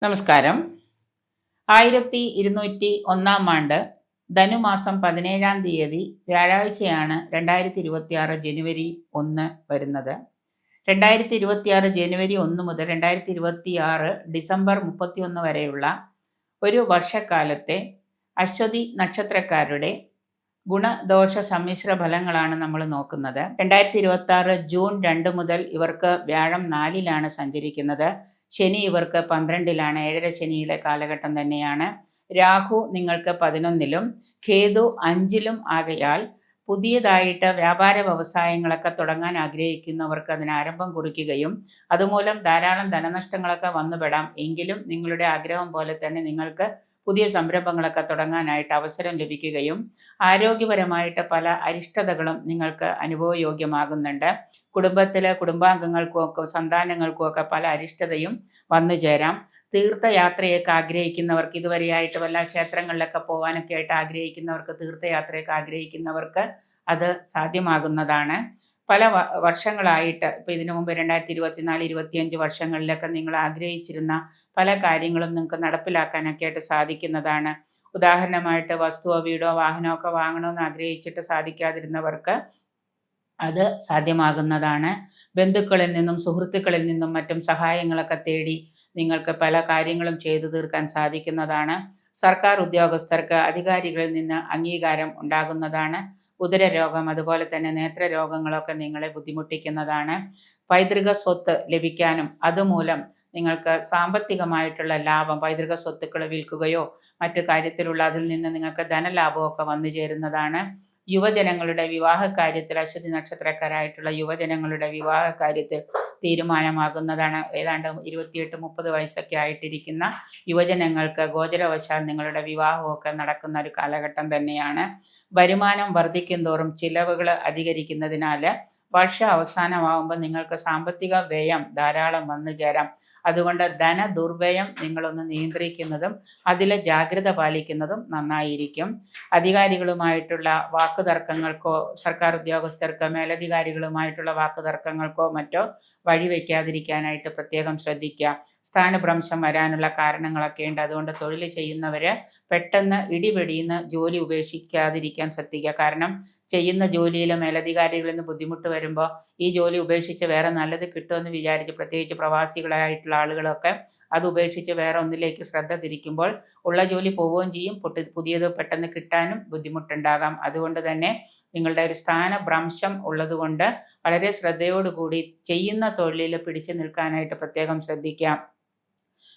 നമസ്കാരം. 1201 ധനുമാസം 17 വ്യാഴാഴ്ചയാണ് 2026 ജനുവരി 1 വരുന്നത്. 2026 ജനുവരി 1 മുതൽ 2026 ഡിസംബർ 31 വരെയുള്ള ഒരു വർഷക്കാലത്തെ അശ്വതി നക്ഷത്രക്കാരുടെ ഗുണദോഷ സമ്മിശ്ര ഫലങ്ങളാണ് നമ്മൾ നോക്കുന്നത്. 2026 ജൂൺ 2 മുതൽ ഇവർക്ക് വ്യാഴം 4-ലാണ് സഞ്ചരിക്കുന്നത്. ശനി ഇവർക്ക് 12-ലാണ്, 7 ശനിയുടെ കാലഘട്ടം തന്നെയാണ്. രാഹു നിങ്ങൾക്ക് 11-ലും കേതു 5-ലും ആകയാൽ പുതിയതായിട്ട് വ്യാപാര വ്യവസായങ്ങളൊക്കെ തുടങ്ങാൻ ആഗ്രഹിക്കുന്നവർക്ക് അതിന് ആരംഭം കുറിക്കുകയും അതുമൂലം ധാരാളം ധനനഷ്ടങ്ങളൊക്കെ വന്നുപെടാം. എങ്കിലും നിങ്ങളുടെ ആഗ്രഹം പോലെ തന്നെ നിങ്ങൾക്ക് പുതിയ സംരംഭങ്ങളൊക്കെ തുടങ്ങാനായിട്ട് അവസരം ലഭിക്കുകയും ആരോഗ്യപരമായിട്ട് പല അരിഷ്ടതകളും നിങ്ങൾക്ക് അനുഭവയോഗ്യമാകുന്നുണ്ട്. കുടുംബത്തിലെ കുടുംബാംഗങ്ങൾക്കുമൊക്കെ സന്താനങ്ങൾക്കുമൊക്കെ പല അരിഷ്ടതയും വന്നു ചേരാം. തീർത്ഥയാത്രയൊക്കെ ആഗ്രഹിക്കുന്നവർക്ക്, ഇതുവരെയായിട്ട് വല്ല ക്ഷേത്രങ്ങളിലൊക്കെ പോകാനൊക്കെ ആയിട്ട് ആഗ്രഹിക്കുന്നവർക്ക്, തീർത്ഥയാത്രയൊക്കെ ആഗ്രഹിക്കുന്നവർക്ക് അത് സാധ്യമാകുന്നതാണ്. പല വർഷങ്ങളായിട്ട് ഇപ്പോൾ ഇതിനു മുമ്പ് 2024, 25 വർഷങ്ങളിലൊക്കെ നിങ്ങൾ ആഗ്രഹിച്ചിരുന്ന പല കാര്യങ്ങളും നിങ്ങൾക്ക് നടപ്പിലാക്കാനൊക്കെ ആയിട്ട് സാധിക്കുന്നതാണ്. ഉദാഹരണമായിട്ട് വസ്തുവോ വീടോ വാഹനമോ ഒക്കെ വാങ്ങണമെന്ന് ആഗ്രഹിച്ചിട്ട് സാധിക്കാതിരുന്നവർക്ക് അത് സാധ്യമാകുന്നതാണ്. ബന്ധുക്കളിൽ നിന്നും സുഹൃത്തുക്കളിൽ നിന്നും മറ്റും സഹായങ്ങളൊക്കെ തേടി നിങ്ങൾക്ക് പല കാര്യങ്ങളും ചെയ്തു തീർക്കാൻ സാധിക്കുന്നതാണ്. സർക്കാർ ഉദ്യോഗസ്ഥർക്ക് അധികാരികളിൽ നിന്ന് അംഗീകാരം ഉണ്ടാകുന്നതാണ്. ഉദരരോഗം അതുപോലെ തന്നെ നേത്രരോഗങ്ങളൊക്കെ നിങ്ങളെ ബുദ്ധിമുട്ടിക്കുന്നതാണ്. പൈതൃക സ്വത്ത് ലഭിക്കാനും അതുമൂലം നിങ്ങൾക്ക് സാമ്പത്തികമായിട്ടുള്ള ലാഭം, പൈതൃക സ്വത്തുക്കൾ വിൽക്കുകയോ മറ്റു കാര്യത്തിലുള്ള അതിൽ നിന്ന് നിങ്ങൾക്ക് ധനലാഭമൊക്കെ വന്നു ചേരുന്നതാണ്. യുവജനങ്ങളുടെ വിവാഹ കാര്യത്തിൽ, അശ്വതി നക്ഷത്രക്കാരായിട്ടുള്ള യുവജനങ്ങളുടെ വിവാഹ കാര്യത്തിൽ തീരുമാനമാകുന്നതാണ്. ഏതാണ്ട് 28-30 വയസ്സൊക്കെ ആയിട്ടിരിക്കുന്ന യുവജനങ്ങൾക്ക് ഗോചരവശാൽ നിങ്ങളുടെ വിവാഹമൊക്കെ നടക്കുന്ന ഒരു കാലഘട്ടം തന്നെയാണ്. വരുമാനം വർദ്ധിക്കും തോറും ചിലവുകൾ അധികരിക്കുന്നതിനാൽ വർഷ അവസാനമാകുമ്പോൾ നിങ്ങൾക്ക് സാമ്പത്തിക വ്യയം ധാരാളം വന്നു ചേരാം. അതുകൊണ്ട് ധന ദുർവ്യയം നിങ്ങളൊന്ന് നിയന്ത്രിക്കുന്നതും അതിൽ ജാഗ്രത പാലിക്കുന്നതും നന്നായിരിക്കും. അധികാരികളുമായിട്ടുള്ള വാക്കുതർക്കങ്ങൾക്കോ സർക്കാർ ഉദ്യോഗസ്ഥർക്ക് മേലധികാരികളുമായിട്ടുള്ള വാക്കുതർക്കങ്ങൾക്കോ മറ്റോ വഴിവെക്കാതിരിക്കാനായിട്ട് പ്രത്യേകം ശ്രദ്ധിക്കുക. സ്ഥാനഭ്രംശം വരാനുള്ള കാരണങ്ങളൊക്കെ ഉണ്ട്. അതുകൊണ്ട് തൊഴിൽ ചെയ്യുന്നവർ പെട്ടെന്ന് ഇടിപിടിയുന്ന ജോലി ഉപേക്ഷിക്കാതിരിക്കാൻ ശ്രദ്ധിക്കുക. കാരണം ചെയ്യുന്ന ജോലിയിൽ മേലധികാരികളിൽ നിന്ന് ബുദ്ധിമുട്ട് വരുമ്പോൾ ഈ ജോലി ഉപേക്ഷിച്ച് വേറെ നല്ലത് കിട്ടുമെന്ന് വിചാരിച്ച്, പ്രത്യേകിച്ച് പ്രവാസികളായിട്ടുള്ള ആളുകളൊക്കെ അത് ഉപേക്ഷിച്ച് വേറെ ഒന്നിലേക്ക് ശ്രദ്ധ തിരിക്കുമ്പോൾ ഉള്ള ജോലി പോവുകയും ചെയ്യും, പുതിയത് പെട്ടെന്ന് കിട്ടാനും ബുദ്ധിമുട്ടുണ്ടാകാം. അതുകൊണ്ട് തന്നെ നിങ്ങളുടെ ഒരു സ്ഥാനഭ്രംശം ഉള്ളതുകൊണ്ട് വളരെ ശ്രദ്ധയോടുകൂടി ചെയ്യുന്ന തൊഴിലിൽ പിടിച്ചു നിൽക്കാനായിട്ട് പ്രത്യേകം ശ്രദ്ധിക്കാം.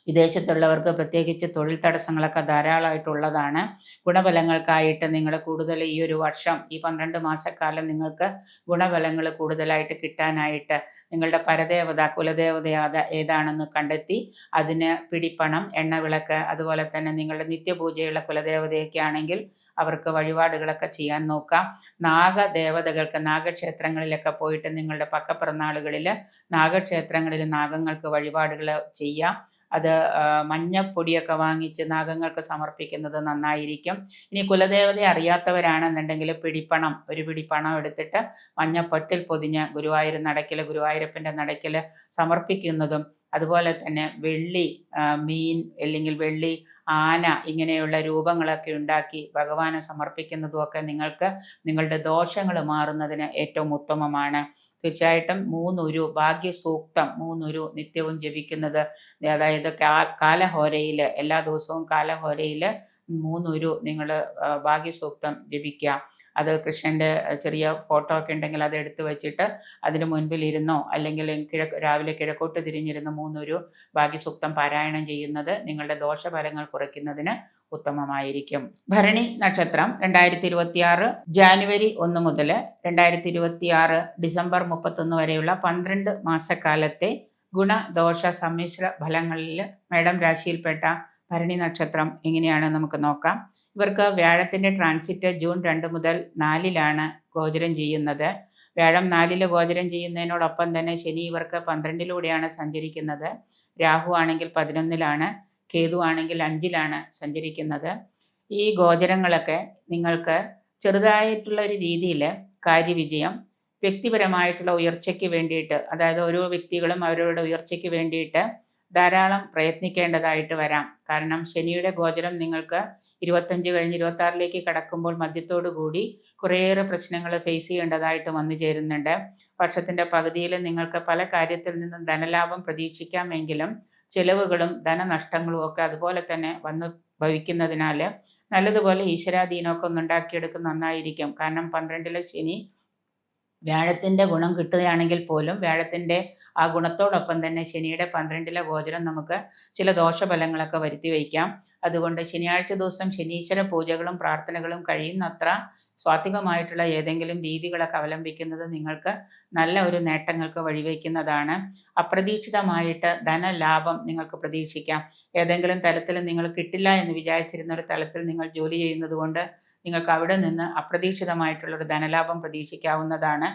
വിദേശത്തുള്ളവർക്ക് പ്രത്യേകിച്ച് തൊഴിൽ തടസ്സങ്ങളൊക്കെ ധാരാളമായിട്ടുള്ളതാണ്. ഗുണഫലങ്ങൾക്കായിട്ട് നിങ്ങൾ കൂടുതൽ ഈ ഒരു വർഷം, ഈ 12 മാസക്കാലം നിങ്ങൾക്ക് ഗുണഫലങ്ങൾ കൂടുതലായിട്ട് കിട്ടാനായിട്ട് നിങ്ങളുടെ പരദേവത, കുലദേവത ഏതാണെന്ന് കണ്ടെത്തി അതിന് പിടിപ്പണം, എണ്ണവിളക്ക്, അതുപോലെ തന്നെ നിങ്ങളുടെ നിത്യപൂജയുള്ള കുലദേവതയൊക്കെ ആണെങ്കിൽ അവർക്ക് വഴിപാടുകളൊക്കെ ചെയ്യാൻ നോക്കാം. നാഗദേവതകൾക്ക് നാഗക്ഷേത്രങ്ങളിലൊക്കെ പോയിട്ട് നിങ്ങളുടെ പക്കപ്പിറന്നാളുകളിൽ നാഗക്ഷേത്രങ്ങളിൽ നാഗങ്ങൾക്ക് വഴിപാടുകൾ ചെയ്യാം. അത് മഞ്ഞപ്പൊടിയൊക്കെ വാങ്ങിച്ച് നാഗങ്ങൾക്ക് സമർപ്പിക്കുന്നത് നന്നായിരിക്കും. ഇനി കുലദേവതയെ അറിയാത്തവരാണെന്നുണ്ടെങ്കിൽ പിടിപ്പണം, ഒരു പിടിപ്പണം എടുത്തിട്ട് മഞ്ഞപ്പൊട്ടിൽ പൊതിഞ്ഞ് ഗുരുവായൂർ നടയ്ക്കൽ, ഗുരുവായൂരപ്പൻ്റെ നടയ്ക്കൽ സമർപ്പിക്കുന്നതും, അതുപോലെ തന്നെ വെള്ളി മീൻ അല്ലെങ്കിൽ വെള്ളി ആന ഇങ്ങനെയുള്ള രൂപങ്ങളൊക്കെ ഉണ്ടാക്കി ഭഗവാനെ സമർപ്പിക്കുന്നതുമൊക്കെ നിങ്ങൾക്ക് നിങ്ങളുടെ ദോഷങ്ങൾ മാറുന്നതിന് ഏറ്റവും ഉത്തമമാണ്. തീർച്ചയായിട്ടും 3 ഉരു ഭാഗ്യസൂക്തം 3 ഉരു നിത്യവും ജപിക്കുന്നത്, അതായത് കാലഹോരയിൽ എല്ലാ ദിവസവും കാലഹോരയിൽ 3 ഉരു നിങ്ങൾ ഭാഗ്യസൂക്തം ജപിക്കുക. അത് കൃഷ്ണൻ്റെ ചെറിയ ഫോട്ടോ ഒക്കെ ഉണ്ടെങ്കിൽ അത് എടുത്തു വെച്ചിട്ട് അതിന് മുൻപിൽ ഇരുന്നോ അല്ലെങ്കിൽ രാവിലെ കിഴക്കോട്ട് തിരിഞ്ഞിരുന്ന് 3 ഉരു ഭാഗ്യസൂക്തം പാരായണം ചെയ്യുന്നത് നിങ്ങളുടെ ദോഷഫലങ്ങൾ കുറയ്ക്കുന്നതിന് ഉത്തമമായിരിക്കും. ഭരണി നക്ഷത്രം 2026 ജാനുവരി 1 മുതൽ 2026 ഡിസംബർ 31 വരെയുള്ള 12 മാസക്കാലത്തെ ഗുണദോഷ സമ്മിശ്ര ഫലങ്ങളിൽ മേടം രാശിയിൽപ്പെട്ട ഭരണി നക്ഷത്രം എങ്ങനെയാണ് നമുക്ക് നോക്കാം. ഇവർക്ക് വ്യാഴത്തിൻ്റെ ട്രാൻസിറ്റ് ജൂൺ 2 മുതൽ 4-ലാണ് ഗോചരം ചെയ്യുന്നത്. വ്യാഴം 4-ൽ ഗോചരം ചെയ്യുന്നതിനോടൊപ്പം തന്നെ ശനി ഇവർക്ക് 12-ലൂടെയാണ് സഞ്ചരിക്കുന്നത്. രാഹു ആണെങ്കിൽ 11-ലാണ്, കേതു ആണെങ്കിൽ 5-ലാണ് സഞ്ചരിക്കുന്നത്. ഈ ഗോചരങ്ങളൊക്കെ നിങ്ങൾക്ക് ചെറുതായിട്ടുള്ള ഒരു രീതിയിൽ കാര്യവിജയം, വ്യക്തിപരമായിട്ടുള്ള ഉയർച്ചയ്ക്ക് വേണ്ടിയിട്ട്, അതായത് ഓരോ വ്യക്തികളും അവരവരുടെ ഉയർച്ചയ്ക്ക് വേണ്ടിയിട്ട് ധാരാളം പ്രയത്നിക്കേണ്ടതായിട്ട് വരാം. കാരണം ശനിയുടെ ഗോചരം നിങ്ങൾക്ക് 25 കഴിഞ്ഞ് 26ലേക്ക് കടക്കുമ്പോൾ മധ്യത്തോടു കൂടി കുറേയേറെ പ്രശ്നങ്ങൾ ഫേസ് ചെയ്യേണ്ടതായിട്ട് വന്നു ചേരുന്നുണ്ട്. വർഷത്തിൻ്റെ പകുതിയിൽ നിങ്ങൾക്ക് പല കാര്യത്തിൽ നിന്നും ധനലാഭം പ്രതീക്ഷിക്കാമെങ്കിലും ചെലവുകളും ധനനഷ്ടങ്ങളും ഒക്കെ അതുപോലെ തന്നെ വന്നു ഭവിക്കുന്നതിനാൽ നല്ലതുപോലെ ഈശ്വരാധീനമൊക്കെ ഒന്നുണ്ടാക്കിയെടുക്കുന്നത് നന്നായിരിക്കും. കാരണം 12ലെ ശനി വ്യാഴത്തിൻ്റെ ഗുണം കിട്ടുകയാണെങ്കിൽ പോലും വ്യാഴത്തിൻ്റെ ആ ഗുണത്തോടൊപ്പം തന്നെ ശനിയുടെ 12ലെ ഗോചരം നമുക്ക് ചില ദോഷഫലങ്ങളൊക്കെ വരുത്തി വയ്ക്കാം. അതുകൊണ്ട് ശനിയാഴ്ച ദിവസം ശനീശ്വര പൂജകളും പ്രാർത്ഥനകളും കഴിയുന്നത്ര സ്വാത്വികമായിട്ടുള്ള ഏതെങ്കിലും രീതികളൊക്കെ അവലംബിക്കുന്നത് നിങ്ങൾക്ക് നല്ല ഒരു നേട്ടങ്ങൾക്ക് വഴിവെക്കുന്നതാണ്. അപ്രതീക്ഷിതമായിട്ട് ധനലാഭം നിങ്ങൾക്ക് പ്രതീക്ഷിക്കാം. ഏതെങ്കിലും തലത്തിൽ നിങ്ങൾ കിട്ടില്ല എന്ന് വിചാരിച്ചിരുന്ന ഒരു തലത്തിൽ നിങ്ങൾ ജോലി ചെയ്യുന്നത് കൊണ്ട് നിങ്ങൾക്ക് അവിടെ നിന്ന് അപ്രതീക്ഷിതമായിട്ടുള്ളൊരു ധനലാഭം പ്രതീക്ഷിക്കാവുന്നതാണ്.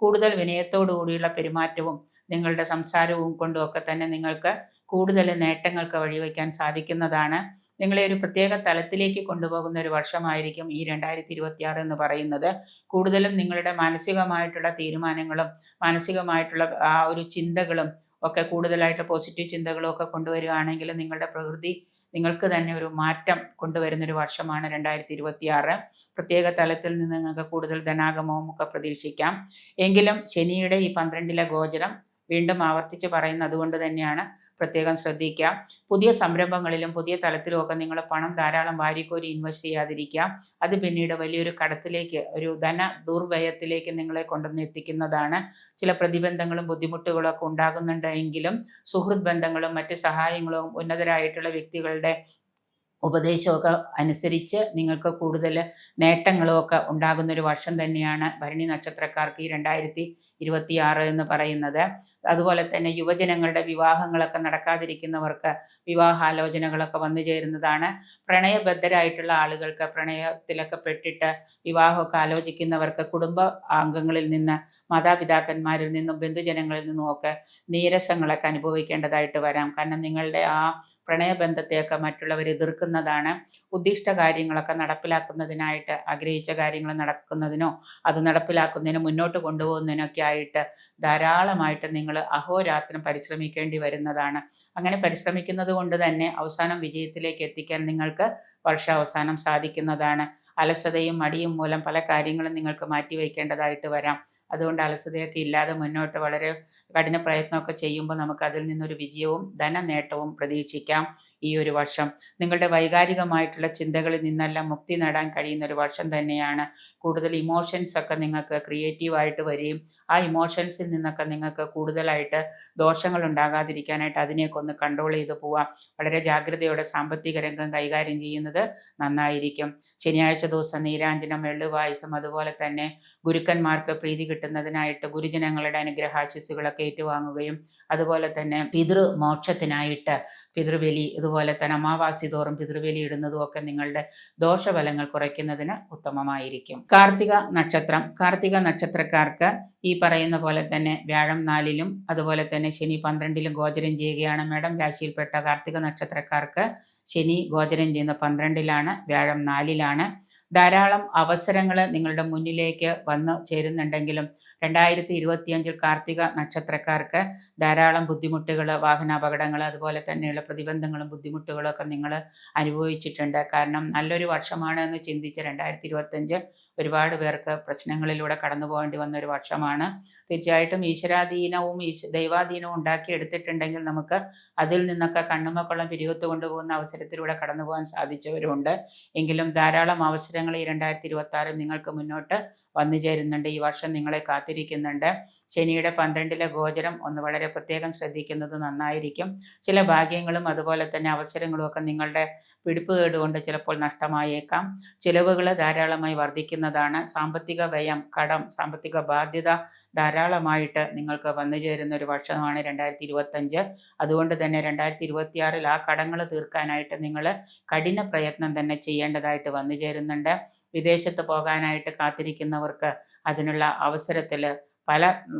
കൂടുതൽ വിനയത്തോടു കൂടിയുള്ള പെരുമാറ്റവും നിങ്ങളുടെ സംസാരവും കൊണ്ടുമൊക്കെ തന്നെ നിങ്ങൾക്ക് കൂടുതൽ നേട്ടങ്ങൾക്ക് വഴിവെക്കാൻ സാധിക്കുന്നതാണ്. നിങ്ങളെ ഒരു പ്രത്യേക തലത്തിലേക്ക് കൊണ്ടുപോകുന്ന ഒരു വർഷമായിരിക്കും ഈ 2026 എന്ന് പറയുന്നത്. കൂടുതലും നിങ്ങളുടെ മാനസികമായിട്ടുള്ള തീരുമാനങ്ങളും മാനസികമായിട്ടുള്ള ആ ഒരു ചിന്തകളും ഒക്കെ കൂടുതലായിട്ട് പോസിറ്റീവ് ചിന്തകളും ഒക്കെ കൊണ്ടുവരികയാണെങ്കിൽ നിങ്ങളുടെ പ്രകൃതി നിങ്ങൾക്ക് തന്നെ ഒരു മാറ്റം കൊണ്ടുവരുന്നൊരു വർഷമാണ് 2026. പ്രത്യേക തലത്തിൽ നിന്ന് നിങ്ങൾക്ക് കൂടുതൽ ധനാഗമവും ഒക്കെ പ്രതീക്ഷിക്കാം. എങ്കിലും ശനിയുടെ ഈ 12ലെ ഗോചരം വീണ്ടും ആവർത്തിച്ച് പറയുന്നത് കൊണ്ട് തന്നെയാണ് പ്രത്യേകം ശ്രദ്ധിക്കുക. പുതിയ സംരംഭങ്ങളിലും പുതിയ തലത്തിലുമൊക്കെ നിങ്ങൾ പണം ധാരാളം വാരിക്കോരി ഇൻവെസ്റ്റ് ചെയ്യാതിരിക്കുക. അത് പിന്നീട് വലിയൊരു കടത്തിലേക്ക്, ഒരു ധന ദുർവ്യയത്തിലേക്ക് നിങ്ങളെ കൊണ്ടുവന്ന് എത്തിക്കുന്നതാണ്. ചില പ്രതിബന്ധങ്ങളും ബുദ്ധിമുട്ടുകളും ഒക്കെ ഉണ്ടാകുന്നുണ്ട് എങ്കിലും സുഹൃത്ത് ബന്ധങ്ങളും മറ്റ് സഹായങ്ങളും ഉന്നതരായിട്ടുള്ള വ്യക്തികളുടെ ഉപദേശമൊക്കെ അനുസരിച്ച് നിങ്ങൾക്ക് കൂടുതൽ നേട്ടങ്ങളും ഒക്കെ ഉണ്ടാകുന്നൊരു വർഷം തന്നെയാണ് ഭരണി നക്ഷത്രക്കാർക്ക് ഈ 2026 എന്ന് പറയുന്നത്. അതുപോലെ തന്നെ യുവജനങ്ങളുടെ വിവാഹങ്ങളൊക്കെ നടക്കാതിരിക്കുന്നവർക്ക് വിവാഹാലോചനകളൊക്കെ വന്നു ചേരുന്നതാണ്. പ്രണയബദ്ധരായിട്ടുള്ള ആളുകൾക്ക്, പ്രണയത്തിലൊക്കെ പെട്ടിട്ട് വിവാഹമൊക്കെ ആലോചിക്കുന്നവർക്ക് കുടുംബ അംഗങ്ങളിൽ നിന്ന്, മാതാപിതാക്കന്മാരിൽ നിന്നും ബന്ധുജനങ്ങളിൽ നിന്നുമൊക്കെ നീരസങ്ങളൊക്കെ അനുഭവിക്കേണ്ടതായിട്ട് വരാം. കാരണം നിങ്ങളുടെ ആ പ്രണയബന്ധത്തെയൊക്കെ മറ്റുള്ളവർ എതിർക്കുന്നതാണ്. ഉദ്ദിഷ്ട കാര്യങ്ങളൊക്കെ നടപ്പിലാക്കുന്നതിനായിട്ട്, ആഗ്രഹിച്ച കാര്യങ്ങൾ നടക്കുന്നതിനോ അത് നടപ്പിലാക്കുന്നതിനോ മുന്നോട്ട് കൊണ്ടുപോകുന്നതിനൊക്കെ ആയിട്ട് ധാരാളമായിട്ട് നിങ്ങൾ അഹോരാത്രം പരിശ്രമിക്കേണ്ടി വരുന്നതാണ്. അങ്ങനെ പരിശ്രമിക്കുന്നത് കൊണ്ട് തന്നെ അവസാനം വിജയത്തിലേക്ക് എത്തിക്കാൻ നിങ്ങൾക്ക് വർഷാവസാനം സാധിക്കുന്നതാണ്. അലസതയും മടിയും മൂലം പല കാര്യങ്ങളും നിങ്ങൾക്ക് മാറ്റിവെക്കേണ്ടതായിട്ട് വരാം. അതുകൊണ്ട് അലസതയൊക്കെ ഇല്ലാതെ മുന്നോട്ട് വളരെ കഠിന പ്രയത്നമൊക്കെ ചെയ്യുമ്പോൾ നമുക്ക് അതിൽ നിന്നൊരു വിജയവും ധനനേട്ടവും പ്രതീക്ഷിക്കാം. ഈ ഒരു വർഷം നിങ്ങളുടെ വൈകാരികമായിട്ടുള്ള ചിന്തകളിൽ നിന്നെല്ലാം മുക്തി നേടാൻ കഴിയുന്ന ഒരു വർഷം തന്നെയാണ്. കൂടുതൽ ഇമോഷൻസ് ഒക്കെ നിങ്ങൾക്ക് ക്രിയേറ്റീവായിട്ട് വരികയും ആ ഇമോഷൻസിൽ നിന്നൊക്കെ നിങ്ങൾക്ക് കൂടുതലായിട്ട് ദോഷങ്ങൾ ഉണ്ടാകാതിരിക്കാനായിട്ട് അതിനെയൊക്കെ ഒന്ന് കൺട്രോൾ ചെയ്ത് പോവാം. വളരെ ജാഗ്രതയോടെ സാമ്പത്തിക രംഗം കൈകാര്യം ചെയ്യുന്നത് നന്നായിരിക്കും. ശനിയാഴ്ച ദിവസം നീരാഞ്ജനം, എള്ളുപായസം, അതുപോലെ തന്നെ ഗുരുക്കന്മാർക്ക് പ്രീതി കിട്ടുന്നതിനായിട്ട് ഗുരുജനങ്ങളുടെ അനുഗ്രഹാശിസ്സുകളൊക്കെ ഏറ്റുവാങ്ങുകയും അതുപോലെ തന്നെ പിതൃമോക്ഷത്തിനായിട്ട് പിതൃബലി, ഇതുപോലെ തന്നെ അമാവാസി തോറും പിതൃബലി ഇടുന്നതും ഒക്കെ നിങ്ങളുടെ ദോഷഫലങ്ങൾ കുറയ്ക്കുന്നതിന് ഉത്തമമായിരിക്കും. കാർത്തിക നക്ഷത്രം. കാർത്തിക നക്ഷത്രക്കാർക്ക് ഈ പറയുന്ന പോലെ തന്നെ വ്യാഴം 4ലും അതുപോലെ തന്നെ ശനി 12ലും ഗോചരം ചെയ്യുകയാണ്. മേടം രാശിയിൽപ്പെട്ട കാർത്തിക നക്ഷത്രക്കാർക്ക് ശനി ഗോചരം ചെയ്യുന്ന 12ലാണ്, വ്യാഴം 4ലാണ്. ധാരാളം അവസരങ്ങൾ നിങ്ങളുടെ മുന്നിലേക്ക് വന്നു ചേരുന്നുണ്ടെങ്കിലും 2025 കാർത്തിക നക്ഷത്രക്കാർക്ക് ധാരാളം ബുദ്ധിമുട്ടുകൾ, വാഹനാപകടങ്ങൾ, അതുപോലെ തന്നെയുള്ള പ്രതിബന്ധങ്ങളും ബുദ്ധിമുട്ടുകളും ഒക്കെ നിങ്ങൾ അനുഭവിച്ചിട്ടുണ്ട്. കാരണം നല്ലൊരു വർഷമാണ് എന്ന് ചിന്തിച്ച 2025 ഒരുപാട് പേർക്ക് പ്രശ്നങ്ങളിലൂടെ കടന്നു പോകേണ്ടി വന്ന ഒരു വർഷമാണ്. തീർച്ചയായിട്ടും ഈശ്വരാധീനവും ദൈവാധീനവും ഉണ്ടാക്കിയെടുത്തിട്ടുണ്ടെങ്കിൽ നമുക്ക് അതിൽ നിന്നൊക്കെ കണ്ണുമക്കളും പിരികത്ത് കൊണ്ടുപോകുന്ന അവസരത്തിലൂടെ കടന്നു പോകാൻ സാധിച്ചവരുണ്ട്. എങ്കിലും ധാരാളം അവസരങ്ങൾ ഈ 2026 നിങ്ങൾക്ക് മുന്നോട്ട് വന്നു ചേരുന്നുണ്ട്. ഈ വർഷം നിങ്ങളെ കാത്തിരിക്കുന്നുണ്ട്. ശനിയുടെ 12ലെ ഗോചരം ഒന്ന് വളരെ പ്രത്യേകം ശ്രദ്ധിക്കുന്നത് നന്നായിരിക്കും. ചില ഭാഗ്യങ്ങളും അതുപോലെ തന്നെ അവസരങ്ങളും ഒക്കെ നിങ്ങളുടെ പിടിപ്പുകേട് കൊണ്ട് ചിലപ്പോൾ നഷ്ടമായേക്കാം. ചിലവുകൾ ധാരാളമായി വർദ്ധിക്കുന്നതാണ്. സാമ്പത്തിക വ്യയം, കടം, സാമ്പത്തിക ബാധ്യത ധാരാളമായിട്ട് നിങ്ങൾക്ക് വന്നു ചേരുന്ന ഒരു വർഷമാണ് 2025. അതുകൊണ്ട് തന്നെ 2026 ആ കടങ്ങൾ തീർക്കാനായിട്ട് നിങ്ങൾ കഠിന പ്രയത്നം തന്നെ ചെയ്യേണ്ടതായിട്ട് വന്നു ചേരുന്നുണ്ട്. വിദേശത്ത് പോകാനായിട്ട് കാത്തിരിക്കുന്നവർക്ക് അതിനുള്ള അവസരത്തിൽ പല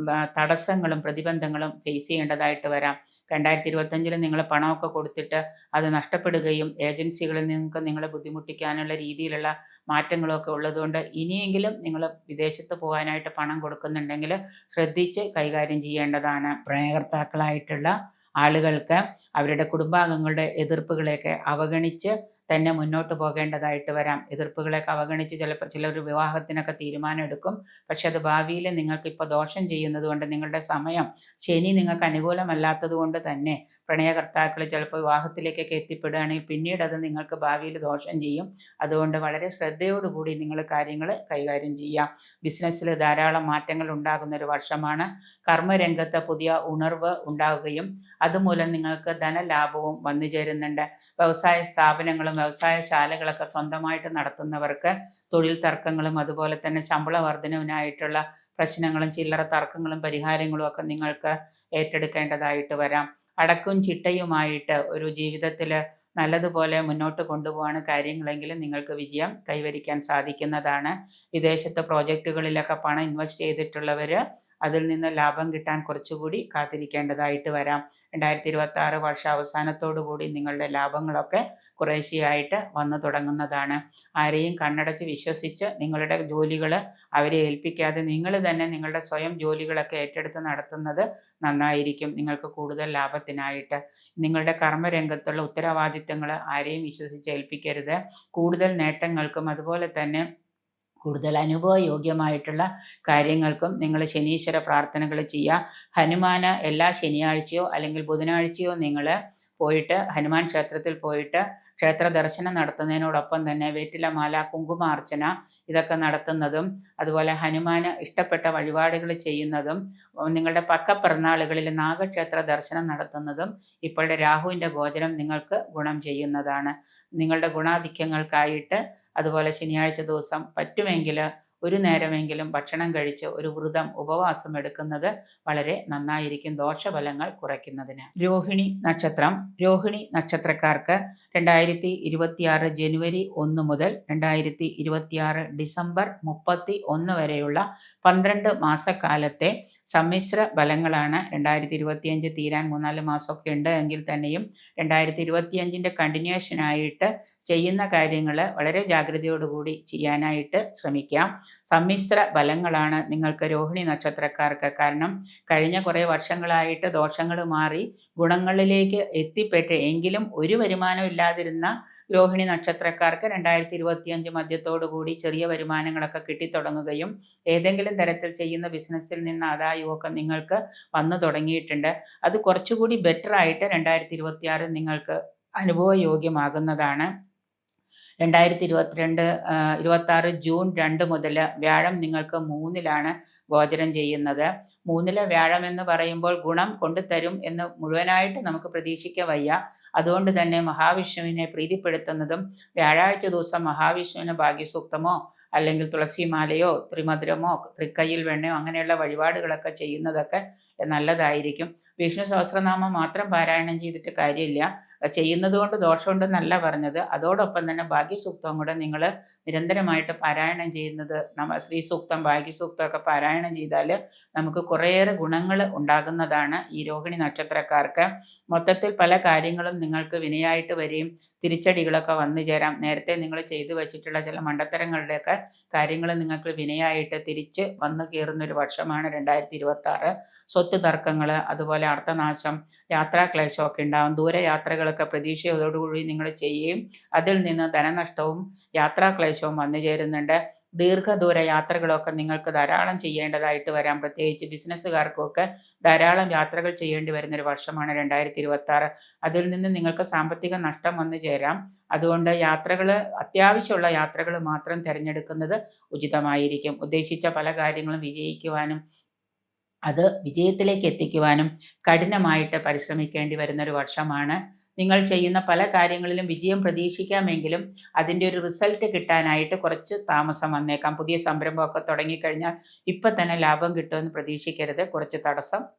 തടസ്സങ്ങളും പ്രതിബന്ധങ്ങളും ഫേസ് ചെയ്യേണ്ടതായിട്ട് വരാം. 2025 നിങ്ങൾ പണമൊക്കെ കൊടുത്തിട്ട് അത് നഷ്ടപ്പെടുകയും ഏജൻസികളിൽ നിങ്ങൾക്ക് നിങ്ങളെ ബുദ്ധിമുട്ടിക്കാനുള്ള രീതിയിലുള്ള മാറ്റങ്ങളൊക്കെ ഉള്ളതുകൊണ്ട് ഇനിയെങ്കിലും നിങ്ങൾ വിദേശത്ത് പോകാനായിട്ട് പണം കൊടുക്കുന്നുണ്ടെങ്കിൽ ശ്രദ്ധിച്ച് കൈകാര്യം ചെയ്യേണ്ടതാണ്. പ്രണയകർത്താക്കളായിട്ടുള്ള ആളുകൾക്ക് അവരുടെ കുടുംബാംഗങ്ങളുടെ എതിർപ്പുകളെയൊക്കെ അവഗണിച്ച് തന്നെ മുന്നോട്ട് പോകേണ്ടതായിട്ട് വരാം. എതിർപ്പുകളെയൊക്കെ അവഗണിച്ച് ചിലപ്പോൾ ചിലർ വിവാഹത്തിനൊക്കെ തീരുമാനം എടുക്കും. പക്ഷെ അത് ഭാവിയിൽ നിങ്ങൾക്കിപ്പോൾ ദോഷം ചെയ്യുന്നത് കൊണ്ട്, നിങ്ങളുടെ സമയം ശനി നിങ്ങൾക്ക് അനുകൂലമല്ലാത്തത് കൊണ്ട് തന്നെ പ്രണയകർത്താക്കൾ ചിലപ്പോൾ വിവാഹത്തിലേക്കൊക്കെ എത്തിപ്പെടുകയാണെങ്കിൽ പിന്നീട് അത് നിങ്ങൾക്ക് ഭാവിയിൽ ദോഷം ചെയ്യും. അതുകൊണ്ട് വളരെ ശ്രദ്ധയോടുകൂടി നിങ്ങൾ കാര്യങ്ങൾ കൈകാര്യം ചെയ്യാം. ബിസിനസ്സിൽ ധാരാളം മാറ്റങ്ങൾ ഉണ്ടാകുന്ന ഒരു വർഷമാണ്. കർമ്മരംഗത്ത് പുതിയ ഉണർവ് ഉണ്ടാവുകയും അതുമൂലം നിങ്ങൾക്ക് ധനലാഭവും വന്നു ചേരുന്നുണ്ട്. വ്യവസായ സ്ഥാപനങ്ങളും വ്യവസായശാലകളൊക്കെ സ്വന്തമായിട്ട് നടത്തുന്നവർക്ക് തൊഴിൽ തർക്കങ്ങളും അതുപോലെ തന്നെ ശമ്പള വർധനവിനായിട്ടുള്ള പ്രശ്നങ്ങളും ചില്ലറ തർക്കങ്ങളും പരിഹാരങ്ങളും ഒക്കെ നിങ്ങൾക്ക് ഏറ്റെടുക്കേണ്ടതായിട്ട് വരാം. അടക്കും ചിട്ടയുമായിട്ട് ഒരു ജീവിതത്തിൽ നല്ലതുപോലെ മുന്നോട്ട് കൊണ്ടുപോകാണ് കാര്യങ്ങളെങ്കിൽ നിങ്ങൾക്ക് വിജയം കൈവരിക്കാൻ സാധിക്കുന്നതാണ്. വിദേശത്തെ പ്രോജക്റ്റുകളിലൊക്കെ പണം ഇൻവെസ്റ്റ് ചെയ്തിട്ടുള്ളവർ അതിൽ നിന്ന് ലാഭം കിട്ടാൻ കുറച്ചുകൂടി കാത്തിരിക്കേണ്ടതായിട്ട് വരാം. 2026 വർഷ അവസാനത്തോടു കൂടി നിങ്ങളുടെ ലാഭങ്ങളൊക്കെ കുറേശ്ശെയായിട്ട് വന്നു തുടങ്ങുന്നതാണ്. ആരെയും കണ്ണടച്ച് വിശ്വസിച്ച് നിങ്ങളുടെ ജോലികൾ അവരെ ഏൽപ്പിക്കാതെ നിങ്ങൾ തന്നെ നിങ്ങളുടെ സ്വയം ജോലികളൊക്കെ ഏറ്റെടുത്ത് നടത്തുന്നത് നന്നായിരിക്കും, നിങ്ങൾക്ക് കൂടുതൽ ലാഭത്തിനായിട്ട്. നിങ്ങളുടെ കർമ്മരംഗത്തുള്ള ഉത്തരവാദിത്തങ്ങൾ ആരെയും വിശ്വസിച്ച് ഏൽപ്പിക്കരുത്. കൂടുതൽ നേട്ടങ്ങൾക്കും അതുപോലെ തന്നെ കൂടുതൽ അനുഭവയോഗ്യമായിട്ടുള്ള കാര്യങ്ങൾക്കും നിങ്ങൾ ശനീശ്വര പ്രാർത്ഥനകൾ ചെയ്യുക. ഹനുമാന് എല്ലാ ശനിയാഴ്ചയോ അല്ലെങ്കിൽ ബുധനാഴ്ചയോ നിങ്ങൾ പോയിട്ട് ഹനുമാൻ ക്ഷേത്രത്തിൽ പോയിട്ട് ക്ഷേത്ര ദർശനം നടത്തുന്നതിനോടൊപ്പം തന്നെ വെറ്റിലമാല, കുങ്കുമാർച്ചന ഇതൊക്കെ നടത്തുന്നതും അതുപോലെ ഹനുമാന് ഇഷ്ടപ്പെട്ട വഴിപാടുകൾ ചെയ്യുന്നതും നിങ്ങളുടെ പക്കപ്പിറന്നാളുകളിൽ നാഗക്ഷേത്ര ദർശനം നടത്തുന്നതും ഇപ്പോഴുടെ രാഹുവിൻ്റെ ഗോചരം നിങ്ങൾക്ക് ഗുണം ചെയ്യുന്നതാണ്. നിങ്ങളുടെ ഗുണാധിക്യങ്ങൾക്കായിട്ട് അതുപോലെ ശനിയാഴ്ച ദിവസം പറ്റുമെങ്കിൽ ഒരു നേരമെങ്കിലും ഭക്ഷണം കഴിച്ച് ഒരു വ്രതം ഉപവാസം എടുക്കുന്നത് വളരെ നന്നായിരിക്കും, ദോഷഫലങ്ങൾ കുറയ്ക്കുന്നതിന്. രോഹിണി നക്ഷത്രം. രോഹിണി നക്ഷത്രക്കാർക്ക് 2026 ജനുവരി 1 മുതൽ 2026 ഡിസംബർ 31 വരെയുള്ള 12 മാസക്കാലത്തെ സമ്മിശ്ര ഫലങ്ങളാണ്. 2025 തീരാൻ 3-4 മാസമൊക്കെ ഉണ്ട് എങ്കിൽ തന്നെയും 2025 കണ്ടിന്യൂഷനായിട്ട് ചെയ്യുന്ന കാര്യങ്ങൾ വളരെ ജാഗ്രതയോടുകൂടി ചെയ്യാനായിട്ട് ശ്രമിക്കാം. സമ്മിശ്ര ഫലങ്ങളാണ് നിങ്ങൾക്ക് രോഹിണി നക്ഷത്രക്കാർക്ക്. കാരണം കഴിഞ്ഞ കുറേ വർഷങ്ങളായിട്ട് ദോഷങ്ങൾ മാറി ഗുണങ്ങളിലേക്ക് എത്തിപ്പെട്ട് എങ്കിലും ഒരു വരുമാനം ഇല്ലാതിരുന്ന രോഹിണി നക്ഷത്രക്കാർക്ക് 2025 മധ്യത്തോടു കൂടി ചെറിയ വരുമാനങ്ങളൊക്കെ കിട്ടിത്തുടങ്ങുകയും ഏതെങ്കിലും തരത്തിൽ ചെയ്യുന്ന ബിസിനസ്സിൽ നിന്ന് ആദായമൊക്കെ നിങ്ങൾക്ക് വന്നു തുടങ്ങിയിട്ടുണ്ട്. അത് കുറച്ചുകൂടി ബെറ്റർ ആയിട്ട് 2026 നിങ്ങൾക്ക് അനുഭവയോഗ്യമാകുന്നതാണ്. 2026 ജൂൺ 2 മുതൽ വ്യാഴം നിങ്ങൾക്ക് 3-ലാണ് ഗോചരം ചെയ്യുന്നത്. 3-ലെ വ്യാഴം എന്ന് പറയുമ്പോൾ ഗുണം കൊണ്ടുതരും എന്ന് മുഴുവനായിട്ട് നമുക്ക് പ്രതീക്ഷിക്കാൻ വയ്യ. അതുകൊണ്ട് തന്നെ മഹാവിഷ്ണുവിനെ പ്രീതിപ്പെടുത്തുന്നതും വ്യാഴാഴ്ച ദിവസം മഹാവിഷ്ണുവിന് ഭാഗ്യസൂക്തമോ അല്ലെങ്കിൽ തുളസിമാലയോ ത്രിമധുരമോ തൃക്കയ്യിൽ വെണ്ണയോ അങ്ങനെയുള്ള വഴിപാടുകളൊക്കെ ചെയ്യുന്നതൊക്കെ നല്ലതായിരിക്കും. വിഷ്ണു സഹസ്രനാമം മാത്രം പാരായണം ചെയ്തിട്ട് കാര്യമില്ല, ചെയ്യുന്നത് കൊണ്ട് ദോഷമുണ്ടെന്നല്ല പറഞ്ഞത്. അതോടൊപ്പം തന്നെ ഭാഗ്യസൂക്തവും കൂടെ നിങ്ങൾ നിരന്തരമായിട്ട് പാരായണം ചെയ്യുന്നത്, ശ്രീ സൂക്തം ഭാഗ്യസൂക്തം ഒക്കെ പാരായണം ചെയ്താൽ നമുക്ക് കുറേയേറെ ഗുണങ്ങൾ ഉണ്ടാകുന്നതാണ് ഈ രോഹിണി നക്ഷത്രക്കാർക്ക്. മൊത്തത്തിൽ പല കാര്യങ്ങളും നിങ്ങൾക്ക് വിനയായിട്ട് വരികയും തിരിച്ചടികളൊക്കെ വന്നു ചേരാം. നേരത്തെ നിങ്ങൾ ചെയ്തു വെച്ചിട്ടുള്ള ചില മണ്ടത്തരങ്ങളുടെയൊക്കെ കാര്യങ്ങൾ നിങ്ങൾക്ക് വിനയായിട്ട് തിരിച്ച് വന്നു കയറുന്നൊരു വർഷമാണ് 2026. സ്വത്ത് തർക്കങ്ങൾ അതുപോലെ അർത്ഥനാശം, യാത്രാക്ലേശമൊക്കെ ഉണ്ടാകും. ദൂരയാത്രകളൊക്കെ പ്രതീക്ഷയോടുകൂടി നിങ്ങൾ ചെയ്യുകയും അതിൽ നിന്ന് ധനനഷ്ടവും യാത്രാക്ലേശവും വന്നു ചേരുന്നുണ്ട്. ദീർഘദൂര യാത്രകളൊക്കെ നിങ്ങൾക്ക് ധാരാളം ചെയ്യേണ്ടതായിട്ട് വരാം. പ്രത്യേകിച്ച് ബിസിനസ്സുകാർക്കൊക്കെ ധാരാളം യാത്രകൾ ചെയ്യേണ്ടി വരുന്നൊരു വർഷമാണ് 2026. അതിൽ നിന്ന് നിങ്ങൾക്ക് സാമ്പത്തിക നഷ്ടം വന്നു ചേരാം. അതുകൊണ്ട് യാത്രകൾ, അത്യാവശ്യമുള്ള യാത്രകൾ മാത്രം തിരഞ്ഞെടുക്കുന്നത് ഉചിതമായിരിക്കും. ഉദ്ദേശിച്ച പല കാര്യങ്ങളും വിജയിക്കുവാനും അത് വിജയത്തിലേക്ക് എത്തിക്കുവാനും കഠിനമായിട്ട് പരിശ്രമിക്കേണ്ടി വരുന്നൊരു വർഷമാണ്. നിങ്ങൾ ചെയ്യുന്ന പല കാര്യങ്ങളിലും വിജയം പ്രതീക്ഷിക്കാമെങ്കിലും അതിൻ്റെ ഒരു റിസൾട്ട് കിട്ടാനായിട്ട് കുറച്ച് താമസം വന്നേക്കാം. പുതിയ സംരംഭമൊക്കെ തുടങ്ങിക്കഴിഞ്ഞാൽ ഇപ്പം തന്നെ ലാഭം കിട്ടുമെന്ന് പ്രതീക്ഷിക്കരുത്, കുറച്ച്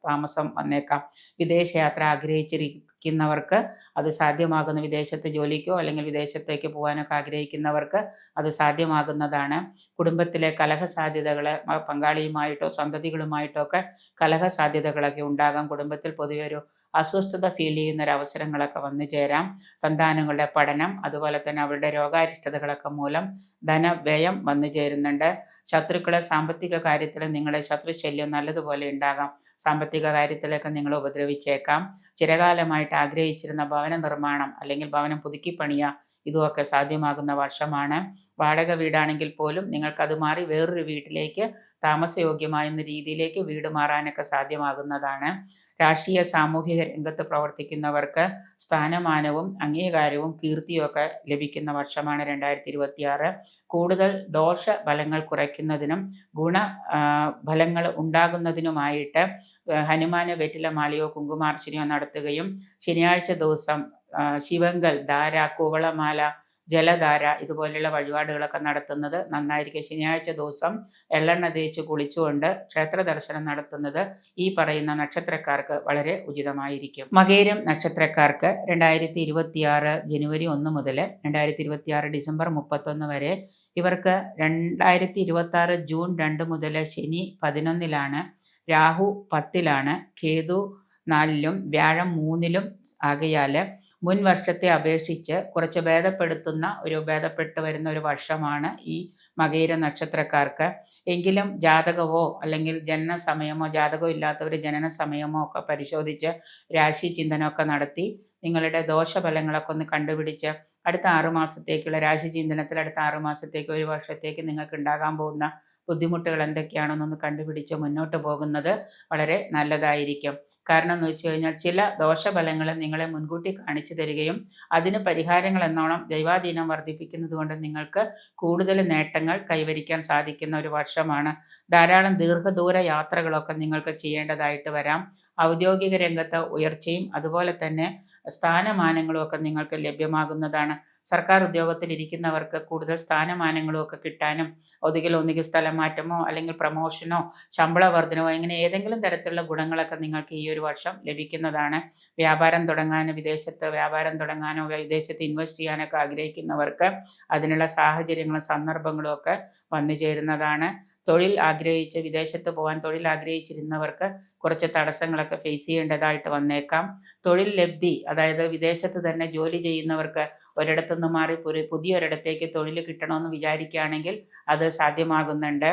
താമസം വന്നേക്കാം. വിദേശയാത്ര ആഗ്രഹിച്ചിരിക്കുന്നവർക്ക് അത് സാധ്യമാകുന്ന വിദേശത്ത് ജോലിക്കോ അല്ലെങ്കിൽ വിദേശത്തേക്ക് പോകാനൊക്കെ ആഗ്രഹിക്കുന്നവർക്ക് അത് സാധ്യമാകുന്നതാണ്. കുടുംബത്തിലെ കലഹ സാധ്യതകൾ പങ്കാളിയുമായിട്ടോ സന്തതികളുമായിട്ടോ ഒക്കെ കലഹ സാധ്യതകളൊക്കെ ഉണ്ടാകാം. കുടുംബത്തിൽ പൊതുവെ ഒരു അസ്വസ്ഥത ഫീൽ ചെയ്യുന്ന ഒരു അവസരങ്ങളൊക്കെ വന്നു ചേരാം. സന്താനങ്ങളുടെ പഠനം അതുപോലെ തന്നെ അവരുടെ രോഗാരിഷ്ടതകളൊക്കെ മൂലം ധനവ്യയം വന്നു ചേരുന്നുണ്ട്. ശത്രുക്കളെ സാമ്പത്തിക കാര്യത്തിൽ നിങ്ങളുടെ ശത്രുശല്യം നല്ലതുപോലെ ഉണ്ടാകാം. സാമ്പത്തിക കാര്യത്തിലൊക്കെ നിങ്ങൾ ഉപദ്രവിച്ചേക്കാം. ചിരകാലമായിട്ട് ആഗ്രഹിച്ചിരുന്ന ഭവന നിർമ്മാണം അല്ലെങ്കിൽ ഭവനം പുതുക്കി പണിയുക ഇതുമൊക്കെ സാധ്യമാകുന്ന വർഷമാണ്. വാടക വീടാണെങ്കിൽ പോലും നിങ്ങൾക്കത് മാറി വേറൊരു വീട്ടിലേക്ക് താമസയോഗ്യമാകുന്ന രീതിയിലേക്ക് വീട് മാറാനൊക്കെ സാധ്യമാകുന്നതാണ്. രാഷ്ട്രീയ സാമൂഹിക രംഗത്ത് പ്രവർത്തിക്കുന്നവർക്ക് സ്ഥാനമാനവും അംഗീകാരവും കീർത്തിയൊക്കെ ലഭിക്കുന്ന വർഷമാണ് 2026. കൂടുതൽ ദോഷ ഫലങ്ങൾ കുറയ്ക്കുന്നതിനും ഗുണ ഫലങ്ങൾ ഉണ്ടാകുന്നതിനുമായിട്ട് ഹനുമാന് വെറ്റിലമാലയോ കുങ്കുമാർച്ചനയോ നടത്തുകയും ശനിയാഴ്ച ദിവസം ശിവങ്കൽ, ധാര, കൂവളമാല, ജലധാര ഇതുപോലെയുള്ള വഴിപാടുകളൊക്കെ നടത്തുന്നത് നന്നായിരിക്കും. ശനിയാഴ്ച ദിവസം എള്ളെണ്ണ തേച്ച് കുളിച്ചുകൊണ്ട് ക്ഷേത്ര ദർശനം നടത്തുന്നത് ഈ പറയുന്ന നക്ഷത്രക്കാർക്ക് വളരെ ഉചിതമായിരിക്കും. മകേരം നക്ഷത്രക്കാർക്ക് 2026 ജനുവരി 1 മുതൽ 2026 ഡിസംബർ 31 വരെ, ഇവർക്ക് 2026 ജൂൺ 2 മുതൽ ശനി 11-ലാണ്, രാഹു 10-ലാണ്, കേതു 4-ലും വ്യാഴം 3-ലും ആകയാൽ മുൻ വർഷത്തെ അപേക്ഷിച്ച് കുറച്ച് ഭേദപ്പെട്ട് വരുന്ന ഒരു വർഷമാണ് ഈ മകയിര നക്ഷത്രക്കാർക്ക്. എങ്കിലും ജാതകമോ അല്ലെങ്കിൽ ജനന സമയമോ, ജാതകമോ ഇല്ലാത്തവർ ജനന സമയമോ ഒക്കെ പരിശോധിച്ച് രാശി ചിന്തനമൊക്കെ നടത്തി നിങ്ങളുടെ ദോഷഫലങ്ങളൊക്കെ ഒന്ന് കണ്ടുപിടിച്ച് അടുത്ത 6 മാസത്തേക്കുള്ള രാശി ചിന്തനത്തിൽ അടുത്ത 6 മാസത്തേക്ക്, ഒരു വർഷത്തേക്ക് നിങ്ങൾക്ക് ഉണ്ടാകാൻ പോകുന്ന ബുദ്ധിമുട്ടുകൾ എന്തൊക്കെയാണെന്നൊന്ന് കണ്ടുപിടിച്ച് മുന്നോട്ട് പോകുന്നത് വളരെ നല്ലതായിരിക്കും. കാരണം എന്ന് വെച്ച് കഴിഞ്ഞാൽ ചില ദോഷഫലങ്ങൾ നിങ്ങളെ മുൻകൂട്ടി കാണിച്ചു തരികയും അതിന് പരിഹാരങ്ങൾ എന്നോണം ദൈവാധീനം വർദ്ധിപ്പിക്കുന്നത് കൊണ്ട് നിങ്ങൾക്ക് കൂടുതൽ നേട്ടങ്ങൾ കൈവരിക്കാൻ സാധിക്കുന്ന ഒരു വർഷമാണ്. ധാരാളം ദീർഘദൂര യാത്രകളൊക്കെ നിങ്ങൾക്ക് ചെയ്യേണ്ടതായിട്ട് വരാം. ഔദ്യോഗിക രംഗത്ത് ഉയർച്ചയും അതുപോലെ തന്നെ സ്ഥാനമാനങ്ങളും ഒക്കെ നിങ്ങൾക്ക് ലഭ്യമാകുന്നതാണ്. സർക്കാർ ഉദ്യോഗത്തിൽ ഇരിക്കുന്നവർക്ക് കൂടുതൽ സ്ഥാനമാനങ്ങളും ഒക്കെ കിട്ടാനും ഒന്നുകിൽ സ്ഥലം മാറ്റമോ അല്ലെങ്കിൽ പ്രമോഷനോ ശമ്പള വർധനവോ ഇങ്ങനെ ഏതെങ്കിലും തരത്തിലുള്ള ഗുണങ്ങളൊക്കെ നിങ്ങൾക്ക് ഈ ഒരു വർഷം ലഭിക്കുന്നതാണ്. വിദേശത്ത് വ്യാപാരം തുടങ്ങാനോ വിദേശത്ത് ഇൻവെസ്റ്റ് ചെയ്യാനൊക്കെ ആഗ്രഹിക്കുന്നവർക്ക് അതിനുള്ള സാഹചര്യങ്ങളും സന്ദർഭങ്ങളും ഒക്കെ വന്നു ചേരുന്നതാണ്. വിദേശത്ത് പോകാൻ തൊഴിൽ ആഗ്രഹിച്ചിരുന്നവർക്ക് കുറച്ച് തടസ്സങ്ങളൊക്കെ ഫേസ് ചെയ്യേണ്ടതായിട്ട് വന്നേക്കാം. തൊഴിൽ ലബ്ധി, അതായത് വിദേശത്ത് തന്നെ ജോലി ചെയ്യുന്നവർക്ക് ഒരിടത്തുനിന്ന് മാറി പുതിയൊരിടത്തേക്ക് തൊഴിൽ കിട്ടണമെന്ന് വിചാരിക്കുകയാണെങ്കിൽ അത് സാധ്യമാകുന്നുണ്ട്.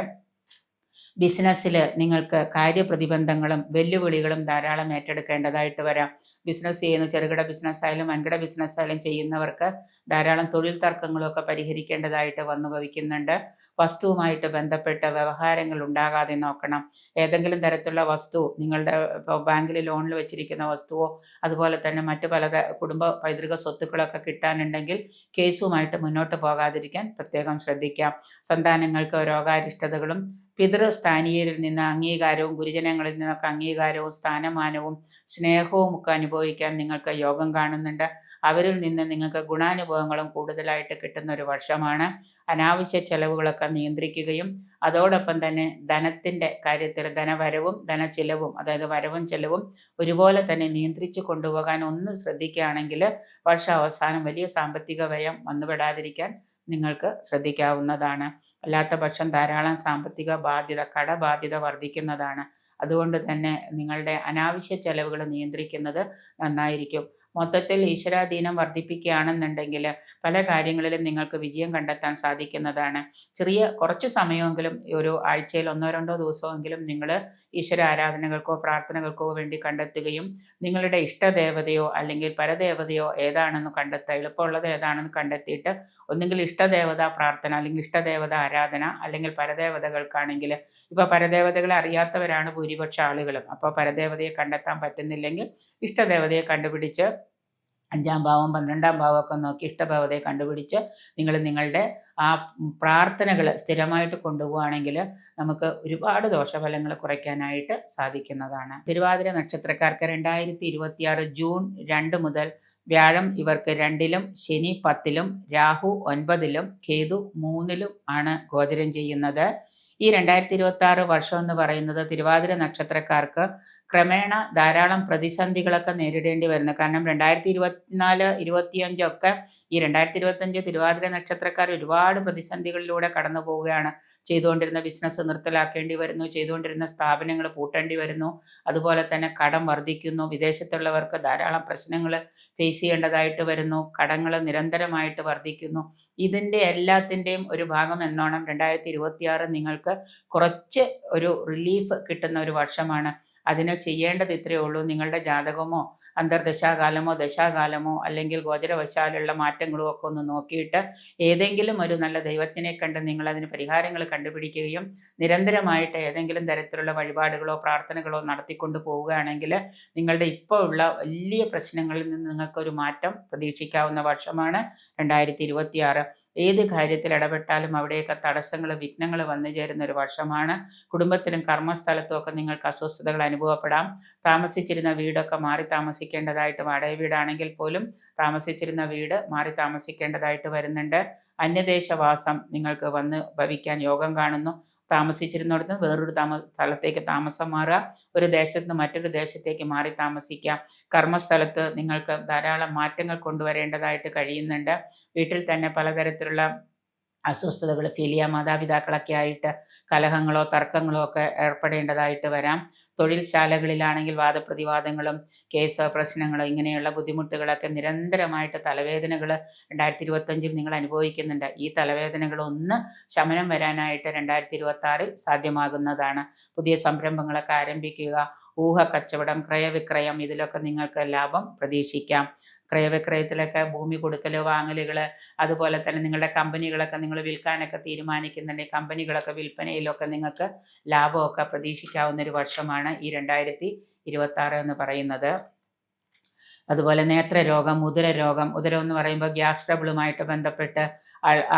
ബിസിനസ്സിൽ നിങ്ങൾക്ക് കാര്യപ്രതിബന്ധങ്ങളും വെല്ലുവിളികളും ധാരാളം ഏറ്റെടുക്കേണ്ടതായിട്ട് വരാം. ബിസിനസ് ചെയ്യുന്ന ചെറുകിട ബിസിനസ്സായാലും വൻകിട ബിസിനസ്സായാലും ചെയ്യുന്നവർക്ക് ധാരാളം തൊഴിൽ തർക്കങ്ങളൊക്കെ പരിഹരിക്കേണ്ടതായിട്ട് വന്നു ഭവിക്കുന്നുണ്ട്. വസ്തുവുമായിട്ട് ബന്ധപ്പെട്ട വ്യവഹാരങ്ങൾ ഉണ്ടാകാതെ നോക്കണം. ഏതെങ്കിലും തരത്തിലുള്ള വസ്തു നിങ്ങളുടെ ബാങ്കിൽ ലോണിൽ വെച്ചിരിക്കുന്ന വസ്തുവോ അതുപോലെ തന്നെ മറ്റു പല കുടുംബ പൈതൃക സ്വത്തുക്കളൊക്കെ കിട്ടാനുണ്ടെങ്കിൽ കേസുമായിട്ട് മുന്നോട്ട് പോകാതിരിക്കാൻ പ്രത്യേകം ശ്രദ്ധിക്കാം. സന്താനങ്ങൾക്ക് രോഗാരിഷ്ടതകളും പിതൃസ്ഥാനീയരിൽ നിന്ന് അംഗീകാരവും ഗുരുജനങ്ങളിൽ നിന്നൊക്കെ അംഗീകാരവും സ്ഥാനമാനവും സ്നേഹവും ഒക്കെ അനുഭവിക്കാൻ നിങ്ങൾക്ക് യോഗം കാണുന്നുണ്ട്. അവരിൽ നിന്ന് നിങ്ങൾക്ക് ഗുണാനുഭവങ്ങളും കൂടുതലായിട്ട് കിട്ടുന്ന ഒരു വർഷമാണ്. അനാവശ്യ ചെലവുകളൊക്കെ നിയന്ത്രിക്കുകയും അതോടൊപ്പം തന്നെ ധനത്തിൻ്റെ കാര്യത്തിൽ ധനവരവും ധനച്ചിലവും, അതായത് വരവും ചെലവും ഒരുപോലെ തന്നെ നിയന്ത്രിച്ചു കൊണ്ടുപോകാൻ ഒന്ന് ശ്രദ്ധിക്കുകയാണെങ്കിൽ വർഷാവസാനം വലിയ സാമ്പത്തിക വ്യയം വന്നുപെടാതിരിക്കാൻ നിങ്ങൾക്ക് ശ്രദ്ധിക്കാവുന്നതാണ്. അല്ലാത്ത പക്ഷം ധാരാളം സാമ്പത്തിക ബാധ്യത, കടബാധ്യത വർദ്ധിക്കുന്നതാണ്. അതുകൊണ്ട് തന്നെ നിങ്ങളുടെ അനാവശ്യ ചെലവുകൾ നിയന്ത്രിക്കുന്നത് നന്നായിരിക്കും. മൊത്തത്തിൽ ഈശ്വരാധീനം വർദ്ധിപ്പിക്കുകയാണെന്നുണ്ടെങ്കിൽ പല കാര്യങ്ങളിലും നിങ്ങൾക്ക് വിജയം കണ്ടെത്താൻ സാധിക്കുന്നതാണ്. കുറച്ച് സമയമെങ്കിലും ഒരു ആഴ്ചയിൽ 1-2 ദിവസമെങ്കിലും നിങ്ങൾ ഈശ്വര ആരാധനകൾക്കോ പ്രാർത്ഥനകൾക്കോ വേണ്ടി കണ്ടെത്തുകയും നിങ്ങളുടെ ഇഷ്ടദേവതയോ അല്ലെങ്കിൽ പരദേവതയോ ഏതാണെന്ന് കണ്ടെത്തുക, എളുപ്പമുള്ളത് ഏതാണെന്ന് കണ്ടെത്തിയിട്ട് ഒന്നുകിൽ ഇഷ്ടദേവതാ പ്രാർത്ഥന അല്ലെങ്കിൽ ഇഷ്ടദേവത ആരാധന അല്ലെങ്കിൽ പരദേവതകൾക്കാണെങ്കിൽ, ഇപ്പോൾ പരദേവതകളെ അറിയാത്തവരാണ് ഭൂരിപക്ഷ ആളുകളും. അപ്പോൾ പരദേവതയെ കണ്ടെത്താൻ പറ്റുന്നില്ലെങ്കിൽ ഇഷ്ടദേവതയെ കണ്ടുപിടിച്ച് 5-ാം ഭാവം 12-ാം ഭാവമൊക്കെ നോക്കി ഇഷ്ടദേവതയെ കണ്ടുപിടിച്ച് നിങ്ങളുടെ ആ പ്രാർത്ഥനകൾ സ്ഥിരമായിട്ട് കൊണ്ടുപോവുകയാണെങ്കിൽ നമുക്ക് ഒരുപാട് ദോഷഫലങ്ങൾ കുറയ്ക്കാനായിട്ട് സാധിക്കുന്നതാണ്. തിരുവാതിര നക്ഷത്രക്കാർക്ക് 2026 ജൂൺ 2 മുതൽ വ്യാഴം ഇവർക്ക് 2-ലും ശനി 10-ലും രാഹു 9-ലും കേതു 3-ലും ആണ് ഗോചരം ചെയ്യുന്നത്. ഈ 2026 വർഷം എന്ന് പറയുന്നത് തിരുവാതിര നക്ഷത്രക്കാർക്ക് ക്രമേണ ധാരാളം പ്രതിസന്ധികളൊക്കെ നേരിടേണ്ടി വരുന്നു. കാരണം 2024, 25 ഒക്കെ ഈ 2025 തിരുവാതിര നക്ഷത്രക്കാർ ഒരുപാട് പ്രതിസന്ധികളിലൂടെ കടന്നു പോവുകയാണ്. ചെയ്തുകൊണ്ടിരുന്ന ബിസിനസ് നിർത്തലാക്കേണ്ടി വരുന്നു, ചെയ്തുകൊണ്ടിരുന്ന സ്ഥാപനങ്ങൾ പൂട്ടേണ്ടി വരുന്നു, അതുപോലെ തന്നെ കടം വർദ്ധിക്കുന്നു, വിദേശത്തുള്ളവർക്ക് ധാരാളം പ്രശ്നങ്ങൾ ഫേസ് ചെയ്യേണ്ടതായിട്ട് വരുന്നു, കടങ്ങൾ നിരന്തരമായിട്ട് വർദ്ധിക്കുന്നു. ഇതിൻ്റെ എല്ലാത്തിൻ്റെയും ഒരു ഭാഗം എന്നോണം 2026 നിങ്ങൾക്ക് കുറച്ച് ഒരു റിലീഫ് കിട്ടുന്ന ഒരു വർഷമാണ്. അതിന് ചെയ്യേണ്ടത് ഇത്രയേ ഉള്ളൂ. നിങ്ങളുടെ ജാതകമോ അന്തർദശാകാലമോ ദശാകാലമോ അല്ലെങ്കിൽ ഗോചരവശാലുള്ള മാറ്റങ്ങളും ഒക്കെ ഒന്ന് നോക്കിയിട്ട് ഏതെങ്കിലും ഒരു നല്ല ദൈവത്തിനെ കണ്ട് നിങ്ങൾ അതിന് പരിഹാരങ്ങൾ കണ്ടുപിടിക്കുകയും നിരന്തരമായിട്ട് ഏതെങ്കിലും തരത്തിലുള്ള വഴിപാടുകളോ പ്രാർത്ഥനകളോ നടത്തിക്കൊണ്ട് പോവുകയാണെങ്കിൽ നിങ്ങളുടെ ഇപ്പോൾ ഉള്ള വലിയ പ്രശ്നങ്ങളിൽ നിന്ന് നിങ്ങൾക്കൊരു മാറ്റം പ്രതീക്ഷിക്കാവുന്ന വർഷമാണ് 2026. ഏത് കാര്യത്തിൽ ഇടപെട്ടാലും അവിടെയൊക്കെ തടസ്സങ്ങൾ വിഘ്നങ്ങൾ വന്നു ചേരുന്ന ഒരു വർഷമാണ്. കുടുംബത്തിലും കർമ്മസ്ഥലത്തും ഒക്കെ നിങ്ങൾക്ക് അസ്വസ്ഥതകൾ അനുഭവപ്പെടാം. താമസിച്ചിരുന്ന വീടൊക്കെ മാറി താമസിക്കേണ്ടതായിട്ട്, വാടക വീടാണെങ്കിൽ പോലും താമസിച്ചിരുന്ന വീട് മാറി താമസിക്കേണ്ടതായിട്ട് വരുന്നുണ്ട്. അന്യദേശവാസം നിങ്ങൾക്ക് വന്ന് ഭവിക്കാൻ യോഗം കാണുന്നു. താമസിച്ചിരുന്നിടത്ത് വേറൊരു സ്ഥലത്തേക്ക് താമസം മാറുക, ഒരു ദേശത്ത് നിന്ന് മറ്റൊരു ദേശത്തേക്ക് മാറി താമസിക്കാം. കർമ്മസ്ഥലത്ത് നിങ്ങൾക്ക് ധാരാളം മാറ്റങ്ങൾ കൊണ്ടുവരേണ്ടതായിട്ട് കഴിയുന്നുണ്ട്. വീട്ടിൽ തന്നെ പലതരത്തിലുള്ള അസ്വസ്ഥതകൾ ഫീൽ ചെയ്യാം. മാതാപിതാക്കളൊക്കെ ആയിട്ട് കലഹങ്ങളോ തർക്കങ്ങളോ ഒക്കെ ഏർപ്പെടേണ്ടതായിട്ട് വരാം. തൊഴിൽശാലകളിലാണെങ്കിൽ വാദപ്രതിവാദങ്ങളും കേസ് പ്രശ്നങ്ങളും ഇങ്ങനെയുള്ള ബുദ്ധിമുട്ടുകളൊക്കെ നിരന്തരമായിട്ട് തലവേദനകൾ 2025 നിങ്ങൾ അനുഭവിക്കുന്നുണ്ട്. ഈ തലവേദനകളൊന്ന് ശമനം വരാനായിട്ട് 2026 സാധ്യമാകുന്നതാണ്. പുതിയ സംരംഭങ്ങളൊക്കെ ആരംഭിക്കുക, ഊഹക്കച്ചവടം, ക്രയവിക്രയം, ഇതിലൊക്കെ നിങ്ങൾക്ക് ലാഭം പ്രതീക്ഷിക്കാം. ക്രയവിക്രയത്തിലൊക്കെ ഭൂമി കൊടുക്കൽ വാങ്ങലുകൾ, അതുപോലെ തന്നെ നിങ്ങളുടെ കമ്പനികളൊക്കെ നിങ്ങൾ വിൽക്കാനൊക്കെ തീരുമാനിക്കുന്നുണ്ടെങ്കിൽ കമ്പനികളൊക്കെ വിൽപ്പനയിലൊക്കെ നിങ്ങൾക്ക് ലാഭമൊക്കെ പ്രതീക്ഷിക്കാവുന്ന ഒരു വർഷമാണ് ഈ 2026 എന്ന് പറയുന്നത്. അതുപോലെ നേത്രരോഗം, ഉദരം എന്ന് പറയുമ്പോൾ ഗ്യാസ് ട്രബിളുമായിട്ട് ബന്ധപ്പെട്ട്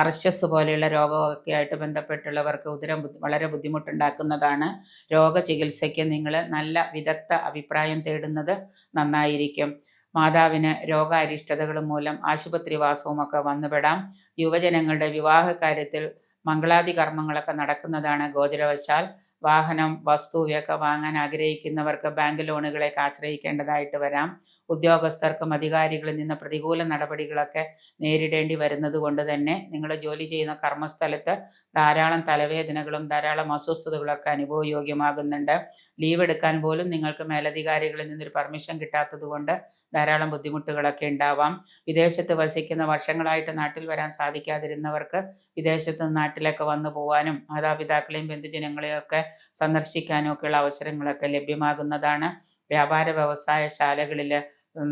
അർശസ് പോലെയുള്ള രോഗമൊക്കെ ആയിട്ട് ബന്ധപ്പെട്ടുള്ളവർക്ക് ഉദരം വളരെ ബുദ്ധിമുട്ടുണ്ടാക്കുന്നതാണ്. രോഗചികിത്സയ്ക്ക് നിങ്ങൾ നല്ല വിദഗ്ധ അഭിപ്രായം തേടുന്നത് നന്നായിരിക്കും. മാതാവിന് രോഗാരിഷ്ടതകൾ മൂലം ആശുപത്രിവാസവും ഒക്കെ വന്നുപെടാം. യുവജനങ്ങളുടെ വിവാഹ കാര്യത്തിൽ മംഗളാദി കർമ്മങ്ങളൊക്കെ നടക്കുന്നതാണ്. ഗോചരവശാൽ വാഹനം, വസ്തു ഇവയൊക്കെ വാങ്ങാൻ ആഗ്രഹിക്കുന്നവർക്ക് ബാങ്ക് ലോണുകളെയൊക്കെ ആശ്രയിക്കേണ്ടതായിട്ട് വരാം. ഉദ്യോഗസ്ഥർക്കും അധികാരികളിൽ നിന്ന് പ്രതികൂല നടപടികളൊക്കെ നേരിടേണ്ടി വരുന്നത് കൊണ്ട് തന്നെ നിങ്ങൾ ജോലി ചെയ്യുന്ന കർമ്മസ്ഥലത്ത് ധാരാളം തലവേദനകളും ധാരാളം അസ്വസ്ഥതകളൊക്കെ അനുഭവയോഗ്യമാകുന്നുണ്ട്. ലീവ് എടുക്കാൻ പോലും നിങ്ങൾക്ക് മേലധികാരികളിൽ നിന്നൊരു പെർമിഷൻ കിട്ടാത്തത് കൊണ്ട് ധാരാളം ബുദ്ധിമുട്ടുകളൊക്കെ ഉണ്ടാവാം. വിദേശത്ത് വസിക്കുന്ന വർഷങ്ങളായിട്ട് നാട്ടിൽ വരാൻ സാധിക്കാതിരുന്നവർക്ക് വിദേശത്ത് നാട്ടിലൊക്കെ വന്നു പോകാനും മാതാപിതാക്കളെയും ബന്ധുജനങ്ങളെയും ഒക്കെ സന്ദർശിക്കാനും ഒക്കെയുള്ള അവസരങ്ങളൊക്കെ ലഭ്യമാകുന്നതാണ്. വ്യാപാര വ്യവസായ ശാലകളിൽ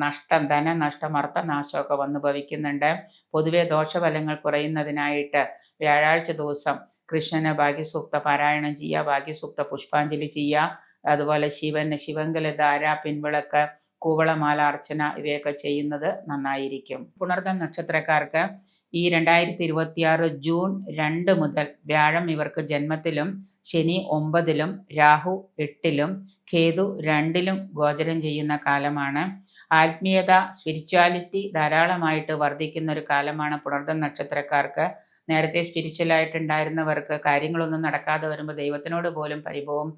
നഷ്ടം, ധനനഷ്ടം, അർത്ഥനാശമൊക്കെ വന്നു ഭവിക്കുന്നുണ്ട്. പൊതുവെ ദോഷഫലങ്ങൾ കുറയുന്നതിനായിട്ട് വ്യാഴാഴ്ച ദിവസം കൃഷ്ണന് ഭാഗ്യസൂക്ത പാരായണം ചെയ്യുക, ഭാഗ്യസൂക്ത പുഷ്പാഞ്ജലി ചെയ്യുക. അതുപോലെ ശിവങ്കല ധാര, പിൻവിളക്ക്, കൂവളമാല അർച്ചന ഇവയൊക്കെ ചെയ്യുന്നത് നന്നായിരിക്കും. പുണർദം നക്ഷത്രക്കാർക്ക് ഈ 2026 ജൂൺ 2 മുതൽ വ്യാഴം ഇവർക്ക് ജന്മത്തിലും ശനി 9-ലും രാഹു 8-ലും കേതു 2-ലും ഗോചരം ചെയ്യുന്ന കാലമാണ്. ആത്മീയത, സ്പിരിച്വാലിറ്റി ധാരാളമായിട്ട് വർദ്ധിക്കുന്ന ഒരു കാലമാണ് പുണർദം നക്ഷത്രക്കാർക്ക്. നേരത്തെ സ്പിരിച്വലായിട്ടുണ്ടായിരുന്നവർക്ക് കാര്യങ്ങളൊന്നും നടക്കാതെ വരുമ്പോൾ ദൈവത്തിനോട് പോലും പരിഭവം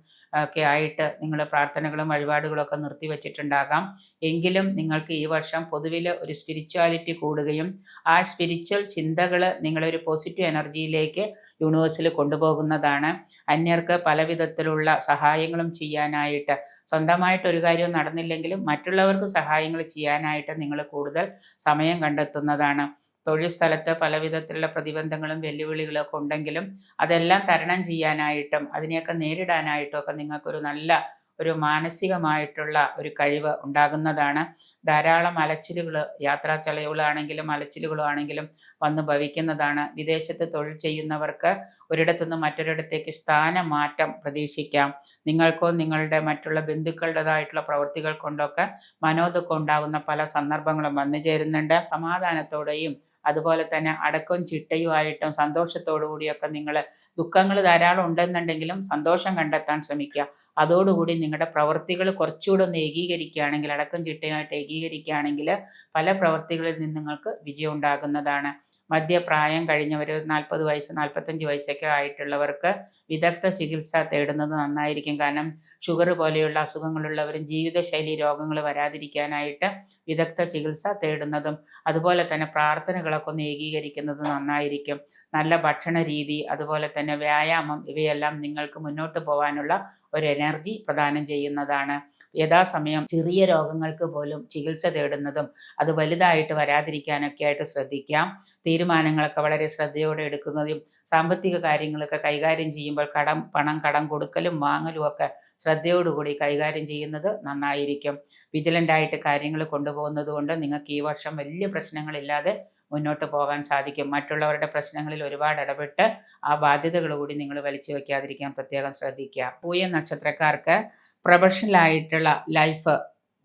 ഒക്കെ ആയിട്ട് നിങ്ങൾ പ്രാർത്ഥനകളും വഴിപാടുകളും ഒക്കെ നിർത്തിവെച്ചിട്ടുണ്ടാകാം. എങ്കിലും നിങ്ങൾക്ക് ഈ വർഷം പൊതുവിൽ ഒരു സ്പിരിച്വാലിറ്റി കൂടുകയും ആ സ്പിരിച്വൽ ചിന്തകൾ നിങ്ങളൊരു പോസിറ്റീവ് എനർജിയിലേക്ക് യൂണിവേഴ്സിൽ കൊണ്ടുപോകുന്നതാണ്. അന്യർക്ക് പല വിധത്തിലുള്ള സഹായങ്ങളും ചെയ്യാനായിട്ട്, സ്വന്തമായിട്ട് ഒരു കാര്യവും നടന്നില്ലെങ്കിലും മറ്റുള്ളവർക്ക് സഹായങ്ങൾ ചെയ്യാനായിട്ട് നിങ്ങൾ കൂടുതൽ സമയം കണ്ടെത്തുന്നതാണ്. തൊഴിൽ സ്ഥലത്ത് പല വിധത്തിലുള്ള പ്രതിബന്ധങ്ങളും വെല്ലുവിളികളും ഒക്കെ ഉണ്ടെങ്കിലും അതെല്ലാം തരണം ചെയ്യാനായിട്ടും അതിനെയൊക്കെ നേരിടാനായിട്ടും ഒക്കെ നിങ്ങൾക്കൊരു നല്ല ഒരു മാനസികമായിട്ടുള്ള ഒരു കഴിവ് ഉണ്ടാകുന്നതാണ്. ധാരാളം അലച്ചിലുകൾ, യാത്രാ ചെലവുകളാണെങ്കിലും അലച്ചിലുകളാണെങ്കിലും വന്ന് ഭവിക്കുന്നതാണ്. വിദേശത്ത് തൊഴിൽ ചെയ്യുന്നവർക്ക് ഒരിടത്തുനിന്ന് മറ്റൊരിടത്തേക്ക് സ്ഥാനമാറ്റം പ്രതീക്ഷിക്കാം. നിങ്ങൾക്കോ നിങ്ങളുടെ മറ്റുള്ള ബന്ധുക്കളുടേതായിട്ടുള്ള പ്രവൃത്തികൾ കൊണ്ടൊക്കെ മനോദുഃഖം ഉണ്ടാകുന്ന പല സന്ദർഭങ്ങളും വന്നു ചേരുന്നുണ്ട്. സമാധാനത്തോടെയും അതുപോലെ തന്നെ അടക്കവും ചിട്ടയുമായിട്ടും സന്തോഷത്തോടു കൂടിയൊക്കെ നിങ്ങൾ, ദുഃഖങ്ങൾ ധാരാളം ഉണ്ടെന്നുണ്ടെങ്കിലും സന്തോഷം കണ്ടെത്താൻ ശ്രമിക്കുക. അതോടുകൂടി നിങ്ങളുടെ പ്രവൃത്തികൾ കുറച്ചുകൂടെ ഒന്ന് ഏകീകരിക്കുകയാണെങ്കിൽ, അടക്കം ചിട്ടയായിട്ട് ഏകീകരിക്കുകയാണെങ്കിൽ പല പ്രവൃത്തികളിൽ നിന്ന് നിങ്ങൾക്ക് വിജയം ഉണ്ടാകുന്നതാണ്. മധ്യപ്രായം കഴിഞ്ഞവർ 40 വയസ്സ് 45 വയസ്സൊക്കെ ആയിട്ടുള്ളവർക്ക് വിദഗ്ധ ചികിത്സ തേടുന്നത് നന്നായിരിക്കും. കാരണം ഷുഗർ പോലെയുള്ള അസുഖങ്ങളുള്ളവരും ജീവിതശൈലി രോഗങ്ങൾ വരാതിരിക്കാനായിട്ട് വിദഗ്ധ ചികിത്സ തേടുന്നതും അതുപോലെ തന്നെ പ്രാർത്ഥനകളൊക്കെ ഒന്ന് ഏകീകരിക്കുന്നത് നന്നായിരിക്കും. നല്ല ഭക്ഷണ രീതി, അതുപോലെ തന്നെ വ്യായാമം, ഇവയെല്ലാം നിങ്ങൾക്ക് മുന്നോട്ട് പോകാനുള്ള ഒരു എനർജി പ്രദാനം ചെയ്യുന്നതാണ്. യഥാസമയം ചെറിയ രോഗങ്ങൾക്ക് പോലും ചികിത്സ തേടുന്നതും അത് വലുതായിട്ട് വരാതിരിക്കാനൊക്കെ ആയിട്ട് ശ്രദ്ധിക്കാം. തീരുമാനങ്ങളൊക്കെ വളരെ ശ്രദ്ധയോടെ എടുക്കുന്നതും സാമ്പത്തിക കാര്യങ്ങളൊക്കെ കൈകാര്യം ചെയ്യുമ്പോൾ പണം കടം കൊടുക്കലും വാങ്ങലും ഒക്കെ ശ്രദ്ധയോടുകൂടി കൈകാര്യം ചെയ്യുന്നത് നന്നായിരിക്കും. വിജിലൻ്റായിട്ട് കാര്യങ്ങൾ കൊണ്ടുപോകുന്നത് കൊണ്ട് നിങ്ങൾക്ക് ഈ വർഷം വലിയ പ്രശ്നങ്ങളില്ലാതെ മുന്നോട്ട് പോകാൻ സാധിക്കും. മറ്റുള്ളവരുടെ പ്രശ്നങ്ങളിൽ ഒരുപാട് ഇടപെട്ട് ആ ബാധ്യതകൾ കൂടി നിങ്ങൾ വലിച്ചു വയ്ക്കാതിരിക്കാൻ പ്രത്യേകം ശ്രദ്ധിക്കുക. പൂയം നക്ഷത്രക്കാർക്ക് പ്രൊഫഷണലായിട്ടുള്ള ലൈഫ്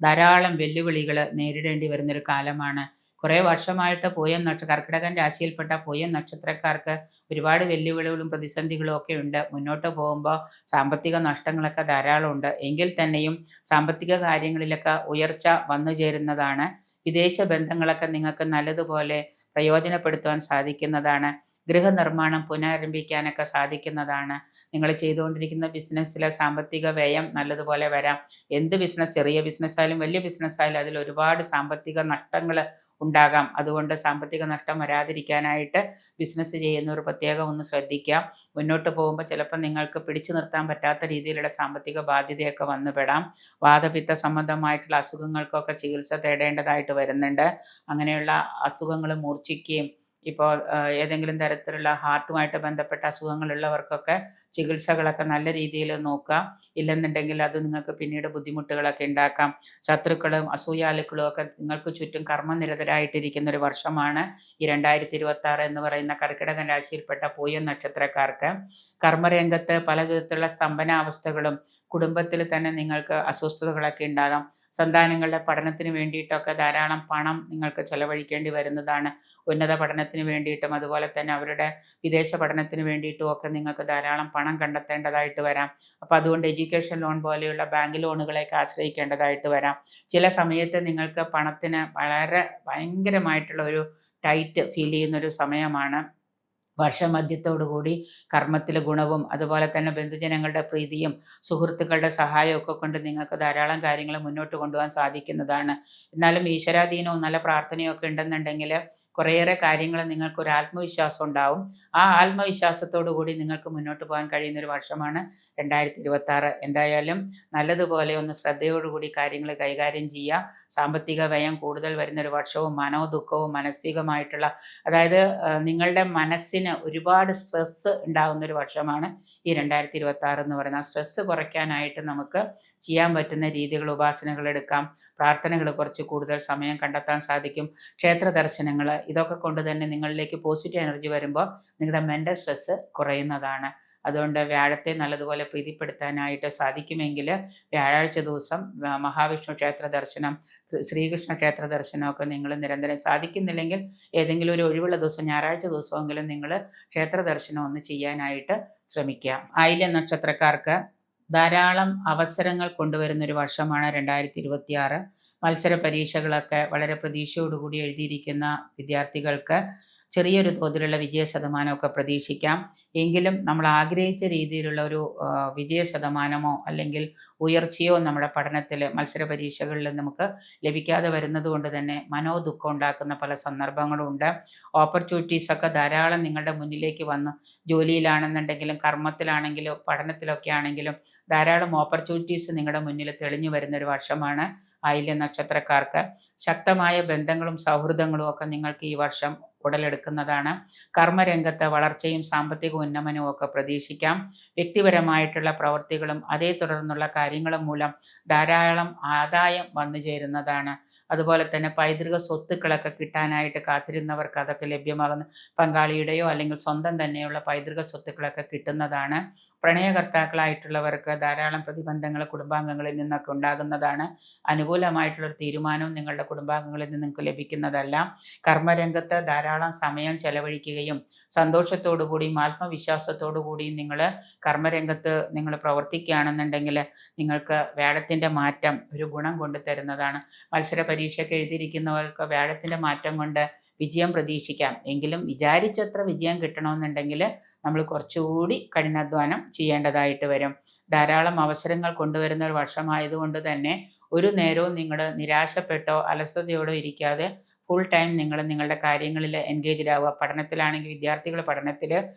ധാരാളം വെല്ലുവിളികൾ നേരിടേണ്ടി വരുന്നൊരു കാലമാണ്. കുറേ വർഷമായിട്ട് കർക്കിടകൻ രാശിയിൽപ്പെട്ട പൂയം നക്ഷത്രക്കാർക്ക് ഒരുപാട് വെല്ലുവിളികളും പ്രതിസന്ധികളും ഒക്കെ ഉണ്ട്. മുന്നോട്ട് പോകുമ്പോൾ സാമ്പത്തിക നഷ്ടങ്ങളൊക്കെ ധാരാളം ഉണ്ട്. എങ്കിൽ തന്നെയും സാമ്പത്തിക കാര്യങ്ങളിലൊക്കെ ഉയർച്ച വന്നു ചേരുന്നതാണ്. വിദേശ ബന്ധങ്ങളൊക്കെ നിങ്ങൾക്ക് നല്ലതുപോലെ പ്രയോജനപ്പെടുത്തുവാൻ സാധിക്കുന്നതാണ്. ഗൃഹനിർമ്മാണം പുനരാരംഭിക്കാനൊക്കെ സാധിക്കുന്നതാണ്. നിങ്ങൾ ചെയ്തുകൊണ്ടിരിക്കുന്ന ബിസിനസ്സിലെ സാമ്പത്തിക വ്യയം നല്ലതുപോലെ വരാം. എന്ത് ബിസിനസ്, ചെറിയ ബിസിനസ്സായാലും വലിയ ബിസിനസ്സായാലും അതിൽ ഒരുപാട് സാമ്പത്തിക നഷ്ടങ്ങൾ ഉണ്ടാകാം. അതുകൊണ്ട് സാമ്പത്തിക നഷ്ടം വരാതിരിക്കാനായിട്ട് ബിസിനസ് ചെയ്യുന്നവർ പ്രത്യേകം ഒന്ന് ശ്രദ്ധിക്കാം. മുന്നോട്ട് പോകുമ്പോൾ ചിലപ്പോൾ നിങ്ങൾക്ക് പിടിച്ചു നിർത്താൻ പറ്റാത്ത രീതിയിലുള്ള സാമ്പത്തിക ബാധ്യതയൊക്കെ വന്നുപെടാം. വാതപിത്ത സംബന്ധമായിട്ടുള്ള അസുഖങ്ങൾക്കൊക്കെ ചികിത്സ തേടേണ്ടതായിട്ട് വരുന്നുണ്ട്. അങ്ങനെയുള്ള അസുഖങ്ങൾ മൂർച്ഛിക്കുകയും ഇപ്പോൾ ഏതെങ്കിലും തരത്തിലുള്ള ഹാർട്ടുമായിട്ട് ബന്ധപ്പെട്ട അസുഖങ്ങളുള്ളവർക്കൊക്കെ ചികിത്സകളൊക്കെ നല്ല രീതിയിൽ നോക്കുക. ഇല്ലെന്നുണ്ടെങ്കിൽ അത് നിങ്ങൾക്ക് പിന്നീട് ബുദ്ധിമുട്ടുകളൊക്കെ ഉണ്ടാക്കാം. ശത്രുക്കളും അസൂയാലുക്കളും ഒക്കെ നിങ്ങൾക്ക് ചുറ്റും കർമ്മനിരതരായിട്ടിരിക്കുന്ന ഒരു വർഷമാണ് ഈ 2026 എന്ന് പറയുന്ന കർക്കിടകൻ രാശിയിൽപ്പെട്ട പൂയം നക്ഷത്രക്കാർക്ക്. കർമ്മരംഗത്ത് പല വിധത്തിലുള്ള സ്തംഭനാവസ്ഥകളും കുടുംബത്തിൽ തന്നെ നിങ്ങൾക്ക് അസ്വസ്ഥതകളൊക്കെ ഉണ്ടാകാം. സന്താനങ്ങളുടെ പഠനത്തിന് വേണ്ടിയിട്ടൊക്കെ ധാരാളം പണം നിങ്ങൾക്ക് ചെലവഴിക്കേണ്ടി വരുന്നതാണ്. ഉന്നത പഠനത്തിന് വേണ്ടിയിട്ടും അതുപോലെ തന്നെ അവരുടെ വിദേശ പഠനത്തിന് വേണ്ടിയിട്ടും ഒക്കെ നിങ്ങൾക്ക് ധാരാളം പണം കണ്ടെത്തേണ്ടതായിട്ട് വരാം. അപ്പോൾ അതുകൊണ്ട് എഡ്യൂക്കേഷൻ ലോൺ പോലെയുള്ള ബാങ്ക് ലോണുകളെയൊക്കെ ആശ്രയിക്കേണ്ടതായിട്ട് വരാം. ചില സമയത്ത് നിങ്ങൾക്ക് പണത്തിന് ഭയങ്കരമായിട്ടുള്ള ഒരു ടൈറ്റ് ഫീൽ ചെയ്യുന്നൊരു സമയമാണ്. വർഷമധ്യത്തോടുകൂടി കർമ്മത്തിൽ ഗുണവും അതുപോലെ തന്നെ ബന്ധുജനങ്ങളുടെ പ്രീതിയും സുഹൃത്തുക്കളുടെ സഹായവും ഒക്കെ കൊണ്ട് നിങ്ങൾക്ക് ധാരാളം കാര്യങ്ങൾ മുന്നോട്ട് കൊണ്ടുപോകാൻ സാധിക്കുന്നതാണ്. എന്നാലും ഈശ്വരാധീനവും നല്ല പ്രാർത്ഥനയും ഒക്കെ ഉണ്ടെന്നുണ്ടെങ്കിൽ കുറേയേറെ കാര്യങ്ങൾ നിങ്ങൾക്കൊരു ആത്മവിശ്വാസം ഉണ്ടാവും. ആ ആത്മവിശ്വാസത്തോടു കൂടി നിങ്ങൾക്ക് മുന്നോട്ട് പോകാൻ കഴിയുന്നൊരു വർഷമാണ് 2026. എന്തായാലും നല്ലതുപോലെ ഒന്ന് ശ്രദ്ധയോടുകൂടി കാര്യങ്ങൾ കൈകാര്യം ചെയ്യുക. സാമ്പത്തിക വ്യയം കൂടുതൽ വരുന്നൊരു വർഷവും മനോദുഃഖവും മാനസികമായിട്ടുള്ള, അതായത് നിങ്ങളുടെ മനസ്സിന് ഒരുപാട് സ്ട്രെസ് ഉണ്ടാകുന്നൊരു വർഷമാണ് ഈ 2026 എന്ന് പറയുന്നത്. ആ സ്ട്രെസ് കുറയ്ക്കാനായിട്ട് നമുക്ക് ചെയ്യാൻ പറ്റുന്ന രീതികൾ, ഉപാസനകൾ എടുക്കാം. പ്രാർത്ഥനകൾ കുറച്ച് കൂടുതൽ സമയം കണ്ടെത്താൻ സാധിക്കും. ക്ഷേത്ര ദർശനങ്ങൾ, ഇതൊക്കെ കൊണ്ട് തന്നെ നിങ്ങളിലേക്ക് പോസിറ്റീവ് എനർജി വരുമ്പോൾ നിങ്ങളുടെ മെൻ്റൽ സ്ട്രെസ് കുറയുന്നതാണ്. അതുകൊണ്ട് വ്യാഴത്തെ നല്ലതുപോലെ പ്രീതിപ്പെടുത്താനായിട്ട് സാധിക്കുമെങ്കിൽ വ്യാഴാഴ്ച ദിവസം മഹാവിഷ്ണു ക്ഷേത്ര ദർശനം, ശ്രീകൃഷ്ണ ക്ഷേത്ര ദർശനമൊക്കെ നിങ്ങൾ നിരന്തരം, സാധിക്കുന്നില്ലെങ്കിൽ ഏതെങ്കിലും ഒരു ഒഴിവുള്ള ദിവസം ഞായറാഴ്ച ദിവസമെങ്കിലും നിങ്ങൾ ക്ഷേത്ര ദർശനം ഒന്ന് ചെയ്യാനായിട്ട് ശ്രമിക്കുക. ആയില്യം നക്ഷത്രക്കാർക്ക് ധാരാളം അവസരങ്ങൾ കൊണ്ടുവരുന്നൊരു വർഷമാണ് 2026. മത്സര പരീക്ഷകളൊക്കെ വളരെ പ്രതീക്ഷയോടുകൂടി എഴുതിയിരിക്കുന്ന വിദ്യാർത്ഥികൾക്ക് ചെറിയൊരു തോതിലുള്ള വിജയ ശതമാനമൊക്കെ പ്രതീക്ഷിക്കാം. എങ്കിലും നമ്മൾ ആഗ്രഹിച്ച രീതിയിലുള്ള ഒരു വിജയ ശതമാനമോ അല്ലെങ്കിൽ ഉയർച്ചയോ നമ്മുടെ പഠനത്തിൽ മത്സര പരീക്ഷകളിൽ നമുക്ക് ലഭിക്കാതെ വരുന്നത് കൊണ്ട് തന്നെ മനോദുഃഖം ഉണ്ടാക്കുന്ന പല സന്ദർഭങ്ങളും ഉണ്ട്. ഓപ്പർച്യൂണിറ്റീസൊക്കെ ധാരാളം നിങ്ങളുടെ മുന്നിലേക്ക് വന്ന്, ജോലിയിലാണെന്നുണ്ടെങ്കിലും കർമ്മത്തിലാണെങ്കിലും പഠനത്തിലൊക്കെ ആണെങ്കിലും ധാരാളം ഓപ്പർച്യൂണിറ്റീസ് നിങ്ങളുടെ മുന്നിൽ തെളിഞ്ഞു വരുന്നൊരു വർഷമാണ് ആയില്യം നക്ഷത്രക്കാർക്ക്. ശക്തമായ ബന്ധങ്ങളും സൗഹൃദങ്ങളും ഒക്കെ നിങ്ങൾക്ക് ഈ വർഷം ഉടലെടുക്കുന്നതാണ്. കർമ്മരംഗത്ത് വളർച്ചയും സാമ്പത്തിക ഉന്നമനവും ഒക്കെ പ്രതീക്ഷിക്കാം. വ്യക്തിപരമായിട്ടുള്ള പ്രവൃത്തികളും അതേ തുടർന്നുള്ള കാര്യങ്ങളും മൂലം ധാരാളം ആദായം വന്നു ചേരുന്നതാണ്. അതുപോലെ തന്നെ പൈതൃക സ്വത്തുക്കളൊക്കെ കിട്ടാനായിട്ട് കാത്തിരുന്നവർക്ക് അതൊക്കെ ലഭ്യമാകുന്ന, പങ്കാളിയുടെയോ അല്ലെങ്കിൽ സ്വന്തം തന്നെയുള്ള പൈതൃക സ്വത്തുക്കളൊക്കെ കിട്ടുന്നതാണ്. പ്രണയകർത്താക്കളായിട്ടുള്ളവർക്ക് ധാരാളം പ്രതിബന്ധങ്ങൾ കുടുംബാംഗങ്ങളിൽ നിന്നൊക്കെ ഉണ്ടാകുന്നതാണ്. അനുകൂലമായിട്ടുള്ളൊരു തീരുമാനവും നിങ്ങളുടെ കുടുംബാംഗങ്ങളിൽ നിന്ന് നിങ്ങൾക്ക് ലഭിക്കുന്നതല്ല. കർമ്മരംഗത്ത് ധാരാളം ധാരാളം സമയം ചെലവഴിക്കുകയും സന്തോഷത്തോടു കൂടിയും ആത്മവിശ്വാസത്തോടു കൂടിയും നിങ്ങൾ കർമ്മരംഗത്ത് നിങ്ങൾ പ്രവർത്തിക്കുകയാണെന്നുണ്ടെങ്കിൽ നിങ്ങൾക്ക് വ്യാഴത്തിൻ്റെ മാറ്റം ഒരു ഗുണം കൊണ്ട് തരുന്നതാണ്. മത്സര പരീക്ഷയ്ക്ക് എഴുതിയിരിക്കുന്നവർക്ക് വ്യാഴത്തിൻ്റെ മാറ്റം കൊണ്ട് വിജയം പ്രതീക്ഷിക്കാം. എങ്കിലും വിചാരിച്ചത്ര വിജയം കിട്ടണമെന്നുണ്ടെങ്കിൽ നമ്മൾ കുറച്ചുകൂടി കഠിനാധ്വാനം ചെയ്യേണ്ടതായിട്ട് വരും. ധാരാളം അവസരങ്ങൾ കൊണ്ടുവരുന്ന ഒരു വർഷമായതുകൊണ്ട് തന്നെ ഒരു നേരവും നിങ്ങൾ നിരാശപ്പെട്ടോ അലസതയോടോ ഇരിക്കാതെ ഫുൾ ടൈം നിങ്ങൾ നിങ്ങളുടെ കാര്യങ്ങളിൽ എൻഗേജ്ഡ് ആവുക. പഠനത്തിലാണെങ്കിൽ വിദ്യാർത്ഥികൾ പഠനത്തിൽ,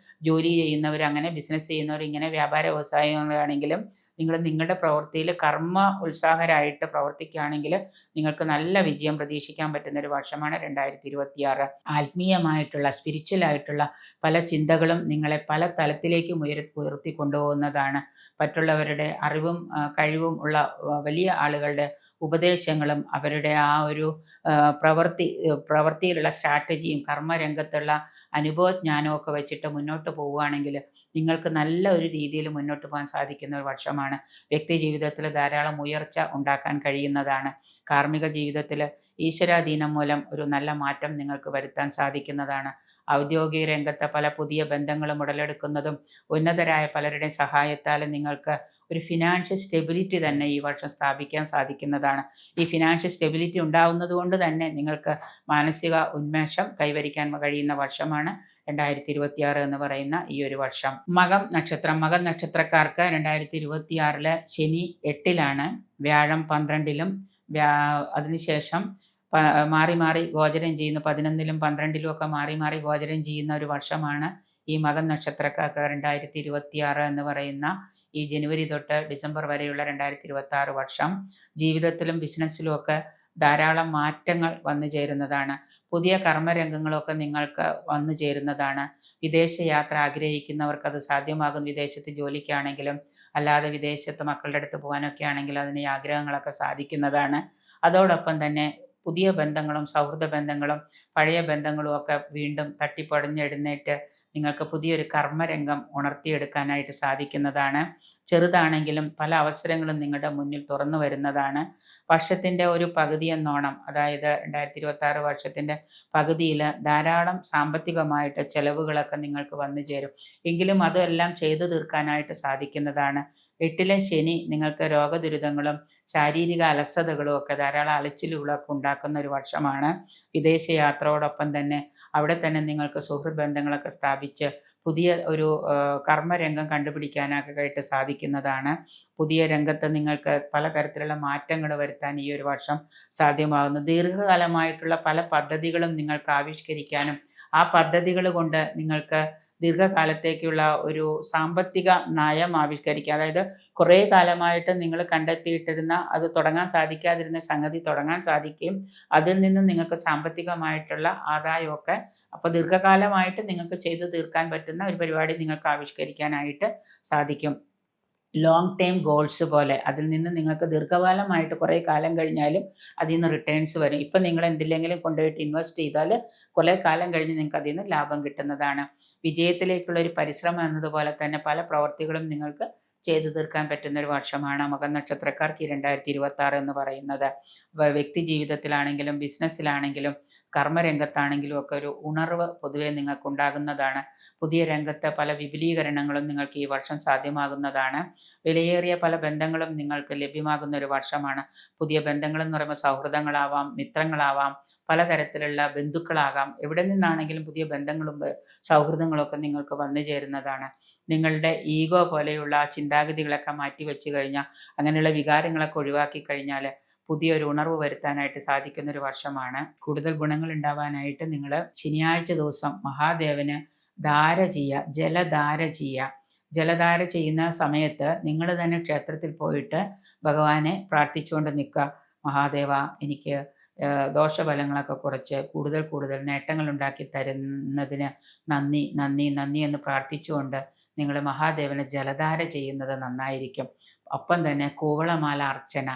ജോലി ചെയ്യുന്നവർ, അങ്ങനെ ബിസിനസ് ചെയ്യുന്നവർ, ഇങ്ങനെ വ്യാപാര വ്യവസായങ്ങളാണെങ്കിലും നിങ്ങൾ നിങ്ങളുടെ പ്രവൃത്തിയിൽ കർമ്മ ഉത്സാഹരായിട്ട് പ്രവർത്തിക്കുകയാണെങ്കിൽ നിങ്ങൾക്ക് നല്ല വിജയം പ്രതീക്ഷിക്കാൻ പറ്റുന്ന ഒരു വർഷമാണ് 2026. ആത്മീയമായിട്ടുള്ള സ്പിരിച്വലായിട്ടുള്ള പല ചിന്തകളും നിങ്ങളെ പല തലത്തിലേക്കും ഉയർത്തി കൊണ്ടുപോകുന്നതാണ്. മറ്റുള്ളവരുടെ അറിവും കഴിവും ഉള്ള വലിയ ആളുകളുടെ ഉപദേശങ്ങളും അവരുടെ ആ ഒരു പ്രവൃത്തിയിലുള്ള സ്ട്രാറ്റജിയും കർമ്മരംഗത്തുള്ള അനുഭവജ്ഞാനവും ഒക്കെ വെച്ചിട്ട് മുന്നോട്ട് പോവുകയാണെങ്കിൽ നിങ്ങൾക്ക് നല്ല ഒരു രീതിയിൽ മുന്നോട്ട് പോകാൻ സാധിക്കുന്ന ഒരു വർഷമാണ്. വ്യക്തി ജീവിതത്തിൽ ധാരാളം ഉയർച്ച ഉണ്ടാക്കാൻ കഴിയുന്നതാണ്. കാർമ്മിക ജീവിതത്തിൽ ഈശ്വരാധീനം മൂലം ഒരു നല്ല മാറ്റം നിങ്ങൾക്ക് വരുത്താൻ സാധിക്കുന്നതാണ്. ഔദ്യോഗിക രംഗത്തെ പല പുതിയ ബന്ധങ്ങളും ഉടലെടുക്കുന്നതും ഉന്നതരായ പലരുടെയും സഹായത്താൽ നിങ്ങൾക്ക് ഒരു ഫിനാൻഷ്യൽ സ്റ്റെബിലിറ്റി തന്നെ ഈ വർഷം സ്ഥാപിക്കാൻ സാധിക്കുന്നതാണ്. ഈ ഫിനാൻഷ്യൽ സ്റ്റെബിലിറ്റി ഉണ്ടാവുന്നത് കൊണ്ട് തന്നെ നിങ്ങൾക്ക് മാനസിക ഉന്മേഷം കൈവരിക്കാൻ കഴിയുന്ന വർഷമാണ് 2026 എന്ന് പറയുന്ന ഈ ഒരു വർഷം. മകം നക്ഷത്രക്കാർക്ക് 2026 ശനി 8-ലാണ്, വ്യാഴം 12-ലും, അതിനുശേഷം മാറി മാറി ഗോചരം ചെയ്യുന്ന 11-ലും 12-ലും ഒക്കെ മാറി മാറി ഗോചരം ചെയ്യുന്ന ഒരു വർഷമാണ് ഈ മകം നക്ഷത്രക്കാർക്ക് 2026 എന്ന് പറയുന്ന ഈ ജനുവരി തൊട്ട് ഡിസംബർ വരെയുള്ള 2026 വർഷം. ജീവിതത്തിലും ബിസിനസ്സിലും ഒക്കെ ധാരാളം മാറ്റങ്ങൾ വന്നു ചേരുന്നതാണ്. പുതിയ കർമ്മരംഗങ്ങളൊക്കെ നിങ്ങൾക്ക് വന്നു ചേരുന്നതാണ്. വിദേശ യാത്ര ആഗ്രഹിക്കുന്നവർക്ക് അത് സാധ്യമാകും. വിദേശത്ത് ജോലിക്കാണെങ്കിലും അല്ലാതെ വിദേശത്ത് മക്കളുടെ അടുത്ത് പോകാനൊക്കെ ആണെങ്കിൽ അതിന് ആഗ്രഹങ്ങളൊക്കെ സാധിക്കുന്നതാണ്. അതോടൊപ്പം തന്നെ പുതിയ ബന്ധങ്ങളും സൗഹൃദ ബന്ധങ്ങളും പഴയ ബന്ധങ്ങളും ഒക്കെ വീണ്ടും തട്ടിപ്പടഞ്ഞെഴുന്നേറ്റ് നിങ്ങൾക്ക് പുതിയൊരു കർമ്മരംഗം ഉണർത്തിയെടുക്കാനായിട്ട് സാധിക്കുന്നതാണ്. ചെറുതാണെങ്കിലും പല അവസരങ്ങളും നിങ്ങളുടെ മുന്നിൽ തുറന്നു വരുന്നതാണ്. വർഷത്തിൻ്റെ ഒരു പകുതി എന്നോണം, അതായത് 2026 വർഷത്തിൻ്റെ പകുതിയിൽ ധാരാളം സാമ്പത്തികമായിട്ട് ചെലവുകളൊക്കെ നിങ്ങൾക്ക് വന്നു ചേരും. എങ്കിലും അതെല്ലാം ചെയ്തു തീർക്കാനായിട്ട് സാധിക്കുന്നതാണ്. 8-ലെ ശനി നിങ്ങൾക്ക് രോഗദുരിതങ്ങളും ശാരീരിക അലസതകളും ഒക്കെ ധാരാളം അലച്ചിലുകളൊക്കെ ഉണ്ടാക്കുന്ന ഒരു വർഷമാണ്. വിദേശ യാത്രയോടൊപ്പം തന്നെ അവിടെ തന്നെ നിങ്ങൾക്ക് സുഹൃത്ത് ബന്ധങ്ങളൊക്കെ സ്ഥാപിച്ച് പുതിയ ഒരു കർമ്മരംഗം കണ്ടുപിടിക്കാനൊക്കെ സാധിക്കുന്നതാണ്. പുതിയ രംഗത്ത് നിങ്ങൾക്ക് പലതരത്തിലുള്ള മാറ്റങ്ങൾ വരുത്താൻ ഈ ഒരു വർഷം സാധ്യമാകുന്നു. ദീർഘകാലമായിട്ടുള്ള പല പദ്ധതികളും നിങ്ങൾക്ക് ആവിഷ്കരിക്കാനും ആ പദ്ധതികൾ കൊണ്ട് നിങ്ങൾക്ക് ദീർഘകാലത്തേക്കുള്ള ഒരു സാമ്പത്തിക നയം ആവിഷ്കരിക്കുക. അതായത് കുറേ കാലമായിട്ട് നിങ്ങൾ കണ്ടെത്തിയിട്ടിരുന്ന അത് തുടങ്ങാൻ സാധിക്കാതിരുന്ന സംഗതി തുടങ്ങാൻ സാധിക്കുകയും അതിൽ നിന്ന് നിങ്ങൾക്ക് സാമ്പത്തികമായിട്ടുള്ള ആദായമൊക്കെ അപ്പോൾ ദീർഘകാലമായിട്ട് നിങ്ങൾക്ക് ചെയ്തു തീർക്കാൻ പറ്റുന്ന ഒരു പരിപാടി നിങ്ങൾക്ക് ആവിഷ്കരിക്കാനായിട്ട് സാധിക്കും. ലോങ് ടൈം ഗോൾസ് പോലെ അതിൽ നിന്ന് നിങ്ങൾക്ക് ദീർഘകാലമായിട്ട് കുറേ കാലം കഴിഞ്ഞാലും അതിൽ നിന്ന് റിട്ടേൺസ് വരും. ഇപ്പം നിങ്ങൾ എന്തിലെങ്കിലും കൊണ്ടുപോയിട്ട് ഇൻവെസ്റ്റ് ചെയ്താൽ കുറേ കാലം കഴിഞ്ഞ് നിങ്ങൾക്ക് അതിൽ നിന്ന് ലാഭം കിട്ടുന്നതാണ്. വിജയത്തിലേക്കുള്ള ഒരു പരിശ്രമം എന്നതുപോലെ തന്നെ പല പ്രവർത്തികളും നിങ്ങൾക്ക് ചെയ്തു തീർക്കാൻ പറ്റുന്ന ഒരു വർഷമാണ് മകം നക്ഷത്രക്കാർക്ക് ഈ 2026 എന്ന് പറയുന്നത്. വ്യക്തി ജീവിതത്തിലാണെങ്കിലും ബിസിനസ്സിലാണെങ്കിലും കർമ്മരംഗത്താണെങ്കിലും ഒക്കെ ഒരു ഉണർവ് പൊതുവെ നിങ്ങൾക്കുണ്ടാകുന്നതാണ്. പുതിയ രംഗത്തെ പല വിപുലീകരണങ്ങളും നിങ്ങൾക്ക് ഈ വർഷം സാധ്യമാകുന്നതാണ്. വിലയേറിയ പല ബന്ധങ്ങളും നിങ്ങൾക്ക് ലഭ്യമാകുന്ന ഒരു വർഷമാണ്. പുതിയ ബന്ധങ്ങളെന്ന് പറയുമ്പോൾ സൗഹൃദങ്ങളാവാം, മിത്രങ്ങളാവാം, പലതരത്തിലുള്ള ബന്ധുക്കളാകാം. എവിടെ നിന്നാണെങ്കിലും പുതിയ ബന്ധങ്ങളും സൗഹൃദങ്ങളും ഒക്കെ നിങ്ങൾക്ക് വന്നു ചേരുന്നതാണ്. നിങ്ങളുടെ ഈഗോ പോലെയുള്ള ചിന്താഗതികളൊക്കെ മാറ്റി വെച്ച് കഴിഞ്ഞാൽ, അങ്ങനെയുള്ള വികാരങ്ങളൊക്കെ ഒഴിവാക്കി കഴിഞ്ഞാൽ പുതിയൊരു ഉണർവ് വരുത്താനായിട്ട് സാധിക്കുന്ന ഒരു വർഷമാണ്. കൂടുതൽ ഗുണങ്ങൾ ഉണ്ടാവാനായിട്ട് നിങ്ങൾ ശനിയാഴ്ച ദിവസം മഹാദേവന് ധാര ചെയ്യുക, ജലധാര ചെയ്യുക. ജലധാര ചെയ്യുന്ന സമയത്ത് നിങ്ങൾ തന്നെ ക്ഷേത്രത്തിൽ പോയിട്ട് ഭഗവാനെ പ്രാർത്ഥിച്ചുകൊണ്ട് നിൽക്കുക. മഹാദേവ, എനിക്ക് ദോഷഫലങ്ങളൊക്കെ കുറച്ച് കൂടുതൽ നേട്ടങ്ങൾ ഉണ്ടാക്കി തരുന്നതിന് നന്ദി നന്ദി നന്ദി എന്ന് പ്രാർത്ഥിച്ചുകൊണ്ട് നിങ്ങൾ മഹാദേവന് ജലധാര ചെയ്യുന്നത് നന്നായിരിക്കും. ഒപ്പം തന്നെ കൂവളമാല അർച്ചന,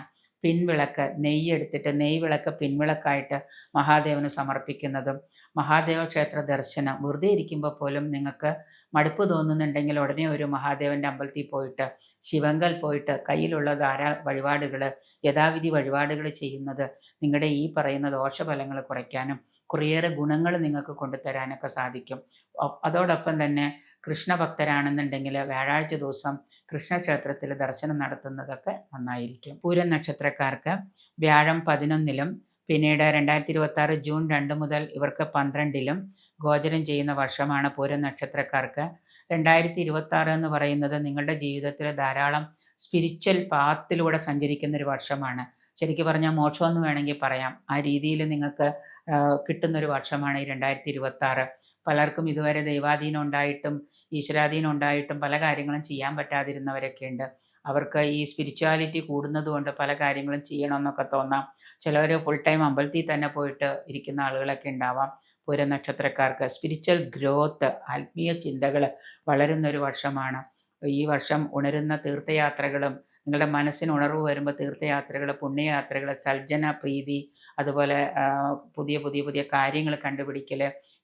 പിൻവിളക്ക്, നെയ്യെടുത്തിട്ട് നെയ്വിളക്ക് പിൻവിളക്കായിട്ട് മഹാദേവന് സമർപ്പിക്കുന്നതും, മഹാദേവ ക്ഷേത്ര ദർശനം, വെറുതെ ഇരിക്കുമ്പോൾ പോലും നിങ്ങൾക്ക് മടുപ്പ് തോന്നുന്നുണ്ടെങ്കിൽ ഉടനെ ഒരു മഹാദേവൻ്റെ അമ്പലത്തിൽ പോയിട്ട് ശിവങ്കൽ പോയിട്ട് കയ്യിലുള്ള വഴിപാടുകൾ യഥാവിധി വഴിപാടുകൾ ചെയ്യുന്നത് നിങ്ങളുടെ ഈ പറയുന്ന ദോഷഫലങ്ങൾ കുറയ്ക്കാനും കുറേയേറെ ഗുണങ്ങൾ നിങ്ങൾക്ക് കൊണ്ടുതരാനൊക്കെ സാധിക്കും. അതോടൊപ്പം തന്നെ കൃഷ്ണഭക്തരാണെന്നുണ്ടെങ്കിൽ വ്യാഴാഴ്ച ദിവസം കൃഷ്ണക്ഷേത്രത്തിൽ ദർശനം നടത്തുന്നതൊക്കെ നന്നായിരിക്കും. പൂരം നക്ഷത്രക്കാർക്ക് വ്യാഴം 11-ലും പിന്നീട് 2026 ജൂൺ 2 മുതൽ ഇവർക്ക് 12-ലും ഗോചരം ചെയ്യുന്ന വർഷമാണ് പൂരം നക്ഷത്രക്കാർക്ക്. 2026 എന്ന് പറയുന്നത് നിങ്ങളുടെ ജീവിതത്തിൽ ധാരാളം സ്പിരിച്വൽ പാത്തിലൂടെ സഞ്ചരിക്കുന്ന ഒരു വർഷമാണ്. ശരിക്കും പറഞ്ഞാൽ മോക്ഷമെന്ന് വേണമെങ്കിൽ പറയാം. ആ രീതിയിൽ നിങ്ങൾക്ക് കിട്ടുന്നൊരു വർഷമാണ് ഈ 2026. പലർക്കും ഇതുവരെ ദൈവാധീനം ഉണ്ടായിട്ടും ഈശ്വരാധീനം ഉണ്ടായിട്ടും പല കാര്യങ്ങളും ചെയ്യാൻ പറ്റാതിരുന്നവരൊക്കെ ഉണ്ട്. അവർക്ക് ഈ സ്പിരിച്വാലിറ്റി കൂടുന്നതുകൊണ്ട് പല കാര്യങ്ങളും ചെയ്യണമെന്നൊക്കെ തോന്നാം. ചിലവർ ഫുൾ ടൈം അമ്പലത്തിൽ തന്നെ പോയിട്ട് ഇരിക്കുന്ന ആളുകളൊക്കെ ഉണ്ടാവാം. പൂരം നക്ഷത്രക്കാർക്ക് സ്പിരിച്വൽ ഗ്രോത്ത്, ആത്മീയ ചിന്തകൾ വളരുന്നൊരു വർഷമാണ്. ഈ വർഷം ഉണരുന്ന തീർത്ഥയാത്രകളും നിങ്ങളുടെ മനസ്സിന് ഉണർവ് വരുമ്പോൾ തീർത്ഥയാത്രകൾ, പുണ്യയാത്രകൾ, സൽജന പ്രീതി, അതുപോലെ പുതിയ പുതിയ പുതിയ കാര്യങ്ങൾ കണ്ടുപിടിക്കൽ,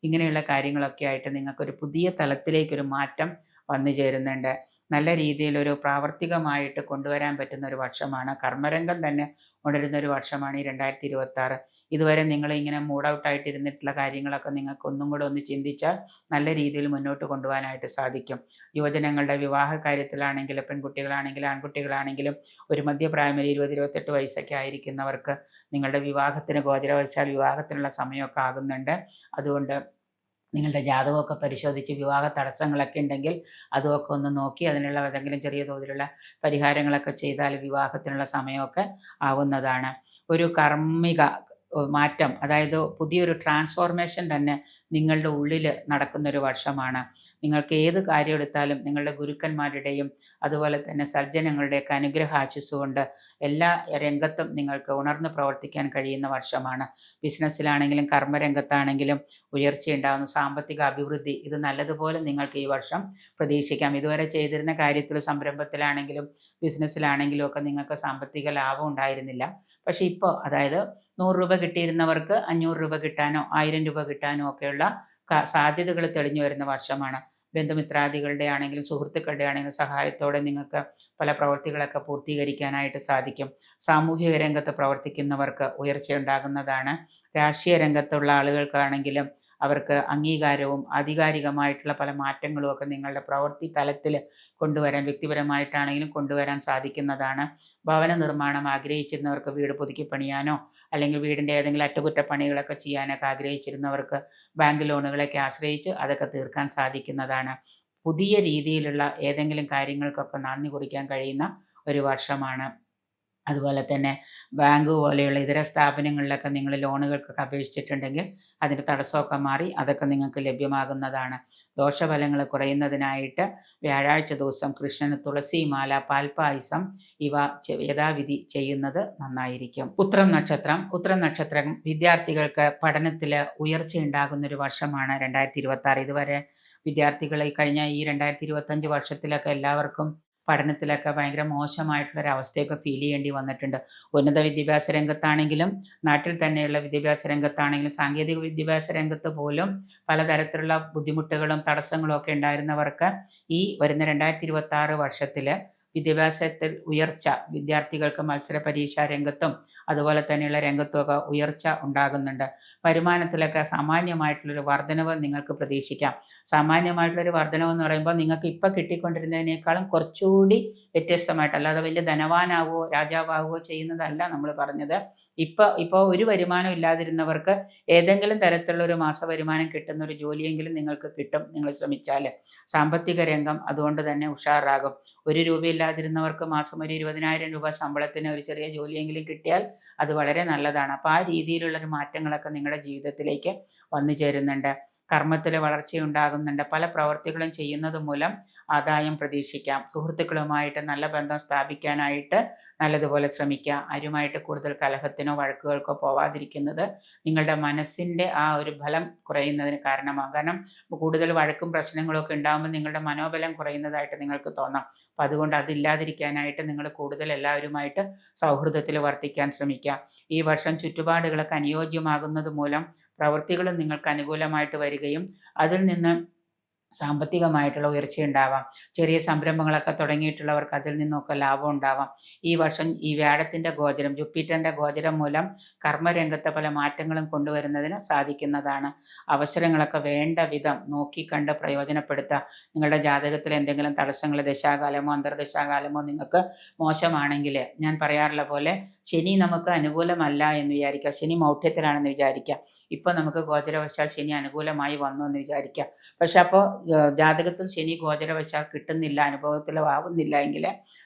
ഇങ്ങനെയുള്ള കാര്യങ്ങളൊക്കെ ആയിട്ട് നിങ്ങൾക്കൊരു പുതിയ തലത്തിലേക്കൊരു മാറ്റം വന്നു ചേരുന്നുണ്ട്. നല്ല രീതിയിലൊരു പ്രാവർത്തികമായിട്ട് കൊണ്ടുവരാൻ പറ്റുന്ന ഒരു വർഷമാണ്. കർമ്മരംഗം തന്നെ ഉണരുന്ന ഒരു വർഷമാണ് ഈ 2026. ഇതുവരെ നിങ്ങളിങ്ങനെ മൂഡ് ഔട്ടായിട്ടിരുന്നിട്ടുള്ള കാര്യങ്ങളൊക്കെ നിങ്ങൾക്ക് ഒന്നും കൂടെ ഒന്ന് ചിന്തിച്ചാൽ നല്ല രീതിയിൽ മുന്നോട്ട് കൊണ്ടുപോകാനായിട്ട് സാധിക്കും. യുവജനങ്ങളുടെ വിവാഹ കാര്യത്തിലാണെങ്കിലും പെൺകുട്ടികളാണെങ്കിലും ആൺകുട്ടികളാണെങ്കിലും ഒരു മധ്യപ്രായം, 20-28 വയസ്സൊക്കെ ആയിരിക്കുന്നവർക്ക് നിങ്ങളുടെ വിവാഹത്തിന് ഗോചരവശാൽ വിവാഹത്തിനുള്ള സമയമൊക്കെ ആകുന്നുണ്ട്. അതുകൊണ്ട് നിങ്ങളുടെ ജാതകമൊക്കെ പരിശോധിച്ച് വിവാഹ തടസ്സങ്ങളൊക്കെ ഉണ്ടെങ്കിൽ അതുമൊക്കെ ഒന്ന് നോക്കി അതിനുള്ള ഏതെങ്കിലും ചെറിയ തോതിലുള്ള പരിഹാരങ്ങളൊക്കെ ചെയ്താൽ വിവാഹത്തിനുള്ള സമയമൊക്കെ ആവുന്നതാണ്. ഒരു കർമ്മിക മാറ്റം, അതായത് പുതിയൊരു ട്രാൻസ്ഫോർമേഷൻ തന്നെ നിങ്ങളുടെ ഉള്ളിൽ നടക്കുന്നൊരു വർഷമാണ്. നിങ്ങൾക്ക് ഏത് കാര്യം എടുത്താലും നിങ്ങളുടെ ഗുരുക്കന്മാരുടെയും അതുപോലെ തന്നെ സജ്ജനങ്ങളുടെയൊക്കെ അനുഗ്രഹാശിസ് കൊണ്ട് എല്ലാ രംഗത്തും നിങ്ങൾക്ക് ഉണർന്ന് പ്രവർത്തിക്കാൻ കഴിയുന്ന വർഷമാണ്. ബിസിനസ്സിലാണെങ്കിലും കർമ്മരംഗത്താണെങ്കിലും ഉയർച്ചയുണ്ടാകുന്ന സാമ്പത്തിക അഭിവൃദ്ധി, ഇത് നല്ലതുപോലെ നിങ്ങൾക്ക് ഈ വർഷം പ്രതീക്ഷിക്കാം. ഇതുവരെ ചെയ്തിരുന്ന കാര്യത്തിൽ സംരംഭത്തിലാണെങ്കിലും ബിസിനസ്സിലാണെങ്കിലും ഒക്കെ നിങ്ങൾക്ക് സാമ്പത്തിക ലാഭം ഉണ്ടായിരുന്നില്ല. പക്ഷേ ഇപ്പോൾ അതായത് 100 രൂപ കിട്ടിയിരുന്നവർക്ക് 500 രൂപ കിട്ടാനോ 1000 രൂപ കിട്ടാനോ ഒക്കെയുള്ള സാധ്യതകൾ തെളിഞ്ഞു വരുന്ന വർഷമാണ്. ബന്ധുമിത്രാദികളുടെ ആണെങ്കിലും സുഹൃത്തുക്കളുടെ ആണെങ്കിലും സഹായത്തോടെ നിങ്ങൾക്ക് പല പ്രവൃത്തികളൊക്കെ പൂർത്തീകരിക്കാനായിട്ട് സാധിക്കും. സാമൂഹിക രംഗത്ത് പ്രവർത്തിക്കുന്നവർക്ക് ഉയർച്ചയുണ്ടാകുന്നതാണ്. രാഷ്ട്രീയ രംഗത്തുള്ള ആളുകൾക്കാണെങ്കിലും അവർക്ക് അംഗീകാരവും ആധികാരികമായിട്ടുള്ള പല മാറ്റങ്ങളും ഒക്കെ നിങ്ങളുടെ പ്രവൃത്തി തലത്തിൽ കൊണ്ടുവരാൻ, വ്യക്തിപരമായിട്ടാണെങ്കിലും കൊണ്ടുവരാൻ സാധിക്കുന്നതാണ്. ഭവന നിർമ്മാണം ആഗ്രഹിച്ചിരുന്നവർക്ക് വീട് പുതുക്കി പണിയാനോ അല്ലെങ്കിൽ വീടിൻ്റെ ഏതെങ്കിലും അറ്റകുറ്റപ്പണികളൊക്കെ ചെയ്യാനൊക്കെ ആഗ്രഹിച്ചിരുന്നവർക്ക് ബാങ്ക് ലോണുകളൊക്കെ ആശ്രയിച്ച് അതൊക്കെ തീർക്കാൻ സാധിക്കുന്നതാണ്. പുതിയ രീതിയിലുള്ള ഏതെങ്കിലും കാര്യങ്ങൾക്കൊക്കെ നന്ദി കുറിക്കാൻ കഴിയുന്ന ഒരു വർഷമാണ്. അതുപോലെ തന്നെ ബാങ്ക് പോലെയുള്ള ഇതര സ്ഥാപനങ്ങളിലൊക്കെ നിങ്ങൾ ലോണുകൾക്കൊക്കെ അപേക്ഷിച്ചിട്ടുണ്ടെങ്കിൽ അതിൻ്റെ തടസ്സമൊക്കെ മാറി അതൊക്കെ നിങ്ങൾക്ക് ലഭ്യമാകുന്നതാണ്. ദോഷഫലങ്ങൾ കുറയുന്നതിനായിട്ട് വ്യാഴാഴ്ച ദിവസം കൃഷ്ണന് തുളസിമാല, പാൽപ്പായസം ഇവ യഥാവിധി ചെയ്യുന്നത് നന്നായിരിക്കും. ഉത്രം നക്ഷത്രം വിദ്യാർത്ഥികൾക്ക് പഠനത്തിൽ ഉയർച്ചയുണ്ടാകുന്നൊരു വർഷമാണ് 2026. ഇതുവരെ വിദ്യാർത്ഥികൾ കഴിഞ്ഞ ഈ 2025 വർഷത്തിലൊക്കെ എല്ലാവർക്കും പഠനത്തിലൊക്കെ ഭയങ്കര മോശമായിട്ടുള്ളൊരവസ്ഥയൊക്കെ ഫീൽ ചെയ്യേണ്ടി വന്നിട്ടുണ്ട്. ഉന്നത വിദ്യാഭ്യാസ രംഗത്താണെങ്കിലും നാട്ടിൽ തന്നെയുള്ള വിദ്യാഭ്യാസ രംഗത്താണെങ്കിലും സാങ്കേതിക വിദ്യാഭ്യാസ രംഗത്ത് പോലും പലതരത്തിലുള്ള ബുദ്ധിമുട്ടുകളും തടസ്സങ്ങളും ഒക്കെ ഉണ്ടായിരുന്നവർക്ക് ഈ വരുന്ന 2026 വർഷത്തിൽ വിദ്യാഭ്യാസത്തിൽ ഉയർച്ച, വിദ്യാർത്ഥികൾക്ക് മത്സര പരീക്ഷാ രംഗത്തും അതുപോലെ തന്നെയുള്ള രംഗത്തുമൊക്കെ ഉയർച്ച ഉണ്ടാകുന്നുണ്ട്. വരുമാനത്തിലൊക്കെ സാമാന്യമായിട്ടുള്ളൊരു വർധനവ് നിങ്ങൾക്ക് പ്രതീക്ഷിക്കാം. സാമാന്യമായിട്ടുള്ളൊരു വർധനവ് എന്ന് പറയുമ്പോൾ നിങ്ങൾക്ക് ഇപ്പോൾ കിട്ടിക്കൊണ്ടിരുന്നതിനേക്കാളും കുറച്ചുകൂടി വ്യത്യസ്തമായിട്ട്, അല്ലാതെ വലിയ ധനവാനാവുകയോ രാജാവാകുകയോ ചെയ്യുന്നതല്ല നമ്മൾ പറഞ്ഞത്. ഇപ്പോൾ ഒരു വരുമാനം ഇല്ലാതിരുന്നവർക്ക് ഏതെങ്കിലും തരത്തിലുള്ള ഒരു മാസ വരുമാനം കിട്ടുന്ന ഒരു ജോലിയെങ്കിലും നിങ്ങൾക്ക് കിട്ടും നിങ്ങൾ ശ്രമിച്ചാൽ. സാമ്പത്തിക രംഗം അതുകൊണ്ട് തന്നെ ഉഷാറാകും. 1 രൂപയില്ലാതിരുന്നവർക്ക് മാസം ഒരു 20,000 രൂപ ശമ്പളത്തിന് ഒരു ചെറിയ ജോലിയെങ്കിലും കിട്ടിയാൽ അത് വളരെ നല്ലതാണ്. അപ്പോൾ ആ രീതിയിലുള്ളൊരു മാറ്റങ്ങളൊക്കെ നിങ്ങളുടെ ജീവിതത്തിലേക്ക് വന്നു ചേരുന്നുണ്ട്. കർമ്മത്തിൽ വളർച്ചയുണ്ടാകുന്നുണ്ട്. പല പ്രവർത്തികളും ചെയ്യുന്നത് മൂലം ആദായം പ്രതീക്ഷിക്കാം. സുഹൃത്തുക്കളുമായിട്ട് നല്ല ബന്ധം സ്ഥാപിക്കാനായിട്ട് നല്ലതുപോലെ ശ്രമിക്കുക. ആരുമായിട്ട് കൂടുതൽ കലഹത്തിനോ വഴക്കുകൾക്കോ പോവാതിരിക്കുന്നത് നിങ്ങളുടെ മനസ്സിൻ്റെ ആ ഒരു ബലം കുറയുന്നതിന് കാരണമാകും. കാരണം കൂടുതൽ വഴക്കും പ്രശ്നങ്ങളും ഒക്കെ ഉണ്ടാകുമ്പോൾ നിങ്ങളുടെ മനോബലം കുറയുന്നതായിട്ട് നിങ്ങൾക്ക് തോന്നാം. അപ്പം അതുകൊണ്ട് അതില്ലാതിരിക്കാനായിട്ട് നിങ്ങൾ കൂടുതൽ എല്ലാവരുമായിട്ട് സൗഹൃദത്തിൽ വർത്തിക്കാൻ ശ്രമിക്കുക. ഈ വർഷം ചുറ്റുപാടുകളൊക്കെ അനുയോജ്യമാകുന്നത് മൂലം പ്രവൃത്തികളും നിങ്ങൾക്ക് അനുകൂലമായിട്ട് വരികയും അതിൽ നിന്ന് സാമ്പത്തികമായിട്ടുള്ള ഉയർച്ചയുണ്ടാവാം. ചെറിയ സംരംഭങ്ങളൊക്കെ തുടങ്ങിയിട്ടുള്ളവർക്ക് അതിൽ നിന്നൊക്കെ ലാഭം ഉണ്ടാവാം. ഈ വർഷം ഈ വ്യാഴത്തിൻ്റെ ഗോചരം, ജുപ്പിറ്ററിൻ്റെ ഗോചരം മൂലം കർമ്മരംഗത്തെ പല മാറ്റങ്ങളും കൊണ്ടുവരുന്നതിന് സാധിക്കുന്നതാണ്. അവസരങ്ങളൊക്കെ വേണ്ട വിധം നോക്കിക്കണ്ട് പ്രയോജനപ്പെടുത്തുക. നിങ്ങളുടെ ജാതകത്തിൽ എന്തെങ്കിലും തടസ്സങ്ങൾ, ദശാകാലമോ അന്തർദശാകാലമോ നിങ്ങൾക്ക് മോശമാണെങ്കിൽ, ഞാൻ പറയാറുള്ള പോലെ ശനി നമുക്ക് അനുകൂലമല്ല എന്ന് വിചാരിക്കുക, ശനി മൗഢ്യത്തിലാണെന്ന് വിചാരിക്കുക. ഇപ്പോൾ നമുക്ക് ഗോചരവശാൽ ശനി അനുകൂലമായി വന്നു എന്ന് വിചാരിക്കുക. പക്ഷെ അപ്പോൾ ജാതകത്തിൽ ശനി ഗോചരവശാൽ കിട്ടുന്നില്ല, അനുഭവത്തിലാവുന്നില്ല എങ്കിൽ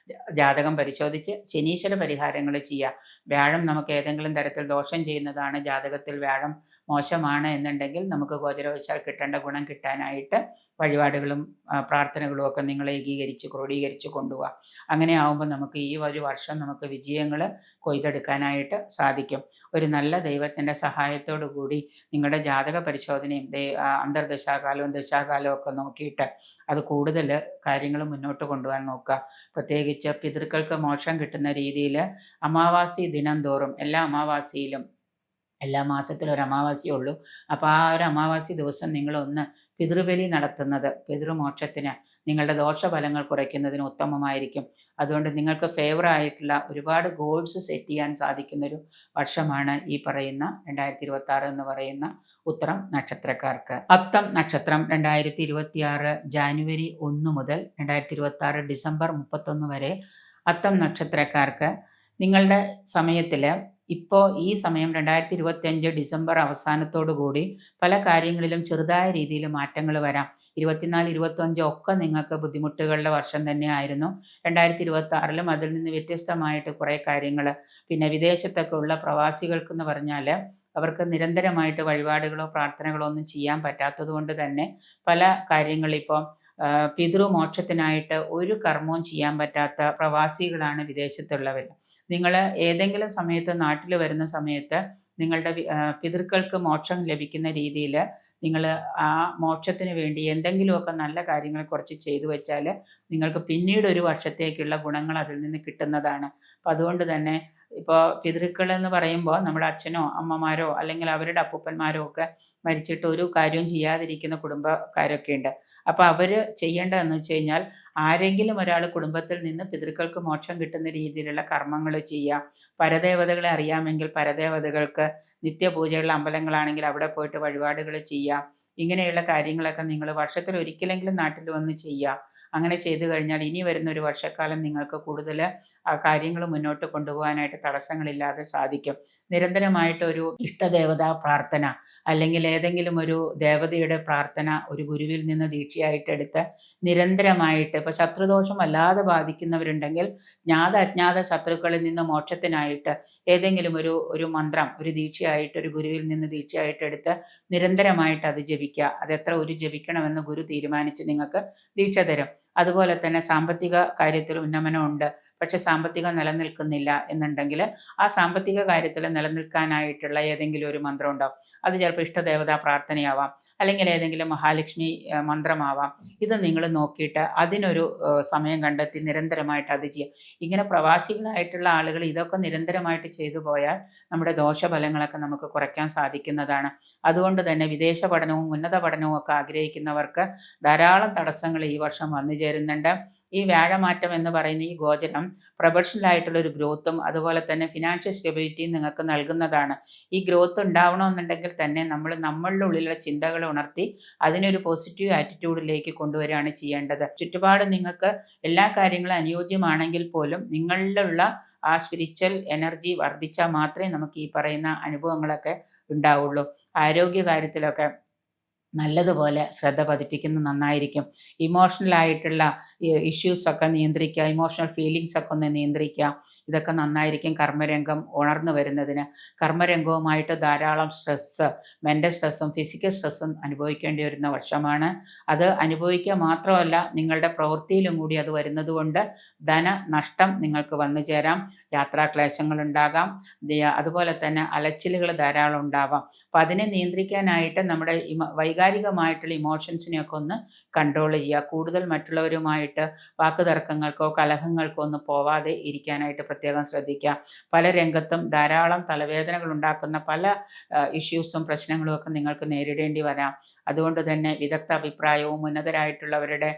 ജാതകം പരിശോധിച്ച് ശനീശ്വര പരിഹാരങ്ങൾ ചെയ്യുക. വ്യാഴം നമുക്ക് ഏതെങ്കിലും തരത്തിൽ ദോഷം ചെയ്യുന്നതാണ്, ജാതകത്തിൽ വ്യാഴം മോശമാണ് എന്നുണ്ടെങ്കിൽ നമുക്ക് ഗോചരവശാൽ കിട്ടേണ്ട ഗുണം കിട്ടാനായിട്ട് വഴിപാടുകളും പ്രാർത്ഥനകളും ഒക്കെ നിങ്ങൾ ഏകീകരിച്ച് ക്രോഡീകരിച്ച് കൊണ്ടുപോവുക. അങ്ങനെ ആകുമ്പോൾ നമുക്ക് ഈ ഒരു വർഷം നമുക്ക് വിജയങ്ങൾ കൊയ്തെടുക്കാനായിട്ട് സാധിക്കും. ഒരു നല്ല ദൈവത്തിൻ്റെ സഹായത്തോടു കൂടി നിങ്ങളുടെ ജാതക പരിശോധനയും അന്തർദശാകാലവും ദശാകാലവും ഒക്കെ നോക്കിയിട്ട് അത് കൂടുതൽ കാര്യങ്ങൾ മുന്നോട്ട് കൊണ്ടുപോകാൻ നോക്കുക. പ്രത്യേകിച്ച് പിതൃക്കൾക്ക് മോക്ഷം കിട്ടുന്ന രീതിയിൽ അമാവാസി ദിനം തോറും, എല്ലാ അമാവാസിയിലും, എല്ലാ മാസത്തിലും ഒരു അമാവാസി ഉള്ളൂ. അപ്പോൾ ആ ഒരു അമാവാസി ദിവസം നിങ്ങളൊന്ന് പിതൃബലി നടത്തുന്നത് പിതൃമോക്ഷത്തിന്, നിങ്ങളുടെ ദോഷഫലങ്ങൾ കുറയ്ക്കുന്നതിന് ഉത്തമമായിരിക്കും. അതുകൊണ്ട് നിങ്ങൾക്ക് ഫേവറായിട്ടുള്ള ഒരുപാട് ഗോൾസ് സെറ്റ് ചെയ്യാൻ സാധിക്കുന്നൊരു വർഷമാണ് ഈ പറയുന്ന 2026 എന്ന് പറയുന്ന ഉത്രം നക്ഷത്രക്കാർക്ക്. അത്തം നക്ഷത്രം 2026 ജാനുവരി 1 മുതൽ 2026 ഡിസംബർ 31 വരെ അത്തം നക്ഷത്രക്കാർക്ക് നിങ്ങളുടെ സമയത്തിൽ ഇപ്പോൾ ഈ സമയം 2025 ഡിസംബർ അവസാനത്തോടു കൂടി പല കാര്യങ്ങളിലും ചെറുതായ രീതിയിൽ മാറ്റങ്ങൾ വരാം. 24, 25 ഒക്കെ നിങ്ങൾക്ക് ബുദ്ധിമുട്ടുകളുടെ വർഷം തന്നെയായിരുന്നു. 2026 അതിൽ നിന്ന് വ്യത്യസ്തമായിട്ട് കുറേ കാര്യങ്ങൾ, പിന്നെ വിദേശത്തൊക്കെ ഉള്ള പ്രവാസികൾക്കെന്ന് പറഞ്ഞാൽ അവർക്ക് നിരന്തരമായിട്ട് വഴിപാടുകളോ പ്രാർത്ഥനകളോ ഒന്നും ചെയ്യാൻ പറ്റാത്തത് കൊണ്ട് തന്നെ പല കാര്യങ്ങളിപ്പോൾ പിതൃമോക്ഷത്തിനായിട്ട് ഒരു കർമ്മവും ചെയ്യാൻ പറ്റാത്ത പ്രവാസികളാണ് വിദേശത്തുള്ളവർ. നിങ്ങൾ ഏതെങ്കിലും സമയത്ത് നാട്ടിൽ വരുന്ന സമയത്ത് നിങ്ങളുടെ പിതൃക്കൾക്ക് മോക്ഷം ലഭിക്കുന്ന രീതിയിൽ നിങ്ങൾ ആ മോക്ഷത്തിന് വേണ്ടി എന്തെങ്കിലുമൊക്കെ നല്ല കാര്യങ്ങൾ കുറച്ച് ചെയ്തു വെച്ചാൽ നിങ്ങൾക്ക് പിന്നീട് ഒരു വർഷത്തേക്കുള്ള ഗുണങ്ങൾ അതിൽ നിന്ന് കിട്ടുന്നതാണ്. അപ്പം അതുകൊണ്ട് തന്നെ ഇപ്പോൾ പിതൃക്കൾ എന്ന് പറയുമ്പോൾ നമ്മുടെ അച്ഛനോ അമ്മമാരോ അല്ലെങ്കിൽ അവരുടെ അപ്പൂപ്പന്മാരോ ഒക്കെ മരിച്ചിട്ട് ഒരു കാര്യവും ചെയ്യാതിരിക്കുന്ന കുടുംബക്കാരൊക്കെ ഉണ്ട്. അപ്പോൾ അവർ ചെയ്യേണ്ടതെന്ന് വെച്ച് കഴിഞ്ഞാൽ ആരെങ്കിലും ഒരാൾ കുടുംബത്തിൽ നിന്ന് പിതൃക്കൾക്ക് മോക്ഷം കിട്ടുന്ന രീതിയിലുള്ള കർമ്മങ്ങൾ ചെയ്യുക. പരദേവതകളെ അറിയാമെങ്കിൽ പരദേവതകൾക്ക് നിത്യപൂജയുള്ള അമ്പലങ്ങളാണെങ്കിൽ അവിടെ പോയിട്ട് വഴിപാടുകൾ ചെയ്യുക. ഇങ്ങനെയുള്ള കാര്യങ്ങളൊക്കെ നിങ്ങൾ വർഷത്തിൽ ഒരിക്കലെങ്കിലും നാട്ടിൽ വന്ന് ചെയ്യുക. അങ്ങനെ ചെയ്തു കഴിഞ്ഞാൽ ഇനി വരുന്ന ഒരു വർഷക്കാലം നിങ്ങൾക്ക് കൂടുതൽ ആ കാര്യങ്ങൾ മുന്നോട്ട് കൊണ്ടുപോകാനായിട്ട് തടസ്സങ്ങളില്ലാതെ സാധിക്കും. നിരന്തരമായിട്ടൊരു ഇഷ്ടദേവതാ പ്രാർത്ഥന അല്ലെങ്കിൽ ഏതെങ്കിലും ഒരു ദേവതയുടെ പ്രാർത്ഥന ഒരു ഗുരുവിൽ നിന്ന് ദീക്ഷയായിട്ട് എടുത്ത് നിരന്തരമായിട്ട്, ഇപ്പോൾ ശത്രുദോഷം അല്ലാതെ ബാധിക്കുന്നവരുണ്ടെങ്കിൽ ജ്ഞാത അജ്ഞാത ശത്രുക്കളിൽ നിന്ന് മോക്ഷത്തിനായിട്ട് ഏതെങ്കിലും ഒരു മന്ത്രം ഒരു ദീക്ഷയായിട്ട് ഒരു ഗുരുവിൽ നിന്ന് ദീക്ഷയായിട്ട് എടുത്ത് നിരന്തരമായിട്ട് അത് ജപിക്കുക. അതെത്ര ഒരു ജപിക്കണമെന്ന് ഗുരു തീരുമാനിച്ച് നിങ്ങൾക്ക് ദീക്ഷ തരും. അതുപോലെ തന്നെ സാമ്പത്തിക കാര്യത്തിൽ ഉന്നമനമുണ്ട്, പക്ഷെ സാമ്പത്തികം നിലനിൽക്കുന്നില്ല എന്നുണ്ടെങ്കിൽ ആ സാമ്പത്തിക കാര്യത്തിൽ നിലനിൽക്കാനായിട്ടുള്ള ഏതെങ്കിലും ഒരു മന്ത്രം ഉണ്ടാവും. അത് ചിലപ്പോൾ ഇഷ്ടദേവതാ പ്രാർത്ഥനയാവാം, അല്ലെങ്കിൽ ഏതെങ്കിലും മഹാലക്ഷ്മി മന്ത്രമാവാം. ഇത് നിങ്ങൾ നോക്കിയിട്ട് അതിനൊരു സമയം കണ്ടെത്തി നിരന്തരമായിട്ട് അത് ചെയ്യുക. ഇങ്ങനെ പ്രവാസികളായിട്ടുള്ള ആളുകൾ ഇതൊക്കെ നിരന്തരമായിട്ട് ചെയ്തു പോയാൽ നമ്മുടെ ദോഷഫലങ്ങളൊക്കെ നമുക്ക് കുറയ്ക്കാൻ സാധിക്കുന്നതാണ്. അതുകൊണ്ട് തന്നെ വിദേശ പഠനവും ഉന്നത പഠനവും ഒക്കെ ആഗ്രഹിക്കുന്നവർക്ക് ധാരാളം തടസ്സങ്ങൾ ഈ വർഷം വന്നു ചേരുന്നുണ്ട്. ഈ വ്യാഴമാറ്റം എന്ന് പറയുന്ന ഈ ഗോചരം പ്രൊഫഷണലായിട്ടുള്ളൊരു ഗ്രോത്തും അതുപോലെ തന്നെ ഫിനാൻഷ്യൽ സ്റ്റെബിലിറ്റിയും നിങ്ങൾക്ക് നൽകുന്നതാണ്. ഈ ഗ്രോത്ത് ഉണ്ടാവണമെന്നുണ്ടെങ്കിൽ തന്നെ നമ്മളുടെ ഉള്ളിലുള്ള ചിന്തകൾ ഉണർത്തി അതിനൊരു പോസിറ്റീവ് ആറ്റിറ്റ്യൂഡിലേക്ക് കൊണ്ടുവരികയാണ് ചെയ്യേണ്ടത്. ചുറ്റുപാട് നിങ്ങൾക്ക് എല്ലാ കാര്യങ്ങളും അനുയോജ്യമാണെങ്കിൽ പോലും നിങ്ങളിലുള്ള ആ സ്പിരിച്വൽ എനർജി വർദ്ധിച്ചാൽ മാത്രമേ നമുക്ക് ഈ പറയുന്ന അനുഭവങ്ങളൊക്കെ ഉണ്ടാവുള്ളൂ. ആരോഗ്യ കാര്യത്തിലൊക്കെ നല്ലതുപോലെ ശ്രദ്ധ പതിപ്പിക്കുന്നത് നന്നായിരിക്കും. ഇമോഷണലായിട്ടുള്ള ഇഷ്യൂസൊക്കെ നിയന്ത്രിക്കുക, ഇമോഷണൽ ഫീലിങ്സൊക്കെ ഒന്ന് നിയന്ത്രിക്കുക. ഇതൊക്കെ നന്നായിരിക്കും കർമ്മരംഗം ഉണർന്നു വരുന്നതിന്. കർമ്മരംഗവുമായിട്ട് ധാരാളം സ്ട്രെസ്സ്, മെൻ്റൽ സ്ട്രെസ്സും ഫിസിക്കൽ സ്ട്രെസ്സും അനുഭവിക്കേണ്ടി വരുന്ന വർഷമാണ്. അത് അനുഭവിക്കുക മാത്രമല്ല നിങ്ങളുടെ പ്രവൃത്തിയിലും കൂടി അത് വരുന്നത് കൊണ്ട് ധനനഷ്ടം നിങ്ങൾക്ക് വന്നു ചേരാം, യാത്രാക്ലേശങ്ങൾ ഉണ്ടാകാം, അതുപോലെ തന്നെ അലച്ചിലുകൾ ധാരാളം ഉണ്ടാവാം. അപ്പം അതിനെ നിയന്ത്രിക്കാനായിട്ട് നമ്മുടെ വൈകാരികമായിട്ടുള്ള ഇമോഷൻസിനെയൊക്കെ ഒന്ന് കൺട്രോൾ ചെയ്യുക. കൂടുതൽ മറ്റുള്ളവരുമായിട്ട് വാക്കുതർക്കങ്ങൾക്കോ കലഹങ്ങൾക്കോ ഒന്നും പോവാതെ ഇരിക്കാനായിട്ട് പ്രത്യേകം ശ്രദ്ധിക്കുക. പല രംഗത്തും ധാരാളം തലവേദനകൾ ഉണ്ടാക്കുന്ന പല ഇഷ്യൂസും പ്രശ്നങ്ങളും ഒക്കെ നിങ്ങൾക്ക് നേരിടേണ്ടി വരാം. അതുകൊണ്ട് തന്നെ വിദഗ്ധ അഭിപ്രായവും ഉന്നതരായിട്ടുള്ളവരുടെ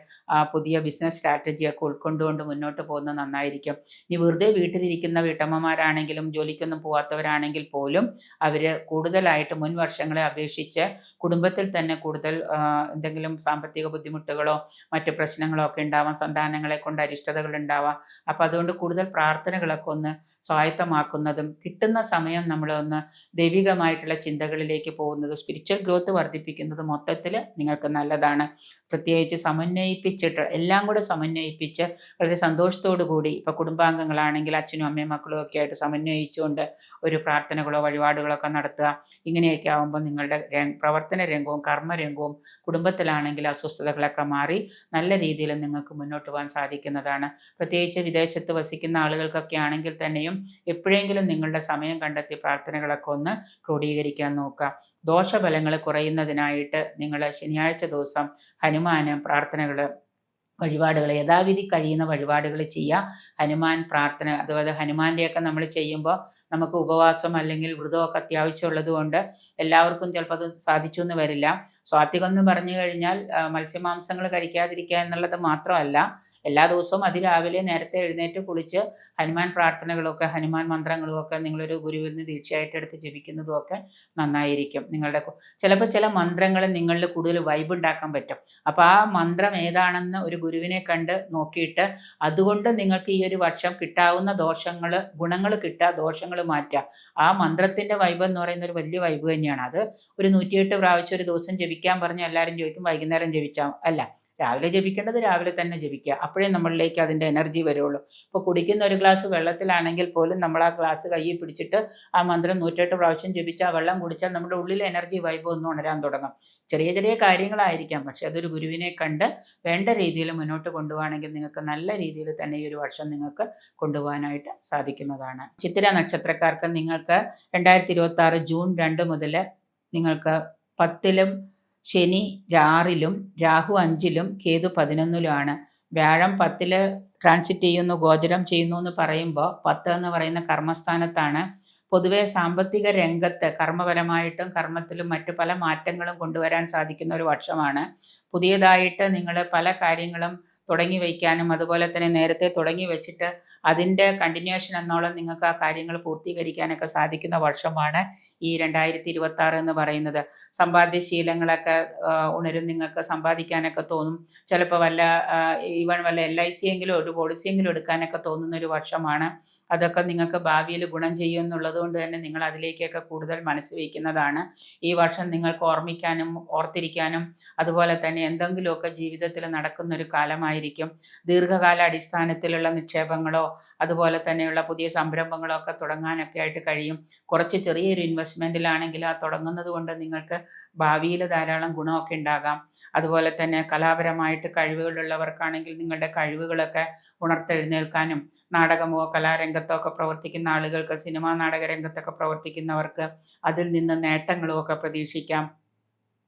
പുതിയ ബിസിനസ് സ്ട്രാറ്റജിയൊക്കെ ഉൾക്കൊണ്ടുകൊണ്ട് മുന്നോട്ട് പോകുന്നത് നന്നായിരിക്കും. ഇനി വെറുതെ വീട്ടിലിരിക്കുന്ന വീട്ടമ്മമാരാണെങ്കിലും ജോലിക്കൊന്നും പോകാത്തവരാണെങ്കിൽ പോലും അവർ കൂടുതലായിട്ട് മുൻ വർഷങ്ങളെ അപേക്ഷിച്ച് കുടുംബത്തിൽ തന്നെ കൂടുതൽ എന്തെങ്കിലും സാമ്പത്തിക ബുദ്ധിമുട്ടുകളോ മറ്റു പ്രശ്നങ്ങളോ ഒക്കെ ഉണ്ടാവാം. സന്താനങ്ങളെ കൊണ്ട് അരിഷ്ടതകൾ ഉണ്ടാവാം. അപ്പം അതുകൊണ്ട് കൂടുതൽ പ്രാർത്ഥനകളൊക്കെ ഒന്ന് സ്വായത്തമാക്കുന്നതും കിട്ടുന്ന സമയം നമ്മളൊന്ന് ദൈവികമായിട്ടുള്ള ചിന്തകളിലേക്ക് പോകുന്നത് സ്പിരിച്വൽ ഗ്രോത്ത് വർദ്ധിപ്പിക്കുന്നത് മൊത്തത്തിൽ നിങ്ങൾക്ക് നല്ലതാണ്. പ്രത്യേകിച്ച് സമന്വയിപ്പിച്ചിട്ട് എല്ലാം കൂടെ സമന്വയിപ്പിച്ച് വളരെ സന്തോഷത്തോടു കൂടി ഇപ്പോൾ കുടുംബാംഗങ്ങളാണെങ്കിൽ അച്ഛനും അമ്മയും മക്കളും ഒക്കെ ആയിട്ട് സമന്വയിച്ചുകൊണ്ട് ഒരു പ്രാർത്ഥനകളോ വഴിപാടുകളോ ഒക്കെ നടത്തുക. ഇങ്ങനെയൊക്കെ ആകുമ്പോൾ നിങ്ങളുടെ പ്രവർത്തന രംഗവും കർമ്മരംഗവും കുടുംബത്തിലാണെങ്കിൽ അസ്വസ്ഥതകളൊക്കെ മാറി നല്ല രീതിയിൽ നിങ്ങൾക്ക് മുന്നോട്ട് പോകാൻ സാധിക്കുന്നതാണ്. പ്രത്യേകിച്ച് വിദേശത്ത് വസിക്കുന്ന ആളുകൾക്കൊക്കെ ആണെങ്കിൽ തന്നെയും എപ്പോഴെങ്കിലും നിങ്ങളുടെ സമയം കണ്ടെത്തി പ്രാർത്ഥനകളൊക്കെ ഒന്ന് ക്രോഡീകരിക്കാൻ നോക്കുക. ദോഷഫലങ്ങൾ കുറയുന്നതിനായിട്ട് നിങ്ങൾ ശനിയാഴ്ച ദിവസം ഹനുമാന് പ്രാർത്ഥനകൾ വഴിപാടുകൾ യഥാവിധി കഴിയുന്ന വഴിപാടുകൾ ചെയ്യുക. ഹനുമാൻ പ്രാർത്ഥന അതുപോലെ ഹനുമാൻ്റെയൊക്കെ നമ്മൾ ചെയ്യുമ്പോൾ നമുക്ക് ഉപവാസം അല്ലെങ്കിൽ വ്രതമൊക്കെ അത്യാവശ്യമുള്ളത് കൊണ്ട് എല്ലാവർക്കും ചിലപ്പോൾ അത് സാധിച്ചു എന്ന് വരില്ല. സ്വാത്വികം എന്ന് പറഞ്ഞു കഴിഞ്ഞാൽ മത്സ്യമാംസങ്ങൾ കഴിക്കാതിരിക്കുക എന്നുള്ളത് മാത്രമല്ല, എല്ലാ ദിവസവും അതിരാവിലെ നേരത്തെ എഴുന്നേറ്റ് കുളിച്ച് ഹനുമാൻ പ്രാർത്ഥനകളൊക്കെ ഹനുമാൻ മന്ത്രങ്ങളുമൊക്കെ നിങ്ങളൊരു ഗുരുവിൽ നിന്ന് ദീക്ഷയായിട്ട് എടുത്ത് ജപിക്കുന്നതുമൊക്കെ നന്നായിരിക്കും. നിങ്ങളുടെ ചിലപ്പോൾ ചില മന്ത്രങ്ങൾ നിങ്ങളിൽ കൂടുതൽ വൈബ് ഉണ്ടാക്കാൻ പറ്റും. അപ്പോൾ ആ മന്ത്രം ഏതാണെന്ന് ഒരു ഗുരുവിനെ കണ്ട് നോക്കിയിട്ട് അതുകൊണ്ട് നിങ്ങൾക്ക് ഈ ഒരു വർഷം കിട്ടാവുന്ന ഗുണങ്ങൾ കിട്ടുക, ദോഷങ്ങൾ മാറ്റുക. ആ മന്ത്രത്തിൻ്റെ വൈബ് എന്ന് പറയുന്ന ഒരു വലിയ വൈബ് തന്നെയാണ്. അത് ഒരു 108 പ്രാവശ്യം ഒരു ദിവസം ജപിക്കാൻ പറഞ്ഞ് എല്ലാവരും ചോദിക്കും വൈകുന്നേരം ജപിച്ചാൽ അല്ല, രാവിലെ ജപിക്കേണ്ടത് രാവിലെ തന്നെ ജപിക്കുക. അപ്പോഴേ നമ്മളിലേക്ക് അതിൻ്റെ എനർജി വരുള്ളൂ. ഇപ്പോൾ കുടിക്കുന്ന ഒരു ഗ്ലാസ് വെള്ളത്തിലാണെങ്കിൽ പോലും നമ്മൾ ആ ഗ്ലാസ് കയ്യിൽ പിടിച്ചിട്ട് ആ മന്ത്രം 108 പ്രാവശ്യം ജപിച്ച് ആ വെള്ളം കുടിച്ചാൽ നമ്മുടെ ഉള്ളിലെ എനർജി വൈബ് ഒന്ന് ഉണരാൻ തുടങ്ങും. ചെറിയ ചെറിയ കാര്യങ്ങളായിരിക്കാം, പക്ഷെ അതൊരു ഗുരുവിനെ കണ്ട് വേണ്ട രീതിയിൽ മുന്നോട്ട് കൊണ്ടുപോകുകയാണെങ്കിൽ നിങ്ങൾക്ക് നല്ല രീതിയിൽ തന്നെ ഈ ഒരു വർഷം നിങ്ങൾക്ക് കൊണ്ടുപോകാനായിട്ട് സാധിക്കുന്നതാണ്. ചിത്തിര നക്ഷത്രക്കാർക്ക് നിങ്ങൾക്ക് 2026 ജൂൺ 2 മുതൽ നിങ്ങൾക്ക് 10-ലും ശനി 6-ലും രാഹു 5-ലും കേതു 11-ലുമാണ്. വ്യാഴം 10-ൽ ട്രാൻസിറ്റ് ചെയ്യുന്നു, ഗോചരം ചെയ്യുന്നു എന്ന് പറയുമ്പോൾ 10 എന്ന് പറയുന്ന കർമ്മസ്ഥാനത്താണ്. പൊതുവെ സാമ്പത്തിക രംഗത്ത് കർമ്മപരമായിട്ടും കർമ്മത്തിലും മറ്റു പല മാറ്റങ്ങളും കൊണ്ടുവരാൻ സാധിക്കുന്ന ഒരു വർഷമാണ്. പുതിയതായിട്ട് നിങ്ങൾ പല കാര്യങ്ങളും തുടങ്ങി വയ്ക്കാനും അതുപോലെ തന്നെ നേരത്തെ തുടങ്ങി വെച്ചിട്ട് അതിൻ്റെ കണ്ടിന്യൂഷൻ എന്നോളം നിങ്ങൾക്ക് ആ കാര്യങ്ങൾ പൂർത്തീകരിക്കാനൊക്കെ സാധിക്കുന്ന വർഷമാണ് ഈ 2026 എന്ന് പറയുന്നത്. സമ്പാദ്യശീലങ്ങളൊക്കെ ഉണരും, നിങ്ങൾക്ക് സമ്പാദിക്കാനൊക്കെ തോന്നും. ചിലപ്പോൾ വല്ല LIC എങ്കിലും ഒരു പോളിസിയെങ്കിലും എടുക്കാനൊക്കെ തോന്നുന്ന ഒരു വർഷമാണ്. അതൊക്കെ നിങ്ങൾക്ക് ഭാവിയിൽ ഗുണം ചെയ്യും എന്നുള്ളത് കൊണ്ട് തന്നെ നിങ്ങൾ അതിലേക്കൊക്കെ കൂടുതൽ മനസ്സ് വയ്ക്കുന്നതാണ്. ഈ വർഷം നിങ്ങൾക്ക് ഓർമ്മിക്കാനും ഓർത്തിരിക്കാനും അതുപോലെ തന്നെ എന്തെങ്കിലുമൊക്കെ ജീവിതത്തിൽ നടക്കുന്നൊരു കാലമായിരിക്കും. ദീർഘകാല അടിസ്ഥാനത്തിലുള്ള നിക്ഷേപങ്ങളോ അതുപോലെ തന്നെയുള്ള പുതിയ സംരംഭങ്ങളോ ഒക്കെ തുടങ്ങാനൊക്കെ ആയിട്ട് കഴിയും. കുറച്ച് ചെറിയൊരു ഇൻവെസ്റ്റ്മെൻറ്റിലാണെങ്കിൽ ആ തുടങ്ങുന്നത് കൊണ്ട് നിങ്ങൾക്ക് ഭാവിയിൽ ധാരാളം ഗുണമൊക്കെ ഉണ്ടാകാം. അതുപോലെ തന്നെ കലാപരമായിട്ട് കഴിവുകളുള്ളവർക്കാണെങ്കിൽ നിങ്ങളുടെ കഴിവുകളൊക്കെ ഉണർത്തെഴുന്നേൽക്കാനും നാടകമോ കലാരംഗത്തോ ഒക്കെ പ്രവർത്തിക്കുന്ന ആളുകൾക്ക്, സിനിമാ നാടക രംഗത്തൊക്കെ പ്രവർത്തിക്കുന്നവർക്ക് അതിൽ നിന്ന് നേട്ടങ്ങളും ഒക്കെ പ്രതീക്ഷിക്കാം.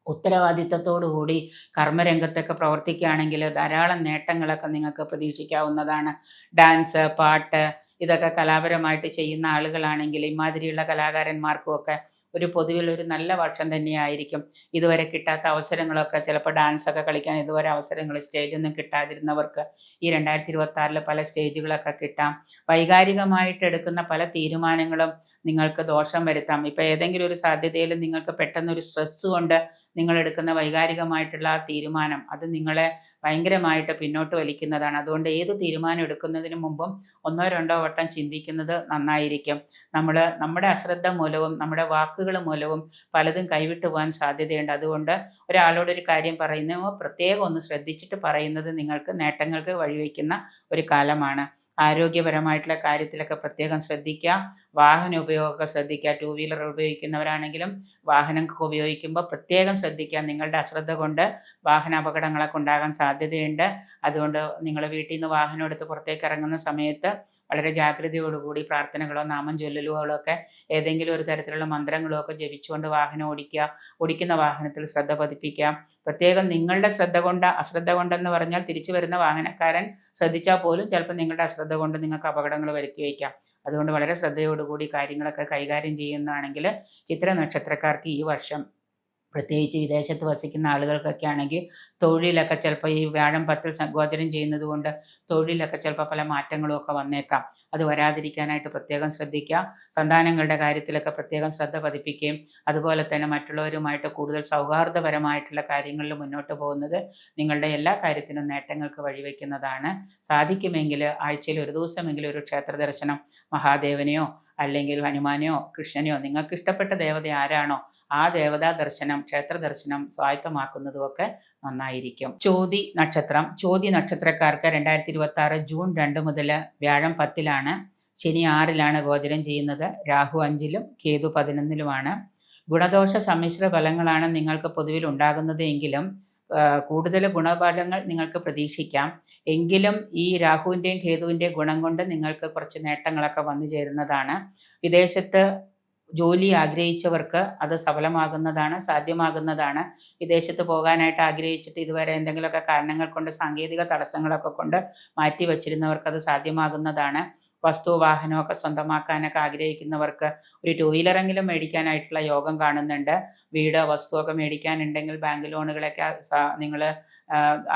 ഉത്തരവാദിത്തത്തോടുകൂടി കർമ്മരംഗത്തൊക്കെ പ്രവർത്തിക്കുകയാണെങ്കിൽ ധാരാളം നേട്ടങ്ങളൊക്കെ നിങ്ങൾക്ക് പ്രതീക്ഷിക്കാവുന്നതാണ്. ഡാൻസ്, പാട്ട് ഇതൊക്കെ കലാപരമായിട്ട് ചെയ്യുന്ന ആളുകളാണെങ്കിൽ ഇമാതിരിയുള്ള കലാകാരന്മാർക്കുമൊക്കെ ഒരു പൊതുവിൽ ഒരു നല്ല വർഷം തന്നെയായിരിക്കും. ഇതുവരെ കിട്ടാത്ത അവസരങ്ങളൊക്കെ, ചിലപ്പോൾ ഡാൻസൊക്കെ കളിക്കാൻ ഇതുവരെ അവസരങ്ങൾ സ്റ്റേജൊന്നും കിട്ടാതിരുന്നവർക്ക് ഈ 2026 പല സ്റ്റേജുകളൊക്കെ കിട്ടാം. വൈകാരികമായിട്ട് എടുക്കുന്ന പല തീരുമാനങ്ങളും നിങ്ങൾക്ക് ദോഷം വരുത്താം. ഇപ്പോൾ ഏതെങ്കിലും ഒരു സാധ്യതയിൽ നിങ്ങൾക്ക് പെട്ടെന്നൊരു സ്ട്രെസ് കൊണ്ട് നിങ്ങൾ എടുക്കുന്ന വൈകാരികമായിട്ടുള്ള ആ തീരുമാനം അത് നിങ്ങളെ ഭയങ്കരമായിട്ട് പിന്നോട്ട് വലിക്കുന്നതാണ്. അതുകൊണ്ട് ഏത് തീരുമാനം എടുക്കുന്നതിന് മുമ്പും 1-2 വട്ടം ചിന്തിക്കുന്നത് നന്നായിരിക്കും. നമ്മുടെ അശ്രദ്ധ മൂലവും നമ്മുടെ വാക്കുകൾ മൂലവും പലതും കൈവിട്ടു പോകാൻ സാധ്യതയുണ്ട്. അതുകൊണ്ട് ഒരാളോടൊരു കാര്യം പറയുമ്പോൾ പ്രത്യേകം ഒന്ന് ശ്രദ്ധിച്ചിട്ട് പറയുന്നത് നിങ്ങൾക്ക് നേട്ടങ്ങൾക്ക് വഴിവെക്കുന്ന ഒരു കാലമാണ്. ആരോഗ്യപരമായിട്ടുള്ള കാര്യത്തിലൊക്കെ പ്രത്യേകം ശ്രദ്ധിക്കുക. വാഹന ഉപയോഗമൊക്കെ ശ്രദ്ധിക്കുക. 2 വീലർ ഉപയോഗിക്കുന്നവരാണെങ്കിലും വാഹനമൊക്കെ ഉപയോഗിക്കുമ്പോൾ പ്രത്യേകം ശ്രദ്ധിക്കുക. നിങ്ങളുടെ അശ്രദ്ധ കൊണ്ട് വാഹന അപകടങ്ങളൊക്കെ ഉണ്ടാകാൻ സാധ്യതയുണ്ട്. അതുകൊണ്ട് നിങ്ങൾ വീട്ടിൽ നിന്ന് വാഹനം എടുത്ത് പുറത്തേക്ക് ഇറങ്ങുന്ന സമയത്ത് വളരെ ജാഗ്രതയോടുകൂടി പ്രാർത്ഥനകളോ നാമം ചൊല്ലലുകളോ ഒക്കെ ഏതെങ്കിലും ഒരു തരത്തിലുള്ള മന്ത്രങ്ങളോ ഒക്കെ ജപിച്ചുകൊണ്ട് വാഹനം ഓടിക്കുക. ഓടിക്കുന്ന വാഹനത്തിൽ ശ്രദ്ധ പതിപ്പിക്കാം. പ്രത്യേകം നിങ്ങളുടെ അശ്രദ്ധ കൊണ്ടെന്ന് പറഞ്ഞാൽ തിരിച്ചു വരുന്ന വാഹനക്കാരൻ ശ്രദ്ധിച്ചാൽ പോലും ചിലപ്പോൾ നിങ്ങളുടെ അശ്രദ്ധ കൊണ്ട് നിങ്ങൾക്ക് അപകടങ്ങൾ വരുത്തി വയ്ക്കാം. അതുകൊണ്ട് വളരെ ശ്രദ്ധയോടുകൂടി കാര്യങ്ങളൊക്കെ കൈകാര്യം ചെയ്യുന്നതാണെങ്കിൽ ചിത്ര നക്ഷത്രക്കാർക്ക് ഈ വർഷം, പ്രത്യേകിച്ച് വിദേശത്ത് വസിക്കുന്ന ആളുകൾക്കൊക്കെ ആണെങ്കിൽ തൊഴിലൊക്കെ ചിലപ്പോൾ ഈ വ്യാഴം 10 ഗോചരം ചെയ്യുന്നത് കൊണ്ട് തൊഴിലൊക്കെ ചിലപ്പോൾ പല മാറ്റങ്ങളും ഒക്കെ വന്നേക്കാം. അത് വരാതിരിക്കാനായിട്ട് പ്രത്യേകം ശ്രദ്ധിക്കുക. സന്താനങ്ങളുടെ കാര്യത്തിലൊക്കെ പ്രത്യേകം ശ്രദ്ധ പതിപ്പിക്കുകയും അതുപോലെ തന്നെ മറ്റുള്ളവരുമായിട്ട് കൂടുതൽ സൗഹാർദ്ദപരമായിട്ടുള്ള കാര്യങ്ങളിൽ മുന്നോട്ട് പോകുന്നത് നിങ്ങളുടെ എല്ലാ കാര്യത്തിനും നേട്ടങ്ങൾക്ക് വഴിവെക്കുന്നതാണ്. സാധിക്കുമെങ്കിൽ ആഴ്ചയിൽ ഒരു ദിവസമെങ്കിലും ഒരു ക്ഷേത്ര ദർശനം, മഹാദേവനെയോ അല്ലെങ്കിൽ ഹനുമാനെയോ കൃഷ്ണനെയോ നിങ്ങൾക്ക് ഇഷ്ടപ്പെട്ട ദേവത ആരാണോ ആ ദേവതാ ദർശനം, ക്ഷേത്ര ദർശനം സ്വായത്തമാക്കുന്നതും ഒക്കെ നന്നായിരിക്കും. ചോതി നക്ഷത്രക്കാർക്ക് 2026 ജൂൺ 2 മുതൽ വ്യാഴം 10-ലാണ്, ശനി 6-ലാണ് ഗോചരം ചെയ്യുന്നത്. രാഹു 5-ലും കേതു 11-ലുമാണ്. ഗുണദോഷ സമ്മിശ്ര ഫലങ്ങളാണ് നിങ്ങൾക്ക് പൊതുവിൽ ഉണ്ടാകുന്നത് എങ്കിലും കൂടുതൽ ഗുണഫലങ്ങൾ നിങ്ങൾക്ക് പ്രതീക്ഷിക്കാം. എങ്കിലും ഈ രാഹുവിൻ്റെയും കേതുവിൻ്റെയും ഗുണം കൊണ്ട് നിങ്ങൾക്ക് കുറച്ച് നേട്ടങ്ങളൊക്കെ വന്നു ചേരുന്നതാണ്. വിദേശത്ത് ജോലി ആഗ്രഹിച്ചവർക്ക് അത് സഫലമാകുന്നതാണ്, സാധ്യമാകുന്നതാണ്. വിദേശത്ത് പോകാനായിട്ട് ആഗ്രഹിച്ചിട്ട് ഇതുവരെ എന്തെങ്കിലുമൊക്കെ കാരണങ്ങൾ കൊണ്ട്, സാങ്കേതിക തടസ്സങ്ങളൊക്കെ കൊണ്ട് മാറ്റി വച്ചിരുന്നവർക്ക് അത് സാധ്യമാകുന്നതാണ്. വസ്തു വാഹനമൊക്കെ സ്വന്തമാക്കാനൊക്കെ ആഗ്രഹിക്കുന്നവർക്ക് ഒരു 2 വീലറെങ്കിലും മേടിക്കാനായിട്ടുള്ള യോഗം കാണുന്നുണ്ട്. വീട് വസ്തുവൊക്കെ മേടിക്കാനുണ്ടെങ്കിൽ ബാങ്ക് ലോണുകളൊക്കെ നിങ്ങൾ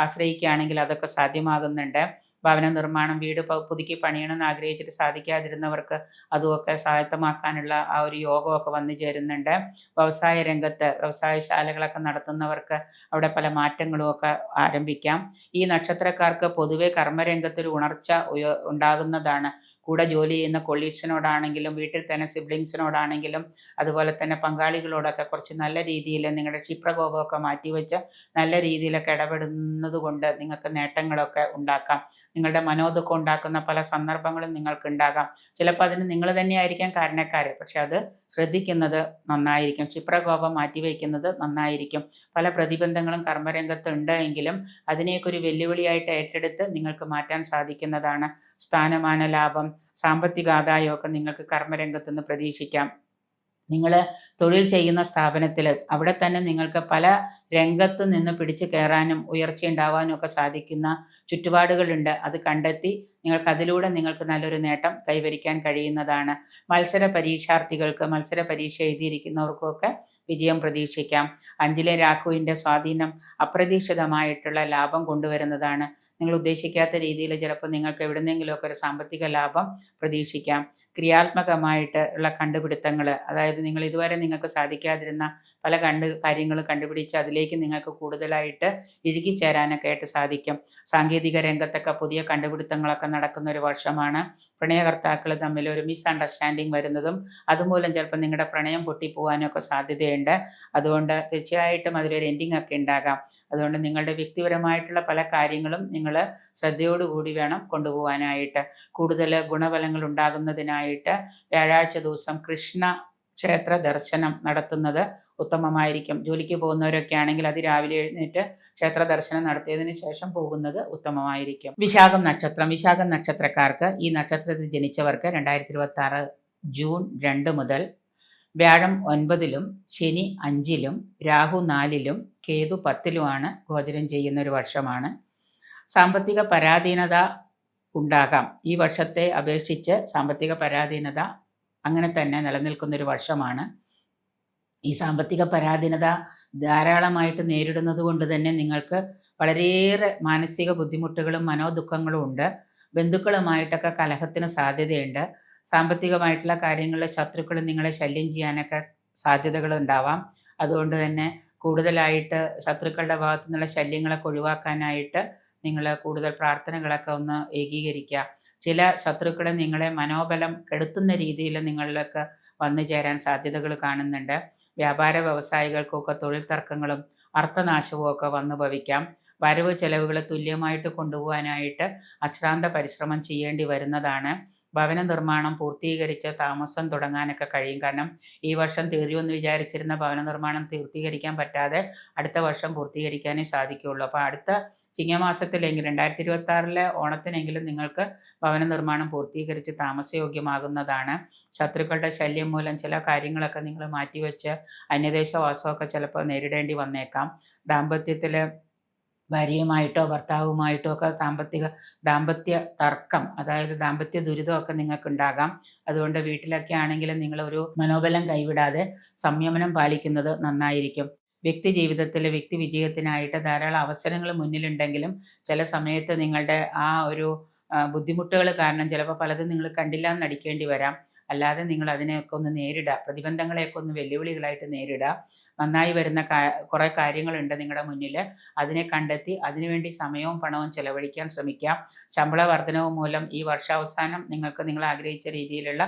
ആശ്രയിക്കുകയാണെങ്കിൽ അതൊക്കെ സാധ്യമാകുന്നുണ്ട്. ഭവന നിർമ്മാണം, വീട് പുതുക്കി പണിയണമെന്ന് ആഗ്രഹിച്ചിട്ട് സാധിക്കാതിരുന്നവർക്ക് അതുമൊക്കെ സ്വായത്തമാക്കാനുള്ള ആ ഒരു യോഗമൊക്കെ വന്നു ചേരുന്നുണ്ട്. വ്യവസായ രംഗത്ത് വ്യവസായശാലകളൊക്കെ നടത്തുന്നവർക്ക് അവിടെ പല മാറ്റങ്ങളും ഒക്കെ ആരംഭിക്കാം. ഈ നക്ഷത്രക്കാർക്ക് പൊതുവെ കർമ്മരംഗത്തൊരു ഉണർച്ച ഉണ്ടാകുന്നതാണ്. കൂടെ ജോലി ചെയ്യുന്ന കൊളീഗ്സിനോടാണെങ്കിലും വീട്ടിൽ തന്നെ സിബ്ലിങ്സിനോടാണെങ്കിലും അതുപോലെ തന്നെ പങ്കാളികളോടൊക്കെ കുറച്ച് നല്ല രീതിയിൽ നിങ്ങളുടെ ക്ഷിപ്രകോപമൊക്കെ മാറ്റിവെച്ച് നല്ല രീതിയിലൊക്കെ ഇടപെടുന്നത് കൊണ്ട് നിങ്ങൾക്ക് നേട്ടങ്ങളൊക്കെ ഉണ്ടാക്കാം. നിങ്ങളുടെ മനോദുഃഖം ഉണ്ടാക്കുന്ന പല സന്ദർഭങ്ങളും നിങ്ങൾക്ക് ഉണ്ടാകാം. ചിലപ്പോൾ അതിന് നിങ്ങൾ തന്നെയായിരിക്കാം കാരണക്കാർ. പക്ഷെ അത് ശ്രദ്ധിക്കുന്നത് നന്നായിരിക്കും. ക്ഷിപ്രകോപം മാറ്റിവെക്കുന്നത് നന്നായിരിക്കും. പല പ്രതിബന്ധങ്ങളും കർമ്മരംഗത്ത് ഉണ്ട് എങ്കിലും അതിനെയൊക്കെ ഒരു വെല്ലുവിളിയായിട്ട് ഏറ്റെടുത്ത് നിങ്ങൾക്ക് മാറ്റാൻ സാധിക്കുന്നതാണ്. സ്ഥാനമാന ലാഭം, സാമ്പത്തിക ആദായമൊക്കെ നിങ്ങൾക്ക് കർമ്മരംഗത്ത് നിന്ന് പ്രതീക്ഷിക്കാം. നിങ്ങൾ തൊഴിൽ ചെയ്യുന്ന സ്ഥാപനത്തിൽ അവിടെ തന്നെ നിങ്ങൾക്ക് പല രംഗത്ത് നിന്ന് പിടിച്ചു കയറാനും ഉയർച്ച ഉണ്ടാവാനും ഒക്കെ സാധിക്കുന്ന ചുറ്റുപാടുകളുണ്ട്. അത് കണ്ടെത്തി അതിലൂടെ നിങ്ങൾക്ക് നല്ലൊരു നേട്ടം കൈവരിക്കാൻ കഴിയുന്നതാണ്. മത്സര പരീക്ഷ എഴുതിയിരിക്കുന്നവർക്കൊക്കെ വിജയം പ്രതീക്ഷിക്കാം. 5-ലെ രാഹുവിൻ്റെ സ്വാധീനം അപ്രതീക്ഷിതമായിട്ടുള്ള ലാഭം കൊണ്ടുവരുന്നതാണ്. നിങ്ങൾ ഉദ്ദേശിക്കാത്ത രീതിയിൽ ചിലപ്പോൾ നിങ്ങൾക്ക് എവിടെന്നെങ്കിലുമൊക്കെ ഒരു സാമ്പത്തിക ലാഭം പ്രതീക്ഷിക്കാം. ക്രിയാത്മകമായിട്ട് ഉള്ള കണ്ടുപിടുത്തങ്ങൾ, അതായത് നിങ്ങൾ ഇതുവരെ നിങ്ങൾക്ക് സാധിക്കാതിരുന്ന പല കാര്യങ്ങൾ കണ്ടുപിടിച്ച് അതിലേക്ക് നിങ്ങൾക്ക് കൂടുതലായിട്ട് ഇഴുകിച്ചേരാനൊക്കെ ആയിട്ട് സാധിക്കും. സാങ്കേതിക രംഗത്തൊക്കെ പുതിയ കണ്ടുപിടുത്തങ്ങളൊക്കെ നടക്കുന്ന ഒരു വർഷമാണ്. പ്രണയകർത്താക്കൾ തമ്മിൽ ഒരു മിസ്അണ്ടർസ്റ്റാൻഡിങ് വരുന്നതും അതുമൂലം ചിലപ്പോൾ നിങ്ങളുടെ പ്രണയം പൊട്ടിപ്പോകാനും ഒക്കെ സാധ്യതയുണ്ട്. അതുകൊണ്ട് തീർച്ചയായിട്ടും അതിലൊരു എൻഡിങ് ഒക്കെ ഉണ്ടാകാം. അതുകൊണ്ട് നിങ്ങളുടെ വ്യക്തിപരമായിട്ടുള്ള പല കാര്യങ്ങളും നിങ്ങൾ ശ്രദ്ധയോടുകൂടി വേണം കൊണ്ടുപോകാനായിട്ട്. കൂടുതൽ ഗുണഫലങ്ങൾ ഉണ്ടാകുന്നതിനായിട്ട് വ്യാഴാഴ്ച ദിവസം കൃഷ്ണ ക്ഷേത്ര ദർശനം നടത്തുന്നത് ഉത്തമമായിരിക്കും. ജോലിക്ക് പോകുന്നവരൊക്കെ ആണെങ്കിൽ അതിരാവിലെ എഴുന്നേറ്റ് ക്ഷേത്ര ദർശനം നടത്തിയതിന് ശേഷം പോകുന്നത് ഉത്തമമായിരിക്കും. വിശാഖം നക്ഷത്രക്കാർക്ക്, ഈ നക്ഷത്രത്തിൽ ജനിച്ചവർക്ക് 2026 ജൂൺ 2 മുതൽ വ്യാഴം 9-ലും ശനി 5-ലും രാഹു 4-ലും കേതു 10-ലുമാണ് ഗോചരം ചെയ്യുന്ന ഒരു വർഷമാണ്. സാമ്പത്തിക പരാധീനത ഉണ്ടാകാം. ഈ വർഷത്തെ അപേക്ഷിച്ച് സാമ്പത്തിക പരാധീനത അങ്ങനെ തന്നെ നിലനിൽക്കുന്നൊരു വർഷമാണ്. ഈ സാമ്പത്തിക പരാധീനത ധാരാളമായിട്ട് നേരിടുന്നത് കൊണ്ട് തന്നെ നിങ്ങൾക്ക് വളരെയേറെ മാനസിക ബുദ്ധിമുട്ടുകളും മനോദുഃഖങ്ങളും ഉണ്ട്. ബന്ധുക്കളുമായിട്ടൊക്കെ കലഹത്തിന് സാധ്യതയുണ്ട്. സാമ്പത്തികമായിട്ടുള്ള കാര്യങ്ങളിൽ ശത്രുക്കൾ നിങ്ങളെ ശല്യം ചെയ്യാനൊക്കെ സാധ്യതകൾ ഉണ്ടാവാം. അതുകൊണ്ട് തന്നെ കൂടുതലായിട്ട് ശത്രുക്കളുടെ ഭാഗത്തു നിന്നുള്ള ശല്യങ്ങളൊക്കെ ഒഴിവാക്കാനായിട്ട് നിങ്ങൾ കൂടുതൽ പ്രാർത്ഥനകളൊക്കെ ഒന്ന് ഏകീകരിക്കുക. ചില ശത്രുക്കൾ നിങ്ങളെ മനോബലം കെടുത്തുന്ന രീതിയിൽ നിങ്ങളിലേക്ക് വന്നു ചേരാൻ സാധ്യതകൾ കാണുന്നുണ്ട്. വ്യാപാര വ്യവസായികൾക്കൊക്കെ തൊഴിൽ തർക്കങ്ങളും അർത്ഥനാശവും ഒക്കെ വന്നു ഭവിക്കാം. വരവ് ചെലവുകൾ തുല്യമായിട്ട് കൊണ്ടുപോകാനായിട്ട് അശ്രാന്ത പരിശ്രമം ചെയ്യേണ്ടി വരുന്നതാണ്. ഭവന നിർമ്മാണം പൂർത്തീകരിച്ച് താമസം തുടങ്ങാനൊക്കെ കഴിയും. കാരണം ഈ വർഷം തീരുമെന്ന് വിചാരിച്ചിരുന്ന ഭവന നിർമ്മാണം പൂർത്തീകരിക്കാൻ പറ്റാതെ അടുത്ത വർഷം പൂർത്തീകരിക്കാനേ സാധിക്കുകയുള്ളൂ. അപ്പോൾ അടുത്ത ചിങ്ങമാസത്തിലെങ്കിലും 2026 ഓണത്തിനെങ്കിലും നിങ്ങൾക്ക് ഭവന നിർമ്മാണം പൂർത്തീകരിച്ച് താമസയോഗ്യമാകുന്നതാണ്. ശത്രുക്കളുടെ ശല്യം മൂലം ചില കാര്യങ്ങളൊക്കെ നിങ്ങൾ മാറ്റിവെച്ച് അന്യദേശവാസമൊക്കെ ചിലപ്പോൾ നേരിടേണ്ടി വന്നേക്കാം. ദാമ്പത്യത്തിൽ ഭാര്യയുമായിട്ടോ ഭർത്താവുമായിട്ടോ ഒക്കെ ദാമ്പത്യ തർക്കം, അതായത് ദാമ്പത്യ ദുരിതമൊക്കെ നിങ്ങൾക്കുണ്ടാകാം. അതുകൊണ്ട് വീട്ടിലൊക്കെ ആണെങ്കിലും നിങ്ങളൊരു മനോബലം കൈവിടാതെ സംയമനം പാലിക്കുന്നത് നന്നായിരിക്കും. വ്യക്തി ജീവിതത്തിൽ വ്യക്തി വിജയത്തിനായിട്ട് ധാരാളം അവസരങ്ങൾ മുന്നിലുണ്ടെങ്കിലും ചില സമയത്ത് നിങ്ങളുടെ ആ ഒരു ബുദ്ധിമുട്ടുകൾ കാരണം ചിലപ്പോൾ പലതും നിങ്ങൾ കണ്ടില്ല എന്ന് നടിക്കേണ്ടി വരാം. അല്ലാതെ നിങ്ങൾ അതിനെയൊക്കെ ഒന്ന് നേരിടുക, പ്രതിബന്ധങ്ങളെയൊക്കെ ഒന്ന് വെല്ലുവിളികളായിട്ട് നേരിടുക. നന്നായി വരുന്ന കുറേ കാര്യങ്ങളുണ്ട് നിങ്ങളുടെ മുന്നിൽ. അതിനെ കണ്ടെത്തി അതിനുവേണ്ടി സമയവും പണവും ചെലവഴിക്കാൻ ശ്രമിക്കാം. ശമ്പള വർധനവ് മൂലം ഈ വർഷാവസാനം നിങ്ങൾ ആഗ്രഹിച്ച രീതിയിലുള്ള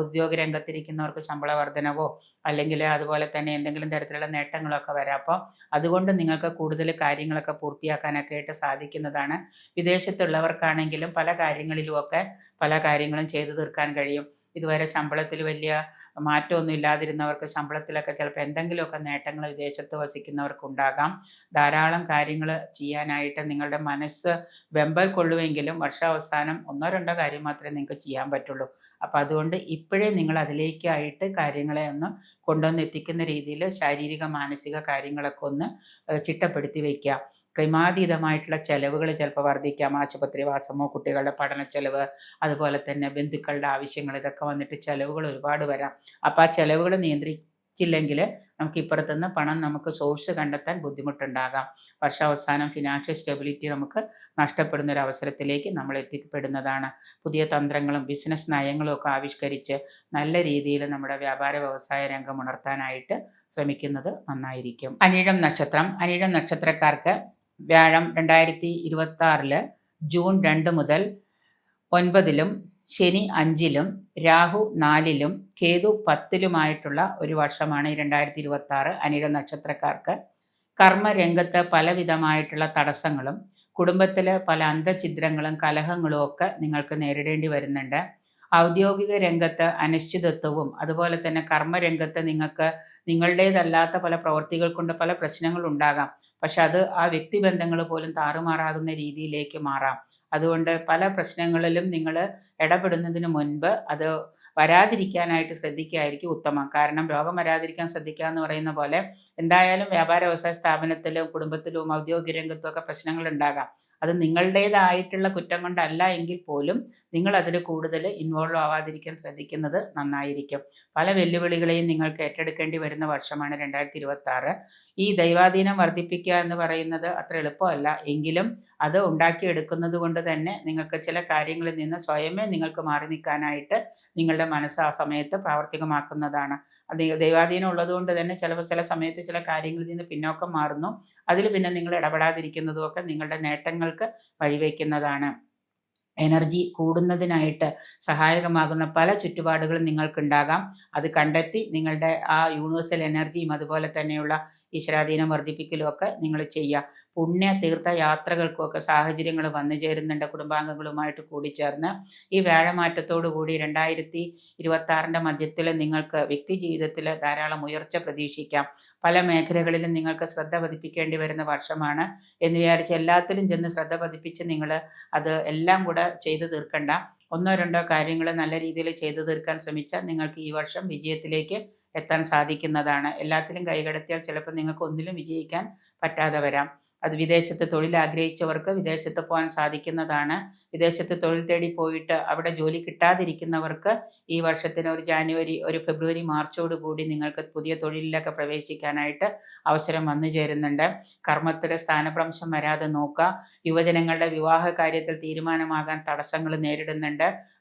ഉദ്യോഗ രംഗത്തിരിക്കുന്നവർക്ക് ശമ്പള വർധനവോ അല്ലെങ്കിൽ അതുപോലെ തന്നെ എന്തെങ്കിലും തരത്തിലുള്ള നേട്ടങ്ങളൊക്കെ വരാം. അപ്പോൾ അതുകൊണ്ട് നിങ്ങൾക്ക് കൂടുതൽ കാര്യങ്ങളൊക്കെ പൂർത്തിയാക്കാനൊക്കെ ആയിട്ട് സാധിക്കുന്നതാണ്. വിദേശത്തുള്ളവർക്കാണെങ്കിലും പല കാര്യങ്ങളും ചെയ്തു തീർക്കാൻ കഴിയും. ഇതുവരെ ശമ്പളത്തിൽ വലിയ മാറ്റമൊന്നും ഇല്ലാതിരുന്നവർക്ക് ശമ്പളത്തിലൊക്കെ ചിലപ്പോൾ എന്തെങ്കിലുമൊക്കെ നേട്ടങ്ങൾ വിദേശത്ത് വസിക്കുന്നവർക്കുണ്ടാകാം. ധാരാളം കാര്യങ്ങൾ ചെയ്യാനായിട്ട് നിങ്ങളുടെ മനസ്സ് വെമ്പൽ കൊള്ളുമെങ്കിലും വർഷാവസാനം 1-2 കാര്യം മാത്രമേ നിങ്ങൾക്ക് ചെയ്യാൻ പറ്റുള്ളൂ. അപ്പോൾ അതുകൊണ്ട് ഇപ്പോഴേ നിങ്ങൾ അതിലേക്കായിട്ട് കാര്യങ്ങളെ ഒന്ന് കൊണ്ടുവന്നെത്തിക്കുന്ന രീതിയിൽ ശാരീരിക മാനസിക കാര്യങ്ങളൊക്കെ ഒന്ന് ചിട്ടപ്പെടുത്തി വയ്ക്കുക. ക്രമാതീതമായിട്ടുള്ള ചെലവുകൾ ചിലപ്പോൾ വർദ്ധിക്കാം. ആശുപത്രി വാസമോ കുട്ടികളുടെ പഠന ചെലവ്, അതുപോലെ തന്നെ ബന്ധുക്കളുടെ ആവശ്യങ്ങൾ, ഇതൊക്കെ വന്നിട്ട് ചെലവുകൾ ഒരുപാട് വരാം. അപ്പോൾ ആ ചെലവുകൾ നിയന്ത്രിച്ചില്ലെങ്കിൽ നമുക്ക് ഇപ്പുറത്തുനിന്ന് പണം നമുക്ക് സോഴ്സ് കണ്ടെത്താൻ ബുദ്ധിമുട്ടുണ്ടാകാം. വർഷാവസാനം ഫിനാൻഷ്യൽ സ്റ്റെബിലിറ്റി നമുക്ക് നഷ്ടപ്പെടുന്ന ഒരു അവസരത്തിലേക്ക് നമ്മൾ എത്തിപ്പെടുന്നതാണ്. പുതിയ തന്ത്രങ്ങളും ബിസിനസ് നയങ്ങളും ഒക്കെ ആവിഷ്കരിച്ച് നല്ല രീതിയിൽ നമ്മുടെ വ്യാപാര വ്യവസായ രംഗം ഉണർത്താനായിട്ട് ശ്രമിക്കുന്നത് നന്നായിരിക്കും. അനിഴം നക്ഷത്രക്കാർക്ക് വ്യാഴം 2026 ജൂൺ 2 മുതൽ 9 ശനി 5 രാഹു 4 കേതു 10 ഒരു വർഷമാണ് ഈ 2026 അനിഴം നക്ഷത്രക്കാർക്ക്. കർമ്മരംഗത്ത് പലവിധമായിട്ടുള്ള തടസ്സങ്ങളും കുടുംബത്തിൽ പല അന്തഛിദ്രങ്ങളും കലഹങ്ങളും ഒക്കെ നിങ്ങൾക്ക് നേരിടേണ്ടി വരുന്നുണ്ട്. ഔദ്യോഗിക രംഗത്ത് അനിശ്ചിതത്വവും അതുപോലെ തന്നെ കർമ്മരംഗത്ത് നിങ്ങൾക്ക് നിങ്ങളുടേതല്ലാത്ത പല പ്രവൃത്തികൾ കൊണ്ട് പല പ്രശ്നങ്ങളുണ്ടാകാം. പക്ഷെ അത് ആ വ്യക്തിബന്ധങ്ങൾ പോലും താറുമാറാകുന്ന രീതിയിലേക്ക് മാറാം. അതുകൊണ്ട് പല പ്രശ്നങ്ങളിലും നിങ്ങൾ ഇടപെടുന്നതിന് മുൻപ് അത് വരാതിരിക്കാനായിട്ട് ശ്രദ്ധിക്കുകയായിരിക്കും ഉത്തമം. കാരണം രോഗം വരാതിരിക്കാൻ ശ്രദ്ധിക്കുക എന്ന് പറയുന്ന പോലെ എന്തായാലും വ്യാപാര വ്യവസായ സ്ഥാപനത്തിലും കുടുംബത്തിലും ഔദ്യോഗിക രംഗത്തും ഒക്കെ പ്രശ്നങ്ങൾ ഉണ്ടാകാം. അത് നിങ്ങളുടേതായിട്ടുള്ള കുറ്റം കൊണ്ടല്ല എങ്കിൽ പോലും നിങ്ങൾ അതിൽ കൂടുതൽ ഇൻവോൾവ് ആവാതിരിക്കാൻ ശ്രദ്ധിക്കുന്നത് നന്നായിരിക്കും. പല വെല്ലുവിളികളെയും നിങ്ങൾക്ക് ഏറ്റെടുക്കേണ്ടി വരുന്ന വർഷമാണ് 2026. ഈ ദൈവാധീനം വർദ്ധിപ്പിക്കുക എന്ന് പറയുന്നത് അത്ര എളുപ്പമല്ല. എങ്കിലും അത് ഉണ്ടാക്കിയെടുക്കുന്നത് കൊണ്ട് തന്നെ നിങ്ങൾക്ക് ചില കാര്യങ്ങളിൽ നിന്ന് സ്വയമേ നിങ്ങൾക്ക് മാറി നിൽക്കാനായിട്ട് നിങ്ങളുടെ മനസ്സ് ആ സമയത്ത് പ്രാവർത്തികമാക്കുന്നതാണ്. അത് ദൈവാധീനം ഉള്ളതുകൊണ്ട് തന്നെ ചില സമയത്ത് ചില കാര്യങ്ങളിൽ നിന്ന് പിന്നോക്കം മാറുന്നു. അതിൽ പിന്നെ നിങ്ങൾ ഇടപെടാതിരിക്കുന്നതും ഒക്കെ നിങ്ങളുടെ നേട്ടങ്ങൾക്ക് വഴിവെക്കുന്നതാണ്. എനർജി കൂടുന്നതിനായിട്ട് സഹായകമാകുന്ന പല ചുറ്റുപാടുകളും നിങ്ങൾക്കുണ്ടാകാം. അത് കണ്ടെത്തി നിങ്ങളുടെ ആ യൂണിവേഴ്സൽ എനർജിയും അതുപോലെ തന്നെയുള്ള ഈശ്വരാധീനം വർദ്ധിപ്പിക്കലും ഒക്കെ നിങ്ങൾ ചെയ്യുക. പുണ്യ തീർത്ഥയാത്രകൾക്കുമൊക്കെ സാഹചര്യങ്ങൾ വന്നു ചേരുന്നുണ്ട് കുടുംബാംഗങ്ങളുമായിട്ട് കൂടിച്ചേർന്ന്. ഈ വ്യാഴമാറ്റത്തോടു കൂടി 2026 മധ്യത്തിൽ നിങ്ങൾക്ക് വ്യക്തി ജീവിതത്തിൽ ധാരാളം ഉയർച്ച പ്രതീക്ഷിക്കാം. പല മേഖലകളിലും നിങ്ങൾക്ക് ശ്രദ്ധ പതിപ്പിക്കേണ്ടി വരുന്ന വർഷമാണ് എന്ന് വിചാരിച്ച് എല്ലാത്തിലും ചെന്ന് ശ്രദ്ധ പതിപ്പിച്ച് നിങ്ങൾ അത് എല്ലാം കൂടെ ചെയ്തു തീർക്കണ്ട. 1-2 കാര്യങ്ങൾ നല്ല രീതിയിൽ ചെയ്തു തീർക്കാൻ ശ്രമിച്ചാൽ നിങ്ങൾക്ക് ഈ വർഷം വിജയത്തിലേക്ക് എത്താൻ സാധിക്കുന്നതാണ്. എല്ലാത്തിലും കൈകടത്തിയാൽ ചിലപ്പോൾ നിങ്ങൾക്ക് ഒന്നിലും വിജയിക്കാൻ പറ്റാതെ വരാം. അത് വിദേശത്ത് തൊഴിൽ ആഗ്രഹിച്ചവർക്ക് വിദേശത്ത് പോകാൻ സാധിക്കുന്നതാണ്. വിദേശത്ത് തൊഴിൽ തേടി പോയിട്ട് അവിടെ ജോലി കിട്ടാതിരിക്കുന്നവർക്ക് ഈ വർഷത്തിന് ഒരു ഫെബ്രുവരി മാർച്ചോട് കൂടി നിങ്ങൾക്ക് പുതിയ തൊഴിലിലൊക്കെ പ്രവേശിക്കാനായിട്ട് അവസരം വന്നു ചേരുന്നുണ്ട്. കർമ്മത്തിൽ സ്ഥാനഭ്രംശം വരാതെ നോക്കുക. യുവജനങ്ങളുടെ വിവാഹ കാര്യത്തിൽ തീരുമാനമാകാൻ തടസ്സങ്ങൾ നേരിടുന്നുണ്ട്.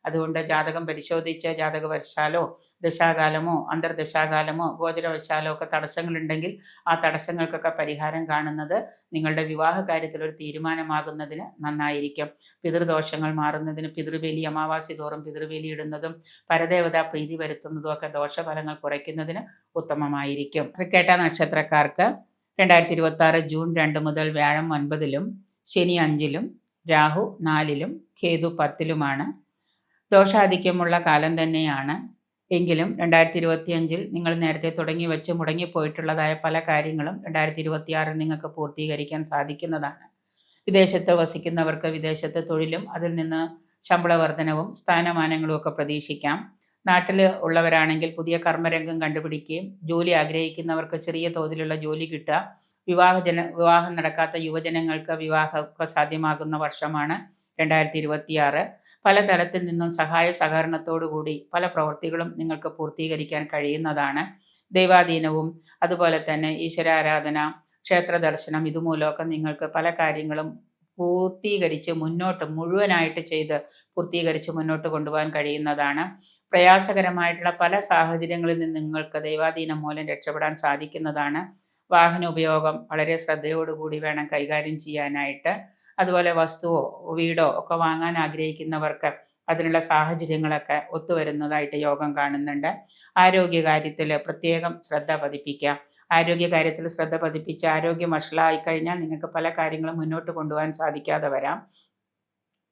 അതുകൊണ്ട് ജാതകം പരിശോധിച്ച് ജാതകവശാലോ ദശാകാലമോ അന്തർദശാകാലമോ ഗോചരവശാലോ ഒക്കെ തടസ്സങ്ങളുണ്ടെങ്കിൽ ആ തടസ്സങ്ങൾക്കൊക്കെ പരിഹാരം കാണുന്നത് നിങ്ങളുടെ വിവാഹ കാര്യത്തിൽ ഒരു തീരുമാനമാകുന്നതിന് നന്നായിരിക്കും. പിതൃദോഷങ്ങൾ മാറുന്നതിന് പിതൃബലി അമാവാസി തോറും പിതൃബലി ഇടുന്നതും പരദേവതാ പ്രീതി വരുത്തുന്നതും ഒക്കെ ദോഷഫലങ്ങൾ കുറയ്ക്കുന്നതിന് ഉത്തമമായിരിക്കും. തൃക്കേട്ട നക്ഷത്രക്കാർക്ക് 2026 ജൂൺ 2 മുതൽ വ്യാഴം 9 ശനി 5 രാഹു 4 കേതു 10 ദോഷാധിക്യമുള്ള കാലം തന്നെയാണ്. എങ്കിലും 2025 നിങ്ങൾ നേരത്തെ തുടങ്ങി വെച്ച് മുടങ്ങിപ്പോയിട്ടുള്ളതായ പല കാര്യങ്ങളും 2026 നിങ്ങൾക്ക് പൂർത്തീകരിക്കാൻ സാധിക്കുന്നതാണ്. വിദേശത്ത് വസിക്കുന്നവർക്ക് വിദേശത്ത് തൊഴിലും അതിൽ നിന്ന് ശമ്പള വർധനവും സ്ഥാനമാനങ്ങളും ഒക്കെ പ്രതീക്ഷിക്കാം. നാട്ടിൽ ഉള്ളവരാണെങ്കിൽ പുതിയ കർമ്മരംഗം കണ്ടുപിടിക്കുകയും ജോലി ആഗ്രഹിക്കുന്നവർക്ക് ചെറിയ തോതിലുള്ള ജോലി കിട്ടുക, വിവാഹം നടക്കാത്ത യുവജനങ്ങൾക്ക് വിവാഹമൊക്കെ സാധ്യമാകുന്ന വർഷമാണ് 2026. പലതരത്തിൽ നിന്നും സഹായ സഹകരണത്തോടുകൂടി പല പ്രവൃത്തികളും നിങ്ങൾക്ക് പൂർത്തീകരിക്കാൻ കഴിയുന്നതാണ്. ദൈവാധീനവും അതുപോലെ തന്നെ ഈശ്വരാരാധന, ക്ഷേത്ര ദർശനം ഇതുമൂലമൊക്കെ നിങ്ങൾക്ക് പല കാര്യങ്ങളും പൂർത്തീകരിച്ച് മുഴുവനായിട്ട് ചെയ്ത് പൂർത്തീകരിച്ച് മുന്നോട്ട് കൊണ്ടുപോകാൻ കഴിയുന്നതാണ്. പ്രയാസകരമായിട്ടുള്ള പല സാഹചര്യങ്ങളിൽ നിന്ന് നിങ്ങൾക്ക് ദൈവാധീനം മൂലം രക്ഷപ്പെടാൻ സാധിക്കുന്നതാണ്. വാഹന ഉപയോഗം വളരെ ശ്രദ്ധയോടുകൂടി വേണം കൈകാര്യം ചെയ്യാനായിട്ട്. അതുപോലെ വസ്തുവോ വീടോ ഒക്കെ വാങ്ങാൻ ആഗ്രഹിക്കുന്നവർക്ക് അതിനുള്ള സാഹചര്യങ്ങളൊക്കെ ഒത്തുവരുന്നതായിട്ട് യോഗം കാണുന്നുണ്ട്. ആരോഗ്യകാര്യത്തിൽ പ്രത്യേകം ശ്രദ്ധ പതിപ്പിക്കുക. ആരോഗ്യകാര്യത്തിൽ ശ്രദ്ധ പതിപ്പിച്ച് ആരോഗ്യം വഷളായി കഴിഞ്ഞാൽ നിങ്ങൾക്ക് പല കാര്യങ്ങളും മുന്നോട്ട് കൊണ്ടുപോകാൻ സാധിക്കാതെ വരാം.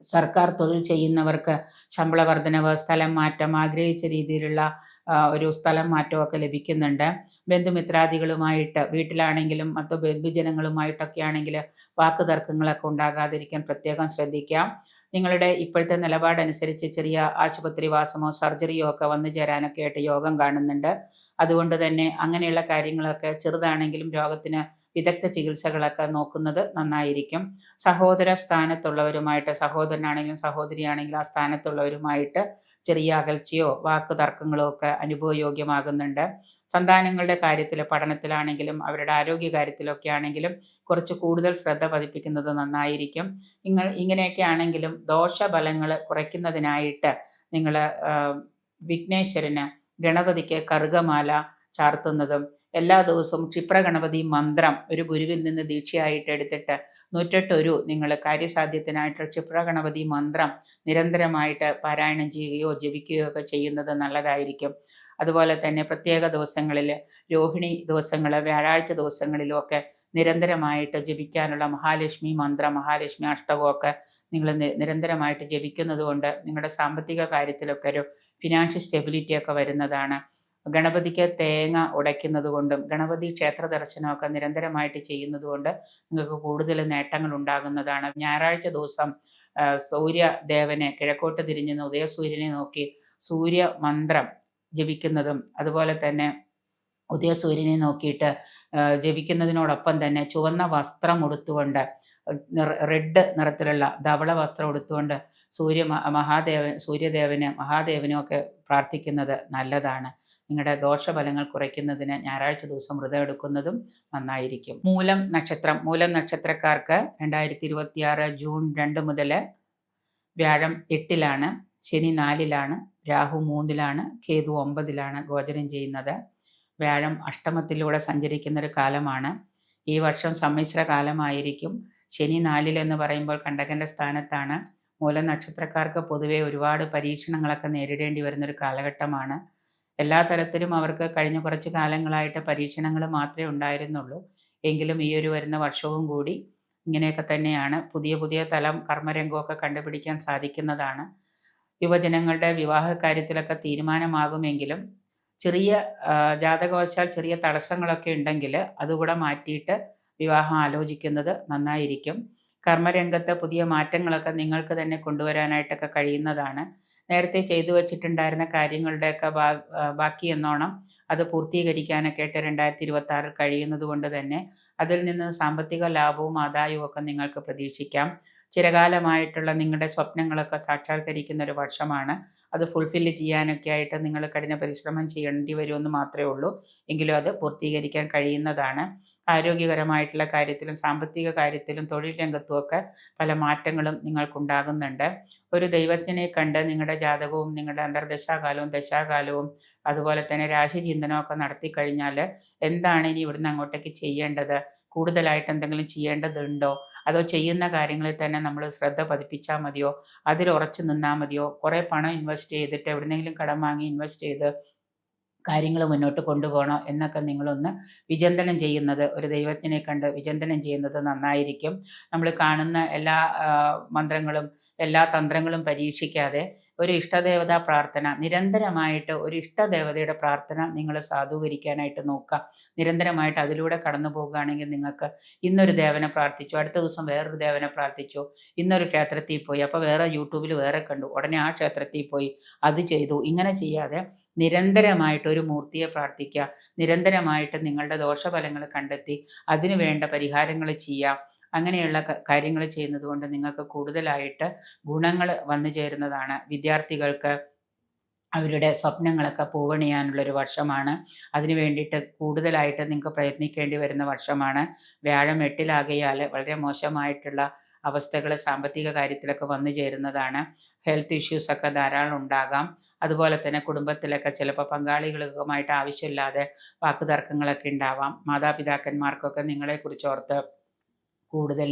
സർക്കാർ തൊഴിൽ ചെയ്യുന്നവർക്ക് ശമ്പള വർധനവ്, സ്ഥലം മാറ്റം, ആഗ്രഹിച്ച രീതിയിലുള്ള ഒരു സ്ഥലം മാറ്റമൊക്കെ ലഭിക്കുന്നുണ്ട്. ബന്ധുമിത്രാദികളുമായിട്ട് വീട്ടിലാണെങ്കിലും മറ്റു ബന്ധുജനങ്ങളുമായിട്ടൊക്കെ ആണെങ്കിൽ വാക്കുതർക്കങ്ങളൊക്കെ ഉണ്ടാകാതിരിക്കാൻ പ്രത്യേകം ശ്രദ്ധിക്കാം. നിങ്ങളുടെ ഇപ്പോഴത്തെ നിലപാടനുസരിച്ച് ചെറിയ ആശുപത്രിവാസമോ സർജറിയോ ഒക്കെ വന്നു ചേരാനൊക്കെ ആയിട്ട് യോഗം കാണുന്നുണ്ട്. അതുകൊണ്ട് തന്നെ അങ്ങനെയുള്ള കാര്യങ്ങളൊക്കെ ചെറുതാണെങ്കിലും രോഗത്തിന് വിദഗ്ധ ചികിത്സകളൊക്കെ നോക്കുന്നത് നന്നായിരിക്കും. സഹോദര സ്ഥാനത്തുള്ളവരുമായിട്ട്, സഹോദരനാണെങ്കിലും സഹോദരിയാണെങ്കിലും ആ സ്ഥാനത്തുള്ളവരുമായിട്ട് ചെറിയ അകൽച്ചയോ വാക്ക് തർക്കങ്ങളോ ഒക്കെ അനുഭവയോഗ്യമാകുന്നുണ്ട്. സന്താനങ്ങളുടെ കാര്യത്തിൽ, പഠനത്തിലാണെങ്കിലും അവരുടെ ആരോഗ്യ കാര്യത്തിലൊക്കെ ആണെങ്കിലും കുറച്ച് കൂടുതൽ ശ്രദ്ധ പതിപ്പിക്കുന്നത് നന്നായിരിക്കും. ഇങ്ങനെയൊക്കെ ആണെങ്കിലും ദോഷഫലങ്ങൾ കുറയ്ക്കുന്നതിനായിട്ട് നിങ്ങൾ വിഘ്നേശ്വരന്, ഗണപതിക്ക് കറുകമാല ചാർത്തുന്നതും എല്ലാ ദിവസവും ക്ഷിപ്രഗണപതി മന്ത്രം ഒരു ഗുരുവിൽ നിന്ന് ദീക്ഷയായിട്ട് എടുത്തിട്ട് 108 നിങ്ങൾ കാര്യസാധ്യത്തിനായിട്ട് ക്ഷിപ്രഗണപതി മന്ത്രം നിരന്തരമായിട്ട് പാരായണം ചെയ്യുകയോ ജപിക്കുകയോ ഒക്കെ ചെയ്യുന്നത് നല്ലതായിരിക്കും. അതുപോലെ തന്നെ പ്രത്യേക ദിവസങ്ങളിൽ, രോഹിണി ദിവസങ്ങൾ, വ്യാഴാഴ്ച ദിവസങ്ങളിലും ഒക്കെ നിരന്തരമായിട്ട് ജപിക്കാനുള്ള മഹാലക്ഷ്മി മന്ത്രം, മഹാലക്ഷ്മി അഷ്ടകമൊക്കെ നിങ്ങൾ നിരന്തരമായിട്ട് ജപിക്കുന്നത് കൊണ്ട് നിങ്ങളുടെ സാമ്പത്തിക കാര്യത്തിലൊക്കെ ഒരു ഫിനാൻഷ്യൽ സ്റ്റെബിലിറ്റി ഒക്കെ വരുന്നതാണ്. ഗണപതിക്ക് തേങ്ങ ഉടയ്ക്കുന്നത് കൊണ്ടും ഗണപതി ക്ഷേത്ര ദർശനമൊക്കെ നിരന്തരമായിട്ട് ചെയ്യുന്നത് കൊണ്ട് നിങ്ങൾക്ക് കൂടുതൽ നേട്ടങ്ങൾ ഉണ്ടാകുന്നതാണ്. ഞായറാഴ്ച ദിവസം സൂര്യദേവനെ കിഴക്കോട്ട് തിരിഞ്ഞ് ഉദയസൂര്യനെ നോക്കി സൂര്യ മന്ത്രം ജപിക്കുന്നതും അതുപോലെ തന്നെ ഉദയസൂര്യനെ നോക്കിയിട്ട് ജപിക്കുന്നതിനോടൊപ്പം തന്നെ ചുവന്ന വസ്ത്രം ഉടുത്തുകൊണ്ട്, റെഡ് നിറത്തിലുള്ള ധവള വസ്ത്രം ഉടുത്തുകൊണ്ട് മഹാദേവനും ഒക്കെ പ്രാർത്ഥിക്കുന്നത് നല്ലതാണ്. നിങ്ങളുടെ ദോഷഫലങ്ങൾ കുറയ്ക്കുന്നതിന് ഞായറാഴ്ച ദിവസം വ്രതം എടുക്കുന്നതും നന്നായിരിക്കും. മൂലം നക്ഷത്രക്കാർക്ക് 2026 ജൂൺ 2 മുതൽ വ്യാഴം 8-ലാണ്, ശനി 4-ലാണ്, രാഹു 3-ലാണ്, കേതു 9-ലാണ് ഗോചരം ചെയ്യുന്നത്. വ്യാഴം അഷ്ടമത്തിലൂടെ സഞ്ചരിക്കുന്നൊരു കാലമാണ്. ഈ വർഷം സമ്മിശ്ര കാലമായിരിക്കും. ശനി 4 എന്ന് പറയുമ്പോൾ കണ്ടകൻ്റെ സ്ഥാനത്താണ്. മൂലം നക്ഷത്രക്കാർക്ക് പൊതുവെ ഒരുപാട് പരീക്ഷണങ്ങളൊക്കെ നേരിടേണ്ടി വരുന്നൊരു കാലഘട്ടമാണ്. എല്ലാ തരത്തിലും അവർക്ക് കഴിഞ്ഞ കുറച്ച് കാലങ്ങളായിട്ട് പരീക്ഷണങ്ങൾ മാത്രമേ ഉണ്ടായിരുന്നുള്ളൂ. എങ്കിലും ഈ ഒരു വരുന്ന വർഷവും കൂടി ഇങ്ങനെയൊക്കെ തന്നെയാണ്. പുതിയ തലം കർമ്മരംഗമൊക്കെ കണ്ടുപിടിക്കാൻ സാധിക്കുന്നതാണ്. യുവജനങ്ങളുടെ വിവാഹ കാര്യത്തിലൊക്കെ തീരുമാനമാകുമെങ്കിലും ചെറിയ ജാതകവശാൽ ചെറിയ തടസ്സങ്ങളൊക്കെ ഉണ്ടെങ്കിൽ അതുകൂടെ മാറ്റിയിട്ട് വിവാഹം ആലോചിക്കുന്നത് നന്നായിരിക്കും. കർമ്മരംഗത്ത് പുതിയ മാറ്റങ്ങളൊക്കെ നിങ്ങൾക്ക് തന്നെ കൊണ്ടുവരാനായിട്ടൊക്കെ കഴിയുന്നതാണ്. നേരത്തെ ചെയ്തു വച്ചിട്ടുണ്ടായിരുന്ന കാര്യങ്ങളുടെയൊക്കെ ബാക്കി എന്നോണം അത് പൂർത്തീകരിക്കാനൊക്കെ ആയിട്ട് 2026 കഴിയുന്നത് കൊണ്ട് തന്നെ അതിൽ നിന്ന് സാമ്പത്തിക ലാഭവും ആദായവും ഒക്കെ നിങ്ങൾക്ക് പ്രതീക്ഷിക്കാം. ചിരകാലമായിട്ടുള്ള നിങ്ങളുടെ സ്വപ്നങ്ങളൊക്കെ സാക്ഷാത്കരിക്കുന്ന ഒരു വർഷമാണ്. അത് ഫുൾഫില്ല് ചെയ്യാനൊക്കെ ആയിട്ട് നിങ്ങൾ കഠിന പരിശ്രമം ചെയ്യേണ്ടി വരുമെന്ന് മാത്രമേ ഉള്ളൂ. എങ്കിലും അത് പൂർത്തീകരിക്കാൻ കഴിയുന്നതാണ്. ആരോഗ്യകരമായിട്ടുള്ള കാര്യത്തിലും സാമ്പത്തിക കാര്യത്തിലും തൊഴിൽ രംഗത്തുമൊക്കെ പല മാറ്റങ്ങളും നിങ്ങൾക്കുണ്ടാകുന്നുണ്ട്. ഒരു ദൈവത്തിനെ കണ്ട് നിങ്ങളുടെ ജാതകവും നിങ്ങളുടെ അന്തർദശാകാലവും ദശാകാലവും അതുപോലെ തന്നെ രാശിചിന്തനമൊക്കെ നടത്തി കഴിഞ്ഞാൽ എന്താണ് ഇനി ഇവിടുന്ന് അങ്ങോട്ടേക്ക് ചെയ്യേണ്ടത്, കൂടുതലായിട്ട് എന്തെങ്കിലും ചെയ്യേണ്ടതുണ്ടോ, അതോ ചെയ്യുന്ന കാര്യങ്ങളിൽ തന്നെ നമ്മൾ ശ്രദ്ധ പതിപ്പിച്ചാൽ മതിയോ, അതിൽ ഉറച്ചു നിന്നാൽ മതിയോ, കുറേ പണം ഇൻവെസ്റ്റ് ചെയ്തിട്ട് എവിടുന്നെങ്കിലും കടം വാങ്ങി ഇൻവെസ്റ്റ് ചെയ്ത് കാര്യങ്ങൾ മുന്നോട്ട് കൊണ്ടുപോകണോ എന്നൊക്കെ നിങ്ങളൊന്ന് വിചിന്തനം ചെയ്യുന്നത്, ഒരു ദൈവത്തിനെ കണ്ട് വിചിന്തനം ചെയ്യുന്നത് നന്നായിരിക്കും. നമ്മൾ കാണുന്ന എല്ലാ മന്ത്രങ്ങളും എല്ലാ തന്ത്രങ്ങളും പരീക്ഷിക്കാതെ ഒരു ഇഷ്ടദേവതാ പ്രാർത്ഥന നിരന്തരമായിട്ട്, ഒരു ഇഷ്ടദേവതയുടെ പ്രാർത്ഥന നിങ്ങൾ സാധൂകരിക്കാനായിട്ട് നോക്കുക. നിരന്തരമായിട്ട് അതിലൂടെ കടന്നു പോകുകയാണെങ്കിൽ നിങ്ങൾക്ക് ഇന്നൊരു ദേവനെ പ്രാർത്ഥിച്ചു, അടുത്ത ദിവസം വേറൊരു ദേവനെ പ്രാർത്ഥിച്ചു, ഇന്നൊരു ക്ഷേത്രത്തിൽ പോയി, അപ്പോൾ വേറെ യൂട്യൂബിൽ വേറെ കണ്ടു, ഉടനെ ആ ക്ഷേത്രത്തിൽ പോയി അത് ചെയ്തു. ഇങ്ങനെ ചെയ്യാതെ നിരന്തരമായിട്ട് ഒരു മൂർത്തിയെ പ്രാർത്ഥിക്കുക. നിരന്തരമായിട്ട് നിങ്ങളുടെ ദോഷഫലങ്ങൾ കണ്ടെത്തി അതിനു വേണ്ട പരിഹാരങ്ങൾ ചെയ്യുക. അങ്ങനെയുള്ള കാര്യങ്ങൾ ചെയ്യുന്നത് കൊണ്ട് നിങ്ങൾക്ക് കൂടുതലായിട്ട് ഗുണങ്ങൾ വന്നു ചേരുന്നതാണ്. വിദ്യാർത്ഥികൾക്ക് അവരുടെ സ്വപ്നങ്ങളൊക്കെ പൂവണിയാനുള്ളൊരു വർഷമാണ്. അതിനു വേണ്ടിയിട്ട് കൂടുതലായിട്ട് നിങ്ങൾക്ക് പ്രയത്നിക്കേണ്ടി വരുന്ന വർഷമാണ്. വ്യാഴം 8-ലാകയാൽ വളരെ മോശമായിട്ടുള്ള അവസ്ഥകൾ സാമ്പത്തിക കാര്യത്തിലൊക്കെ വന്നു ചേരുന്നതാണ്. ഹെൽത്ത് ഇഷ്യൂസൊക്കെ ധാരാളം ഉണ്ടാകാം. അതുപോലെ തന്നെ കുടുംബത്തിലൊക്കെ ചിലപ്പോൾ പങ്കാളികളുമായിട്ട് ആവശ്യമില്ലാതെ വാക്കുതർക്കങ്ങളൊക്കെ ഉണ്ടാവാം. മാതാപിതാക്കന്മാർക്കൊക്കെ നിങ്ങളെക്കുറിച്ചോർത്ത് കൂടുതൽ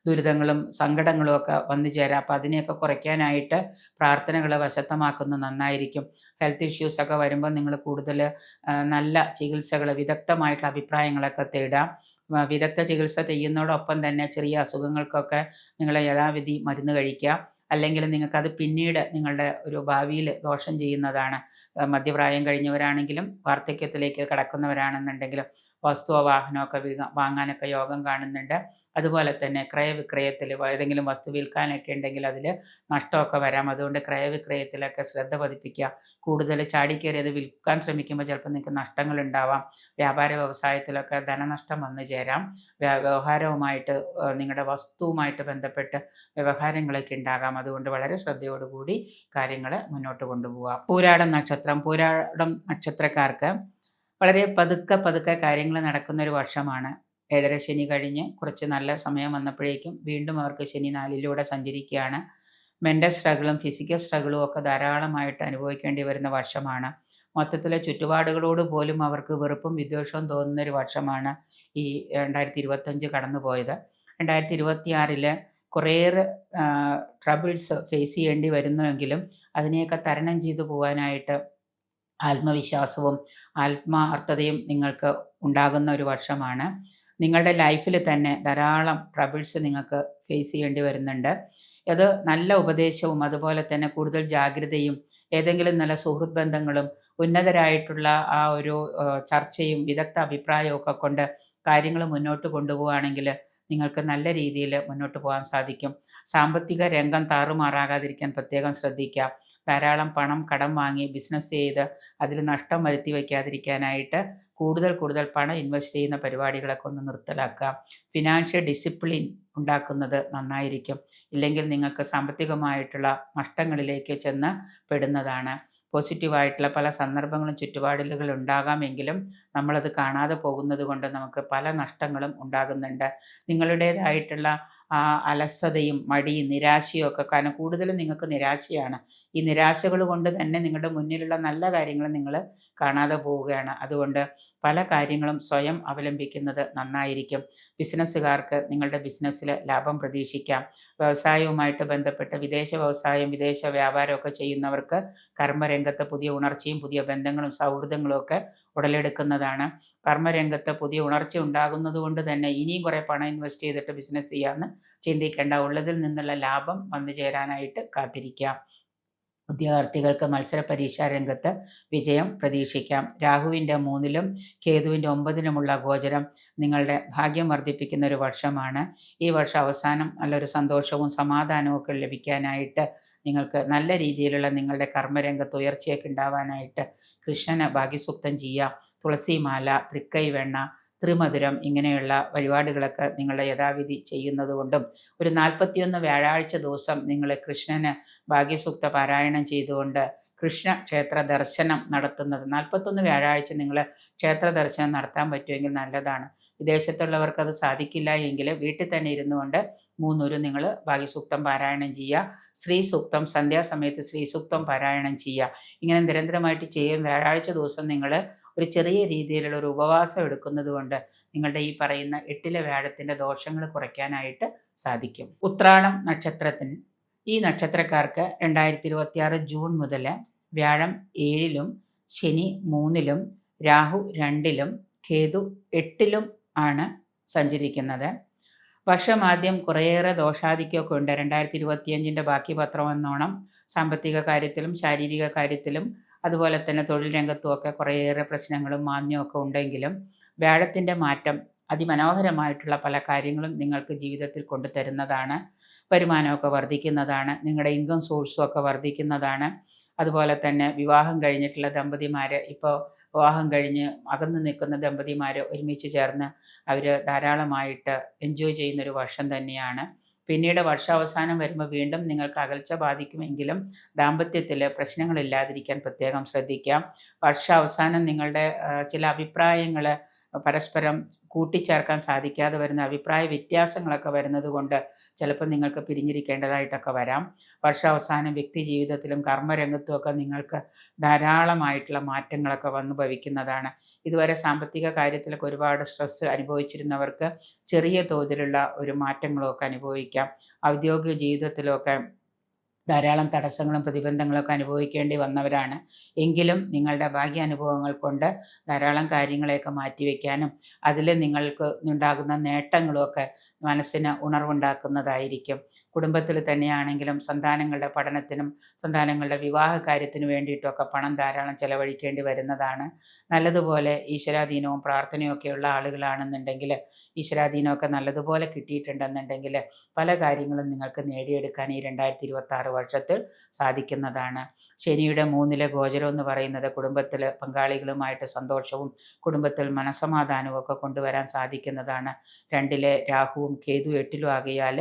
ദുരിതങ്ങളും സങ്കടങ്ങളും ഒക്കെ വന്നു ചേരാം. അപ്പം അതിനെയൊക്കെ കുറയ്ക്കാനായിട്ട് പ്രാർത്ഥനകൾ വശത്തമാക്കുന്നത് നന്നായിരിക്കും. ഹെൽത്ത് ഇഷ്യൂസൊക്കെ വരുമ്പോൾ നിങ്ങൾ കൂടുതൽ നല്ല ചികിത്സകൾ, വിദഗ്ധമായിട്ടുള്ള അഭിപ്രായങ്ങളൊക്കെ തേടാം. വിദഗ്ധ ചികിത്സ ചെയ്യുന്നതോടൊപ്പം തന്നെ ചെറിയ അസുഖങ്ങൾക്കൊക്കെ നിങ്ങൾ യഥാവിധി മരുന്ന് കഴിക്കുക. അല്ലെങ്കിൽ നിങ്ങൾക്കത് പിന്നീട് നിങ്ങളുടെ ഒരു ഭാവിയിൽ ദോഷം ചെയ്യുന്നതാണ്. മധ്യപ്രായം കഴിഞ്ഞവരാണെങ്കിലും വാർദ്ധക്യത്തിലേക്ക് കടക്കുന്നവരാണെന്നുണ്ടെങ്കിലും വസ്തുവോ വാഹനമൊക്കെ വാങ്ങാനൊക്കെ യോഗം കാണുന്നുണ്ട്. അതുപോലെ തന്നെ ക്രയവിക്രയത്തിൽ ഏതെങ്കിലും വസ്തു വിൽക്കാനൊക്കെ ഉണ്ടെങ്കിൽ അതിൽ നഷ്ടമൊക്കെ വരാം. അതുകൊണ്ട് ക്രയവിക്രയത്തിലൊക്കെ ശ്രദ്ധ പതിപ്പിക്കുക. കൂടുതൽ ചാടിക്കയറി അത് വിൽക്കാൻ ശ്രമിക്കുമ്പോൾ ചിലപ്പോൾ നിങ്ങൾക്ക് നഷ്ടങ്ങൾ ഉണ്ടാവാം. വ്യാപാര വ്യവസായത്തിലൊക്കെ ധനനഷ്ടം വന്നു ചേരാം. വ്യവഹാരവുമായിട്ട് നിങ്ങളുടെ വസ്തുവുമായിട്ട് ബന്ധപ്പെട്ട് വ്യവഹാരങ്ങളൊക്കെ ഉണ്ടാകാം. അതുകൊണ്ട് വളരെ ശ്രദ്ധയോടുകൂടി കാര്യങ്ങൾ മുന്നോട്ട് കൊണ്ടുപോകാം. പൂരാടം നക്ഷത്രക്കാർക്ക് വളരെ പതുക്കെ കാര്യങ്ങൾ നടക്കുന്ന ഒരു വർഷമാണ്. 7.5 ശനി കഴിഞ്ഞ് കുറച്ച് നല്ല സമയം വന്നപ്പോഴേക്കും വീണ്ടും അവർക്ക് ശനി 4-ലൂടെ സഞ്ചരിക്കുകയാണ്. മെൻ്റൽ സ്ട്രഗിളും ഫിസിക്കൽ സ്ട്രഗിളും ഒക്കെ ധാരാളമായിട്ട് അനുഭവിക്കേണ്ടി വരുന്ന വർഷമാണ്. മൊത്തത്തിലെ ചുറ്റുപാടുകളോട് പോലും അവർക്ക് വെറുപ്പും വിദ്വേഷവും തോന്നുന്നൊരു വർഷമാണ് ഈ 2025 കടന്നു പോയത്. 2026 കുറേയേറെ ട്രബിൾസ് ഫേസ് ചെയ്യേണ്ടി വരുന്നുവെങ്കിലും അതിനെയൊക്കെ തരണം ചെയ്തു പോകാനായിട്ട് ആത്മവിശ്വാസവും ആത്മാർത്ഥതയും നിങ്ങൾക്ക് ഉണ്ടാകുന്ന ഒരു വർഷമാണ്. നിങ്ങളുടെ ലൈഫിൽ തന്നെ ധാരാളം ട്രബിൾസ് നിങ്ങൾക്ക് ഫേസ് ചെയ്യേണ്ടി വരുന്നുണ്ട്. അത് നല്ല ഉപദേശവും അതുപോലെ തന്നെ കൂടുതൽ ജാഗ്രതയും ഏതെങ്കിലും നല്ല സുഹൃത്ത് ബന്ധങ്ങളും ഉന്നതരായിട്ടുള്ള ആ ഒരു ചർച്ചയും വിദഗ്ധ അഭിപ്രായവും ഒക്കെ കൊണ്ട് കാര്യങ്ങൾ മുന്നോട്ട് കൊണ്ടുപോവുകയാണെങ്കിൽ നിങ്ങൾക്ക് നല്ല രീതിയിൽ മുന്നോട്ട് പോകാൻ സാധിക്കും. സാമ്പത്തിക രംഗം താറുമാറാകാതിരിക്കാൻ പ്രത്യേകം ശ്രദ്ധിക്കുക. ധാരാളം പണം കടം വാങ്ങി ബിസിനസ് ചെയ്ത് അതിൽ നഷ്ടം വരുത്തി വയ്ക്കാതിരിക്കാനായിട്ട് കൂടുതൽ പണം ഇൻവെസ്റ്റ് ചെയ്യുന്ന പരിപാടികളൊക്കെ ഒന്ന് നിർത്തലാക്കുക. ഫിനാൻഷ്യൽ ഡിസിപ്ലിൻ ഉണ്ടാക്കുന്നത് നന്നായിരിക്കും. ഇല്ലെങ്കിൽ നിങ്ങൾക്ക് സാമ്പത്തികമായിട്ടുള്ള നഷ്ടങ്ങളിലേക്ക് ചെന്ന് പെടുന്നതാണ്. പോസിറ്റീവായിട്ടുള്ള പല സന്ദർഭങ്ങളും ചുറ്റുപാടുകൾ ഉണ്ടാകാമെങ്കിലും നമ്മളത് കാണാതെ പോകുന്നത് കൊണ്ട് നമുക്ക് പല നഷ്ടങ്ങളും ഉണ്ടാകുന്നുണ്ട്. നിങ്ങളുടേതായിട്ടുള്ള ആ അലസതയും മടിയും നിരാശയും ഒക്കെ, കാരണം കൂടുതലും നിങ്ങൾക്ക് നിരാശയാണ്. ഈ നിരാശകൾ കൊണ്ട് തന്നെ നിങ്ങളുടെ മുന്നിലുള്ള നല്ല കാര്യങ്ങൾ നിങ്ങൾ കാണാതെ പോവുകയാണ്. അതുകൊണ്ട് പല കാര്യങ്ങളും സ്വയം അവലംബിക്കുന്നത് നന്നായിരിക്കും. ബിസിനസ്സുകാർക്ക് നിങ്ങളുടെ ബിസിനസ്സിൽ ലാഭം പ്രതീക്ഷിക്കാം. വ്യവസായവുമായിട്ട് ബന്ധപ്പെട്ട് വിദേശ വ്യവസായം വിദേശ വ്യാപാരമൊക്കെ ചെയ്യുന്നവർക്ക് കർമ്മരംഗത്ത് പുതിയ ഉണർച്ചയും പുതിയ ബന്ധങ്ങളും സൗഹൃദങ്ങളും ഒക്കെ ഉടലെടുക്കുന്നതാണ്. കർമ്മരംഗത്ത് പുതിയ ഉണർച്ച ഉണ്ടാകുന്നത് കൊണ്ട് തന്നെ ഇനിയും കുറേ പണം ഇൻവെസ്റ്റ് ചെയ്തിട്ട് ബിസിനസ് ചെയ്യാമെന്ന് ചിന്തിക്കേണ്ട. ഉള്ളതിൽ നിന്നുള്ള ലാഭം വന്നു ചേരാനായിട്ട് കാത്തിരിക്കാം. ഉദ്യോഗാർത്ഥികൾക്ക് മത്സര പരീക്ഷാ രംഗത്ത് വിജയം പ്രതീക്ഷിക്കാം. രാഹുവിൻ്റെ 3-ലും കേതുവിൻ്റെ 9-ലുമുള്ള ഗോചരം നിങ്ങളുടെ ഭാഗ്യം വർദ്ധിപ്പിക്കുന്ന ഒരു വർഷമാണ്. ഈ വർഷം അവസാനം നല്ലൊരു സന്തോഷവും സമാധാനവും ഒക്കെ ലഭിക്കാനായിട്ട് നിങ്ങൾക്ക് നല്ല രീതിയിലുള്ള നിങ്ങളുടെ കർമ്മരംഗത്ത് ഉയർച്ചയൊക്കെ ഉണ്ടാവാനായിട്ട് കൃഷ്ണന് ഭാഗ്യസൂക്തം ചെയ്യുക. തുളസിമാല, തൃക്കൈവെണ്ണ, ത്രിമധുരം ഇങ്ങനെയുള്ള വഴിപാടുകളൊക്കെ നിങ്ങൾ യഥാവിധി ചെയ്യുന്നത് കൊണ്ടും ഒരു 41 വ്യാഴാഴ്ച ദിവസം നിങ്ങൾ കൃഷ്ണന് ഭാഗ്യസൂക്ത പാരായണം ചെയ്തുകൊണ്ട് കൃഷ്ണ ക്ഷേത്ര ദർശനം നടത്തുന്നത്, 41 വ്യാഴാഴ്ച നിങ്ങൾ ക്ഷേത്ര ദർശനം നടത്താൻ പറ്റുമെങ്കിൽ നല്ലതാണ്. വിദേശത്തുള്ളവർക്ക് അത് സാധിക്കില്ല എങ്കിൽ വീട്ടിൽ തന്നെ ഇരുന്നു കൊണ്ട് 3 നിങ്ങൾ ഭാഗ്യസൂക്തം പാരായണം ചെയ്യുക. ശ്രീ സൂക്തം സന്ധ്യാസമയത്ത് ശ്രീ സൂക്തം പാരായണം ചെയ്യുക. ഇങ്ങനെ നിരന്തരമായിട്ട് ചെയ്യും. വ്യാഴാഴ്ച ദിവസം നിങ്ങൾ ഒരു ചെറിയ രീതിയിലുള്ള ഒരു ഉപവാസം എടുക്കുന്നത് കൊണ്ട് നിങ്ങളുടെ ഈ പറയുന്ന 8-ലെ വ്യാഴത്തിൻ്റെ ദോഷങ്ങൾ കുറയ്ക്കാനായിട്ട് സാധിക്കും. ഉത്രാടം നക്ഷത്രത്തിന് ഈ നക്ഷത്രക്കാർക്ക് 2026 ജൂൺ മുതൽ വ്യാഴം 7-ലും ശനി 3-ലും രാഹു 2-ലും കേതു 8-ലും ആണ് സഞ്ചരിക്കുന്നത്. വർഷമാദ്യം കുറേയേറെ ദോഷാധിക്യമൊക്കെ ഉണ്ട്. 2025 ബാക്കി പത്രം എന്നോണം സാമ്പത്തിക കാര്യത്തിലും ശാരീരിക കാര്യത്തിലും അതുപോലെ തന്നെ തൊഴിൽ രംഗത്തുമൊക്കെ കുറേയേറെ പ്രശ്നങ്ങളും മാന്ദ്യമൊക്കെ ഉണ്ടെങ്കിലും വ്യാഴത്തിൻ്റെ മാറ്റം അതിമനോഹരമായിട്ടുള്ള പല കാര്യങ്ങളും നിങ്ങൾക്ക് ജീവിതത്തിൽ കൊണ്ടുതരുന്നതാണ്. വരുമാനമൊക്കെ വർദ്ധിക്കുന്നതാണ്. നിങ്ങളുടെ ഇൻകം സോഴ്സും ഒക്കെ വർദ്ധിക്കുന്നതാണ്. അതുപോലെ തന്നെ വിവാഹം കഴിഞ്ഞിട്ടുള്ള ദമ്പതിമാർ, ഇപ്പോൾ വിവാഹം കഴിഞ്ഞ് അകന്നു നിൽക്കുന്ന ദമ്പതിമാർ ഒരുമിച്ച് ചേർന്ന് അവർ ധാരാളമായിട്ട് എൻജോയ് ചെയ്യുന്നൊരു വർഷം തന്നെയാണ്. പിന്നീട് വർഷാവസാനം വരുമ്പോൾ വീണ്ടും നിങ്ങൾക്ക് അകൽച്ച ബാധിക്കുമെങ്കിലും ദാമ്പത്യത്തിൽ പ്രശ്നങ്ങളില്ലാതിരിക്കാൻ പ്രത്യേകം ശ്രദ്ധിക്കാം. വർഷാവസാനം നിങ്ങളുടെ ചില അഭിപ്രായങ്ങൾ പരസ്പരം കൂട്ടിച്ചേർക്കാൻ സാധിക്കാതെ വരുന്ന അഭിപ്രായ വ്യത്യാസങ്ങളൊക്കെ വരുന്നത് കൊണ്ട് ചിലപ്പോൾ നിങ്ങൾക്ക് പിരിഞ്ഞിരിക്കേണ്ടതായിട്ടൊക്കെ വരാം. വർഷാവസാനം വ്യക്തി ജീവിതത്തിലും കർമ്മരംഗത്തുമൊക്കെ നിങ്ങൾക്ക് ധാരാളമായിട്ടുള്ള മാറ്റങ്ങളൊക്കെ വന്നു ഭവിക്കുന്നതാണ്. ഇതുവരെ സാമ്പത്തിക കാര്യത്തിലൊക്കെ ഒരുപാട് സ്ട്രെസ് അനുഭവിച്ചിരുന്നവർക്ക് ചെറിയ തോതിലുള്ള ഒരു മാറ്റങ്ങളൊക്കെ അനുഭവിക്കാം. ഔദ്യോഗിക ജീവിതത്തിലൊക്കെ ധാരാളം തടസ്സങ്ങളും പ്രതിബന്ധങ്ങളൊക്കെ അനുഭവിക്കേണ്ടി വന്നവരാണ്. എങ്കിലും നിങ്ങളുടെ ഭാഗ്യാനുഭവങ്ങൾ കൊണ്ട് ധാരാളം കാര്യങ്ങളെയൊക്കെ മാറ്റിവെക്കാനും അതിൽ നിങ്ങൾക്ക് ഉണ്ടാകുന്ന നേട്ടങ്ങളുമൊക്കെ മനസ്സിന് ഉണർവുണ്ടാക്കുന്നതായിരിക്കും. കുടുംബത്തിൽ തന്നെയാണെങ്കിലും സന്താനങ്ങളുടെ പഠനത്തിനും സന്താനങ്ങളുടെ വിവാഹ കാര്യത്തിനു വേണ്ടിയിട്ടൊക്കെ പണം ധാരാളം ചെലവഴിക്കേണ്ടി വരുന്നതാണ്. നല്ലതുപോലെ ഈശ്വരാധീനവും പ്രാർത്ഥനയും ഒക്കെയുള്ള ആളുകളാണെന്നുണ്ടെങ്കിൽ, ഈശ്വരാധീനമൊക്കെ നല്ലതുപോലെ കിട്ടിയിട്ടുണ്ടെന്നുണ്ടെങ്കിൽ പല കാര്യങ്ങളും നിങ്ങൾക്ക് നേടിയെടുക്കാൻ ഈ 2026 വർഷത്തിൽ സാധിക്കുന്നതാണ്. ശനിയുടെ 3-ലെ ഗോചരം എന്ന് പറയുന്നത് കുടുംബത്തിൽ പങ്കാളികളുമായിട്ട് സന്തോഷവും കുടുംബത്തിൽ മനസ്സമാധാനവും ഒക്കെ കൊണ്ടുവരാൻ സാധിക്കുന്നതാണ്. 2-ലെ രാഹുവും കേതു 8-ലും ആകിയാൽ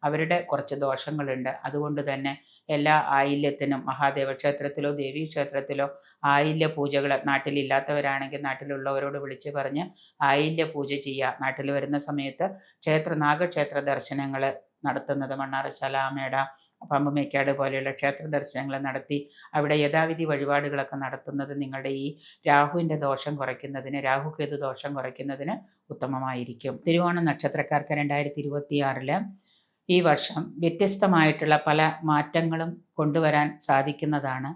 അവരുടെ കുറച്ച് ദോഷങ്ങളുണ്ട്. അതുകൊണ്ട് തന്നെ എല്ലാ ആയില്യത്തിനും മഹാദേവ ക്ഷേത്രത്തിലോ ദേവീ ക്ഷേത്രത്തിലോ ആയില്യ പൂജകൾ, നാട്ടിലില്ലാത്തവരാണെങ്കിൽ നാട്ടിലുള്ളവരോട് വിളിച്ച് പറഞ്ഞ് ആയില്യ പൂജ ചെയ്യുക. നാട്ടിൽ വരുന്ന സമയത്ത് നാഗക്ഷേത്ര ദർശനങ്ങൾ നടത്തുന്നത്, മണ്ണാറശാല, ആമേട, പമ്പമേക്കാട് പോലെയുള്ള ക്ഷേത്ര ദർശനങ്ങൾ നടത്തി അവിടെ യഥാവിധി വഴിപാടുകളൊക്കെ നടത്തുന്നത് നിങ്ങളുടെ ഈ രാഹുവിൻ്റെ ദോഷം കുറയ്ക്കുന്നതിന്, രാഹുകേതു ദോഷം കുറയ്ക്കുന്നതിന് ഉത്തമമായിരിക്കും. തിരുവോണ നക്ഷത്രക്കാർക്ക് 2026 ഈ വർഷം വ്യത്യസ്തമായിട്ടുള്ള പല മാറ്റങ്ങളും കൊണ്ടുവരാൻ സാധിക്കുന്നതാണ്.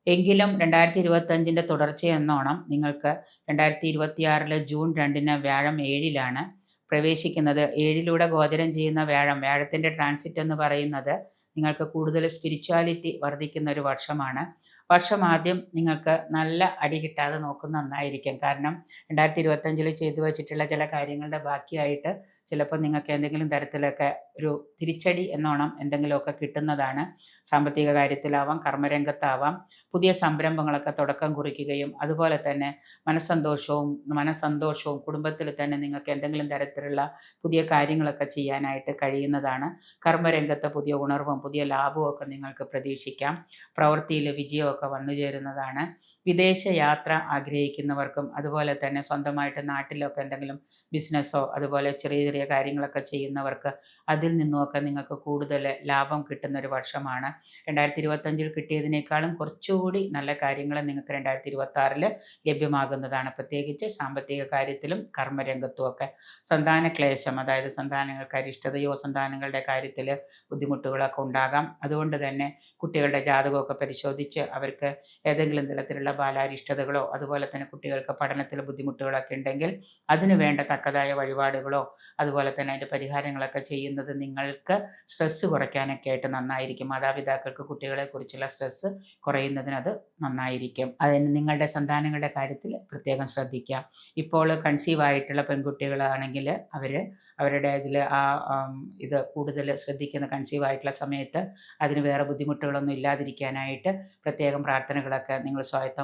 എങ്കിലും 2025 തുടർച്ചയെന്നോണം നിങ്ങൾക്ക് 2026 ജൂൺ 2 വ്യാഴം 7-ലാണ് പ്രവേശിക്കുന്നത്. 7-ലൂടെ ഗോചരം ചെയ്യുന്ന വ്യാഴത്തിൻ്റെ ട്രാൻസിറ്റ് എന്ന് പറയുന്നത് നിങ്ങൾക്ക് കൂടുതൽ സ്പിരിച്വാലിറ്റി വർദ്ധിക്കുന്ന ഒരു വർഷമാണ്. വർഷം ആദ്യം നിങ്ങൾക്ക് നല്ല അടി കിട്ടാതെ നോക്കുന്ന നന്നായിരിക്കും. കാരണം 2025 ചെയ്തു വച്ചിട്ടുള്ള ചില കാര്യങ്ങളുടെ ബാക്കിയായിട്ട് ചിലപ്പോൾ നിങ്ങൾക്ക് എന്തെങ്കിലും തരത്തിലൊക്കെ ഒരു തിരിച്ചടി എന്നോണം എന്തെങ്കിലുമൊക്കെ കിട്ടുന്നതാണ്. സാമ്പത്തിക കാര്യത്തിലാവാം, കർമ്മരംഗത്താവാം, പുതിയ സംരംഭങ്ങളൊക്കെ തുടക്കം കുറിക്കുകയും അതുപോലെ തന്നെ മനസ്സന്തോഷവും കുടുംബത്തിൽ തന്നെ നിങ്ങൾക്ക് എന്തെങ്കിലും തരത്തിലുള്ള പുതിയ കാര്യങ്ങളൊക്കെ ചെയ്യാനായിട്ട് കഴിയുന്നതാണ്. കർമ്മരംഗത്ത് പുതിയ ഉണർവും പുതിയ ലാഭവും ഒക്കെ നിങ്ങൾക്ക് പ്രതീക്ഷിക്കാം. പ്രവൃത്തിയിൽ വിജയമൊക്കെ വന്നു ചേരുന്നതാണ്. വിദേശ യാത്ര ആഗ്രഹിക്കുന്നവർക്കും അതുപോലെ തന്നെ സ്വന്തമായിട്ട് നാട്ടിലൊക്കെ എന്തെങ്കിലും ബിസിനസ്സോ അതുപോലെ ചെറിയ ചെറിയ കാര്യങ്ങളൊക്കെ ചെയ്യുന്നവർക്ക് അതിൽ നിന്നുമൊക്കെ നിങ്ങൾക്ക് കൂടുതൽ ലാഭം കിട്ടുന്നൊരു വർഷമാണ്. 2025 കിട്ടിയതിനേക്കാളും കുറച്ചുകൂടി നല്ല കാര്യങ്ങൾ നിങ്ങൾക്ക് 2026 ലഭ്യമാകുന്നതാണ്. പ്രത്യേകിച്ച് സാമ്പത്തിക കാര്യത്തിലും കർമ്മരംഗത്തുമൊക്കെ. സന്താന ക്ലേശം, അതായത് സന്താനങ്ങൾക്ക് അരിഷ്ടതയോ സന്താനങ്ങളുടെ കാര്യത്തിൽ ബുദ്ധിമുട്ടുകളൊക്കെ ഉണ്ടാകാം. അതുകൊണ്ട് തന്നെ കുട്ടികളുടെ ജാതകമൊക്കെ പരിശോധിച്ച് അവർക്ക് ഏതെങ്കിലും തരത്തിലുള്ള ബാലാരിഷ്ടതകളോ അതുപോലെ തന്നെ കുട്ടികൾക്ക് പഠനത്തിൽ ബുദ്ധിമുട്ടുകളൊക്കെ ഉണ്ടെങ്കിൽ അതിനു വേണ്ട തക്കതായ വഴിപാടുകളോ അതുപോലെ തന്നെ അതിൻ്റെ പരിഹാരങ്ങളൊക്കെ ചെയ്യുന്നത് നിങ്ങൾക്ക് സ്ട്രെസ്സ് കുറയ്ക്കാനൊക്കെ ആയിട്ട് നന്നായിരിക്കും. മാതാപിതാക്കൾക്ക് കുട്ടികളെക്കുറിച്ചുള്ള സ്ട്രെസ്സ് കുറയുന്നതിന് അത് നന്നായിരിക്കും. അതിന് നിങ്ങളുടെ സന്താനങ്ങളുടെ കാര്യത്തിൽ പ്രത്യേകം ശ്രദ്ധിക്കുക. ഇപ്പോൾ കൺസീവ് ആയിട്ടുള്ള പെൺകുട്ടികളാണെങ്കിൽ അവരുടെ ഇതിൽ ഇത് കൂടുതൽ ശ്രദ്ധിക്കുന്ന, കൺസീവ് ആയിട്ടുള്ള സമയത്ത് അതിന് വേറെ ബുദ്ധിമുട്ടുകളൊന്നും ഇല്ലാതിരിക്കാനായിട്ട് പ്രത്യേകം പ്രാർത്ഥനകളൊക്കെ നിങ്ങൾ സ്വായത്തമാക്കുക.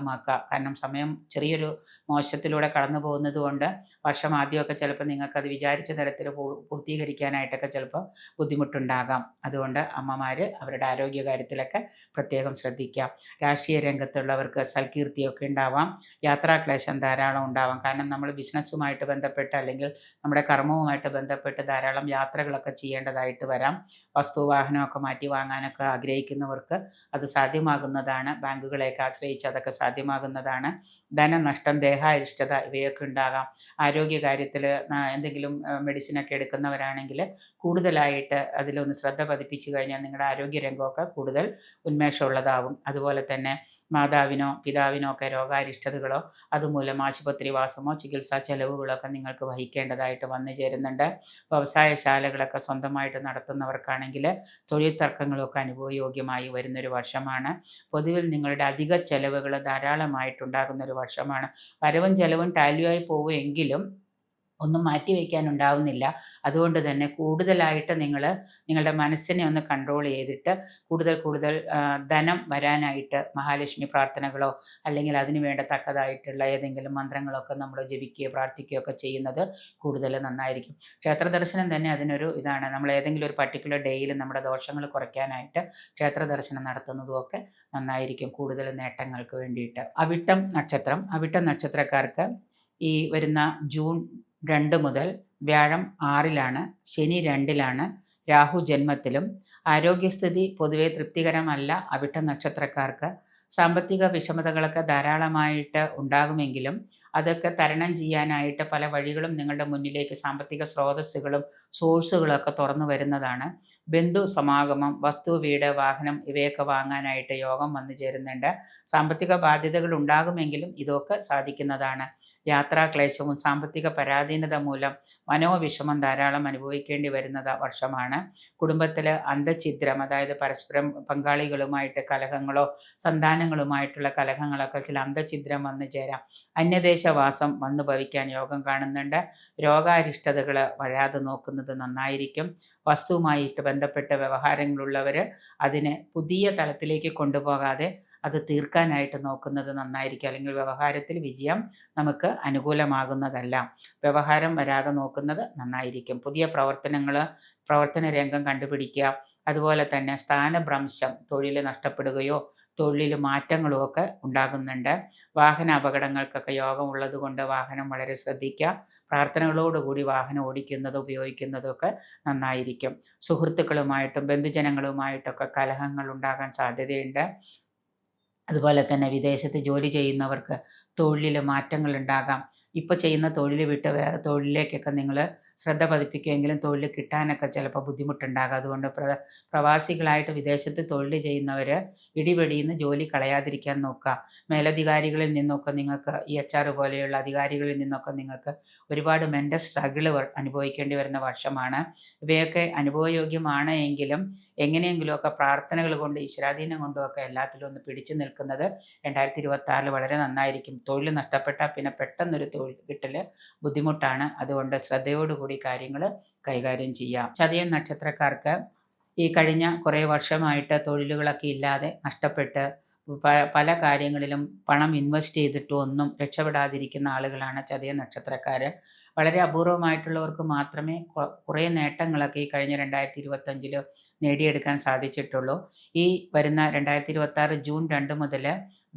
കാരണം സമയം ചെറിയൊരു മോശത്തിലൂടെ കടന്നു പോകുന്നത് കൊണ്ട് വർഷം ആദ്യമൊക്കെ ചിലപ്പോൾ നിങ്ങൾക്കത് വിചാരിച്ച തരത്തിൽ പൂർത്തീകരിക്കാനായിട്ടൊക്കെ ചിലപ്പോൾ ബുദ്ധിമുട്ടുണ്ടാകാം. അതുകൊണ്ട് അമ്മമാർ അവരുടെ ആരോഗ്യകാര്യത്തിലൊക്കെ പ്രത്യേകം ശ്രദ്ധിക്കുക. രാഷ്ട്രീയ രംഗത്തുള്ളവർക്ക് സൽകീർത്തിയൊക്കെ ഉണ്ടാവാം. യാത്രാക്ലേശം ധാരാളം ഉണ്ടാവാം. കാരണം നമ്മൾ ബിസിനസ്സുമായിട്ട് ബന്ധപ്പെട്ട് അല്ലെങ്കിൽ നമ്മുടെ കർമ്മവുമായിട്ട് ബന്ധപ്പെട്ട് ധാരാളം യാത്രകളൊക്കെ ചെയ്യേണ്ടതായിട്ട് വരാം. വസ്തുവാഹനമൊക്കെ മാറ്റി വാങ്ങാനൊക്കെ ആഗ്രഹിക്കുന്നവർക്ക് അത് സാധ്യമാകുന്നതാണ്. ബാങ്കുകളെയൊക്കെ ആശ്രയിച്ച് അതൊക്കെ സാധ്യമാകുന്നതാണ്. ധനനഷ്ടം, ദേഹാരിഷ്ടത ഇവയൊക്കെ ഉണ്ടാകാം. ആരോഗ്യകാര്യത്തിൽ എന്തെങ്കിലും മെഡിസിനൊക്കെ എടുക്കുന്നവരാണെങ്കിൽ കൂടുതലായിട്ട് അതിലൊന്ന് ശ്രദ്ധ പതിപ്പിച്ചു കഴിഞ്ഞാൽ നിങ്ങളുടെ ആരോഗ്യരംഗമൊക്കെ കൂടുതൽ ഉന്മേഷമുള്ളതാവും. അതുപോലെ തന്നെ മാതാവിനോ പിതാവിനോ ഒക്കെ രോഗാരിഷ്ടതകളോ അതുമൂലം ആശുപത്രി വാസമോ ചികിത്സാ ചെലവുകളൊക്കെ നിങ്ങൾക്ക് വഹിക്കേണ്ടതായിട്ട് വന്നു ചേരുന്നുണ്ട്. വ്യവസായശാലകളൊക്കെ സ്വന്തമായിട്ട് നടത്തുന്നവർക്കാണെങ്കിൽ തൊഴിൽ തർക്കങ്ങളൊക്കെ അനുഭവയോഗ്യമായി വരുന്നൊരു വർഷമാണ്. പൊതുവിൽ നിങ്ങളുടെ അധിക ചെലവുകൾ ധാരാളമായിട്ടുണ്ടാകുന്നൊരു വർഷമാണ്. വരവും ചെലവും ടാലിയായി പോവുമെങ്കിലും ഒന്നും മാറ്റി വയ്ക്കാനുണ്ടാവുന്നില്ല. അതുകൊണ്ട് തന്നെ കൂടുതലായിട്ട് നിങ്ങളുടെ മനസ്സിനെ ഒന്ന് കൺട്രോൾ ചെയ്തിട്ട് കൂടുതൽ ധനം വരാനായിട്ട് മഹാലക്ഷ്മി പ്രാർത്ഥനകളോ അല്ലെങ്കിൽ അതിന് വേണ്ട തക്കതായിട്ടുള്ള ഏതെങ്കിലും മന്ത്രങ്ങളൊക്കെ നമ്മൾ ജപിക്കുകയോ പ്രാർത്ഥിക്കുകയോ ഒക്കെ ചെയ്യുന്നത് കൂടുതൽ നന്നായിരിക്കും. ക്ഷേത്ര ദർശനം തന്നെ അതിനൊരു ഇതാണ്. നമ്മൾ ഏതെങ്കിലും ഒരു പർട്ടിക്കുലർ ഡേയിൽ നമ്മുടെ ദോഷങ്ങൾ കുറയ്ക്കാനായിട്ട് ക്ഷേത്ര ദർശനം നടത്തുന്നതുമൊക്കെ നന്നായിരിക്കും, കൂടുതൽ നേട്ടങ്ങൾക്ക് വേണ്ടിയിട്ട്. അവിട്ടം നക്ഷത്രക്കാർക്ക് ഈ വരുന്ന ജൂൺ 2 മുതൽ വ്യാഴം 6-ലാണ്, ശനി 2-ലാണ്, രാഹു ജന്മത്തിലും. ആരോഗ്യസ്ഥിതി പൊതുവെ തൃപ്തികരമല്ല അവിട്ടം നക്ഷത്രക്കാർക്ക്. സാമ്പത്തിക വിഷമതകളൊക്കെ ധാരാളമായിട്ട് ഉണ്ടാകുമെങ്കിലും അതൊക്കെ തരണം ചെയ്യാനായിട്ട് പല വഴികളും നിങ്ങളുടെ മുന്നിലേക്ക് സാമ്പത്തിക സ്രോതസ്സുകളും സോഴ്സുകളൊക്കെ തുറന്നു വരുന്നതാണ്. ബന്ധു സമാഗമം, വസ്തു, വീട്, വാഹനം ഇവയൊക്കെ വാങ്ങാനായിട്ട് യോഗം വന്നു ചേരുന്നുണ്ട്. സാമ്പത്തിക ബാധ്യതകൾ ഉണ്ടാകുമെങ്കിലും ഇതൊക്കെ സാധിക്കുന്നതാണ്. യാത്രാക്ലേശവും സാമ്പത്തിക പരാധീനത മൂലം മനോവിഷമം ധാരാളം അനുഭവിക്കേണ്ടി വരുന്നത് വർഷമാണ്. കുടുംബത്തിൽ അന്തഛിദ്രം, അതായത് പരസ്പരം പങ്കാളികളുമായിട്ട് കലഹങ്ങളോ സന്താനങ്ങളുമായിട്ടുള്ള കലഹങ്ങളൊക്കെ ചില അന്തഛിദ്രം വന്നു ചേരാം. അന്യദേശവാസം വന്നു ഭവിക്കാൻ യോഗം കാണുന്നുണ്ട്. രോഗാരിഷ്ടതകൾ വരാതെ നോക്കുന്നത് നന്നായിരിക്കും. വസ്തുവുമായിട്ട് ബന്ധപ്പെട്ട വ്യവഹാരങ്ങളുള്ളവർ അതിനെ പുതിയ തലത്തിലേക്ക് കൊണ്ടുപോകാതെ അത് തീർക്കാനായിട്ട് നോക്കുന്നത് നന്നായിരിക്കും. അല്ലെങ്കിൽ വ്യവഹാരത്തിൽ വിജയം നമുക്ക് അനുകൂലമാകുന്നതല്ല. വ്യവഹാരം വരാതെ നോക്കുന്നത് നന്നായിരിക്കും. പുതിയ പ്രവർത്തന രംഗം കണ്ടുപിടിക്കുക. അതുപോലെ തന്നെ സ്ഥാനഭ്രംശം, തൊഴിൽ നഷ്ടപ്പെടുകയോ തൊഴിലിൽ മാറ്റങ്ങളും ഒക്കെ ഉണ്ടാകുന്നുണ്ട്. വാഹന അപകടങ്ങൾക്കൊക്കെ യോഗം ഉള്ളത് കൊണ്ട് വാഹനം വളരെ ശ്രദ്ധിക്കുക. പ്രാർത്ഥനകളോടുകൂടി വാഹനം ഉപയോഗിക്കുന്നതൊക്കെ നന്നായിരിക്കും. സുഹൃത്തുക്കളുമായിട്ടും ബന്ധുജനങ്ങളുമായിട്ടൊക്കെ കലഹങ്ങൾ ഉണ്ടാകാൻ സാധ്യതയുണ്ട്. അതുപോലെ തന്നെ വിദേശത്ത് ജോലി ചെയ്യുന്നവർക്ക് തൊഴിലിൽ മാറ്റങ്ങൾ ഉണ്ടാകാം. ഇപ്പോൾ ചെയ്യുന്ന തൊഴിൽ വിട്ട് വേറെ തൊഴിലിലേക്കൊക്കെ നിങ്ങൾ ശ്രദ്ധ പതിപ്പിക്കുമെങ്കിലും തൊഴിൽ കിട്ടാനൊക്കെ ചിലപ്പോൾ ബുദ്ധിമുട്ടുണ്ടാകാം. അതുകൊണ്ട് പ്രവാസികളായിട്ട് വിദേശത്ത് തൊഴിൽ ചെയ്യുന്നവർ ഇടിപിടിയിൽ ജോലി കളയാതിരിക്കാൻ നോക്കുക. മേലധികാരികളിൽ നിന്നൊക്കെ നിങ്ങൾക്ക് ഈ HR പോലെയുള്ള അധികാരികളിൽ നിന്നൊക്കെ നിങ്ങൾക്ക് ഒരുപാട് മെൻ്റൽ സ്ട്രഗിൾ അനുഭവിക്കേണ്ടി വരുന്ന വർഷമാണ്. ഇവയൊക്കെ അനുഭവയോഗ്യമാണ് എങ്കിലും എങ്ങനെയെങ്കിലുമൊക്കെ പ്രാർത്ഥനകൾ കൊണ്ട് ഈശ്വരാധീനം കൊണ്ടുമൊക്കെ എല്ലാത്തിലും ഒന്ന് പിടിച്ചു നിൽക്കുന്നത് 2026 വളരെ നന്നായിരിക്കും. തൊഴിൽ നഷ്ടപ്പെട്ടാൽ പിന്നെ പെട്ടെന്നൊരു തൊഴിൽ കിട്ടൽ ബുദ്ധിമുട്ടാണ്. അതുകൊണ്ട് ശ്രദ്ധയോടുകൂടി കാര്യങ്ങൾ കൈകാര്യം ചെയ്യാം. ചതയം നക്ഷത്രക്കാർക്ക് ഈ കഴിഞ്ഞ കുറേ വർഷമായിട്ട് തൊഴിലുകളൊക്കെ ഇല്ലാതെ നഷ്ടപ്പെട്ട് പല കാര്യങ്ങളിലും പണം ഇൻവെസ്റ്റ് ചെയ്തിട്ടും ഒന്നും രക്ഷപ്പെടാതിരിക്കുന്ന ആളുകളാണ് ചതയം നക്ഷത്രക്കാർ. വളരെ അപൂർവമായിട്ടുള്ളവർക്ക് മാത്രമേ കുറേ നേട്ടങ്ങളൊക്കെ ഈ കഴിഞ്ഞ 2025 നേടിയെടുക്കാൻ സാധിച്ചിട്ടുള്ളൂ. ഈ വരുന്ന 2026 ജൂൺ 2 മുതൽ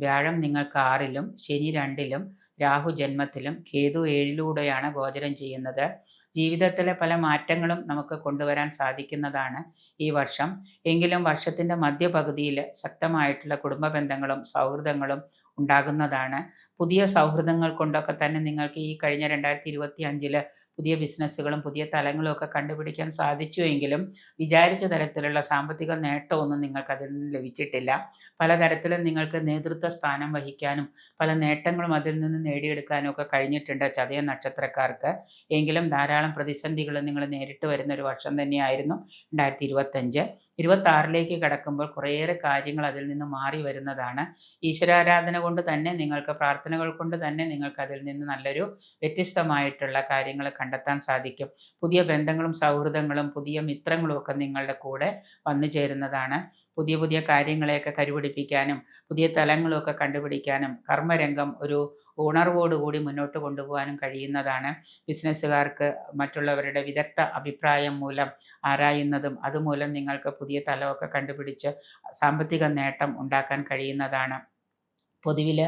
വ്യാഴം നിങ്ങൾക്ക് 6-ലും ശനി 2-ലും രാഹു ജന്മത്തിലും കേതു 7-ലൂടെയാണ് ഗോചരം ചെയ്യുന്നത്. ജീവിതത്തിലെ പല മാറ്റങ്ങളും നമുക്ക് കൊണ്ടുവരാൻ സാധിക്കുന്നതാണ് ഈ വർഷം. എങ്കിലും വർഷത്തിൻ്റെ മധ്യപകുതിയിൽ ശക്തമായിട്ടുള്ള കുടുംബ ബന്ധങ്ങളും സൗഹൃദങ്ങളും ഉണ്ടാകുന്നതാണ്. പുതിയ സൗഹൃദങ്ങൾ കൊണ്ടൊക്കെ തന്നെ നിങ്ങൾക്ക് ഈ കഴിഞ്ഞ 2025 പുതിയ ബിസിനസ്സുകളും പുതിയ തലങ്ങളും ഒക്കെ കണ്ടുപിടിക്കാൻ സാധിച്ചുവെങ്കിലും വിചാരിച്ച തരത്തിലുള്ള സാമ്പത്തിക നേട്ടമൊന്നും നിങ്ങൾക്ക് അതിൽ നിന്ന് ലഭിച്ചിട്ടില്ല. പലതരത്തിലും നിങ്ങൾക്ക് നേതൃത്വ സ്ഥാനം വഹിക്കാനും പല നേട്ടങ്ങളും അതിൽ നിന്ന് നേടിയെടുക്കാനും ഒക്കെ കഴിഞ്ഞിട്ടുണ്ട് ചതയം നക്ഷത്രക്കാർക്ക്. എങ്കിലും ധാരാളം പ്രതിസന്ധികൾ നിങ്ങൾ നേരിട്ട് വരുന്ന ഒരു വർഷം തന്നെയായിരുന്നു 2025. 26-ലേക്ക് കടക്കുമ്പോൾ കുറേയേറെ കാര്യങ്ങൾ അതിൽ നിന്ന് മാറി വരുന്നതാണ്. ഈശ്വരാരാധന കൊണ്ട് തന്നെ നിങ്ങൾക്ക്, പ്രാർത്ഥനകൾ കൊണ്ട് തന്നെ നിങ്ങൾക്ക് അതിൽ നിന്ന് നല്ലൊരു വ്യത്യസ്തമായിട്ടുള്ള കാര്യങ്ങൾ കണ്ടെത്താൻ സാധിക്കും. പുതിയ ബന്ധങ്ങളും സൗഹൃദങ്ങളും പുതിയ മിത്രങ്ങളും ഒക്കെ നിങ്ങളുടെ കൂടെ വന്നു ചേരുന്നതാണ്. പുതിയ കാര്യങ്ങളെയൊക്കെ കരുപിടിപ്പിക്കാനും പുതിയ തലങ്ങളൊക്കെ കണ്ടുപിടിക്കാനും കർമ്മരംഗം ഒരു ഉണർവോടുകൂടി മുന്നോട്ട് കൊണ്ടുപോകാനും കഴിയുന്നതാണ്. ബിസിനസ്സുകാർക്ക് മറ്റുള്ളവരുടെ വിദഗ്ധ അഭിപ്രായം മൂലം ആരായുന്നതും അതുമൂലം നിങ്ങൾക്ക് പുതിയ തലമൊക്കെ കണ്ടുപിടിച്ച് സാമ്പത്തിക നേട്ടം ഉണ്ടാക്കാൻ കഴിയുന്നതാണ്. പൊതുവിൽ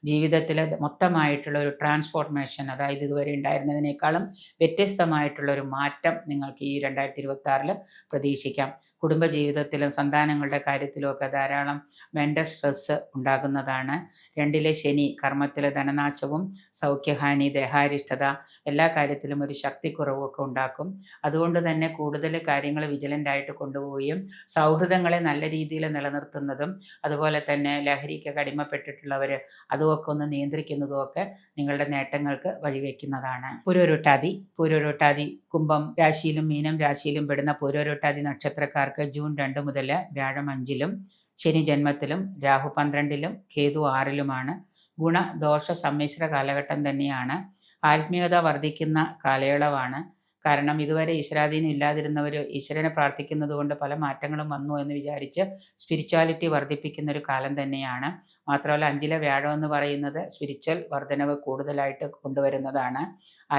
ജീവിതത്തിൽ മൊത്തമായിട്ടുള്ള ഒരു ട്രാൻസ്ഫോർമേഷൻ, അതായത് ഇതുവരെ ഉണ്ടായിരുന്നതിനേക്കാളും വ്യത്യസ്തമായിട്ടുള്ള ഒരു മാറ്റം നിങ്ങൾക്ക് ഈ 2026 പ്രതീക്ഷിക്കാം. കുടുംബജീവിതത്തിലും സന്താനങ്ങളുടെ കാര്യത്തിലുമൊക്കെ ധാരാളം മെൻ്റൽ സ്ട്രെസ്സ് ഉണ്ടാകുന്നതാണ്. 2 ശനി കർമ്മത്തിലെ ധനനാശവും സൗഖ്യഹാനി, ദേഹാരിഷ്ടത, എല്ലാ കാര്യത്തിലും ഒരു ശക്തിക്കുറവുമൊക്കെ ഉണ്ടാക്കും. അതുകൊണ്ട് തന്നെ കൂടുതൽ കാര്യങ്ങൾ വിജിലൻ്റായിട്ട് കൊണ്ടുപോവുകയും സൗഹൃദങ്ങളെ നല്ല രീതിയിൽ നിലനിർത്തുന്നതും അതുപോലെ തന്നെ ലഹരിക്കൊക്കെ അടിമപ്പെട്ടിട്ടുള്ളവർ അതുമൊക്കെ ഒന്ന് നിയന്ത്രിക്കുന്നതുമൊക്കെ നിങ്ങളുടെ നേട്ടങ്ങൾക്ക് വഴിവെക്കുന്നതാണ്. പൂരോരുട്ടാതി കുംഭം രാശിയിലും മീനം രാശിയിലും പെടുന്ന പൂരോരുട്ടാതി നക്ഷത്രക്കാർക്ക് ജൂൺ 2 മുതൽ വ്യാഴം 5-ലും ശനി ജന്മത്തിലും രാഹു 12-ലും കേതു 6-ലുമാണ്. ഗുണദോഷ സമ്മിശ്ര കാലഘട്ടം തന്നെയാണ്. ആത്മീയത വർദ്ധിക്കുന്ന കാലയളവാണ്. കാരണം ഇതുവരെ ഈശ്വരാധീനം ഇല്ലാതിരുന്നവർ ഈശ്വരനെ പ്രാർത്ഥിക്കുന്നത് കൊണ്ട് പല മാറ്റങ്ങളും വന്നു എന്ന് വിചാരിച്ച് സ്പിരിച്വാലിറ്റി വർദ്ധിപ്പിക്കുന്ന ഒരു കാലം തന്നെയാണ്. മാത്രമല്ല 5-ലെ വ്യാഴം എന്ന് പറയുന്നത് സ്പിരിച്വൽ വർധനവ് കൂടുതലായിട്ട് കൊണ്ടുവരുന്നതാണ്.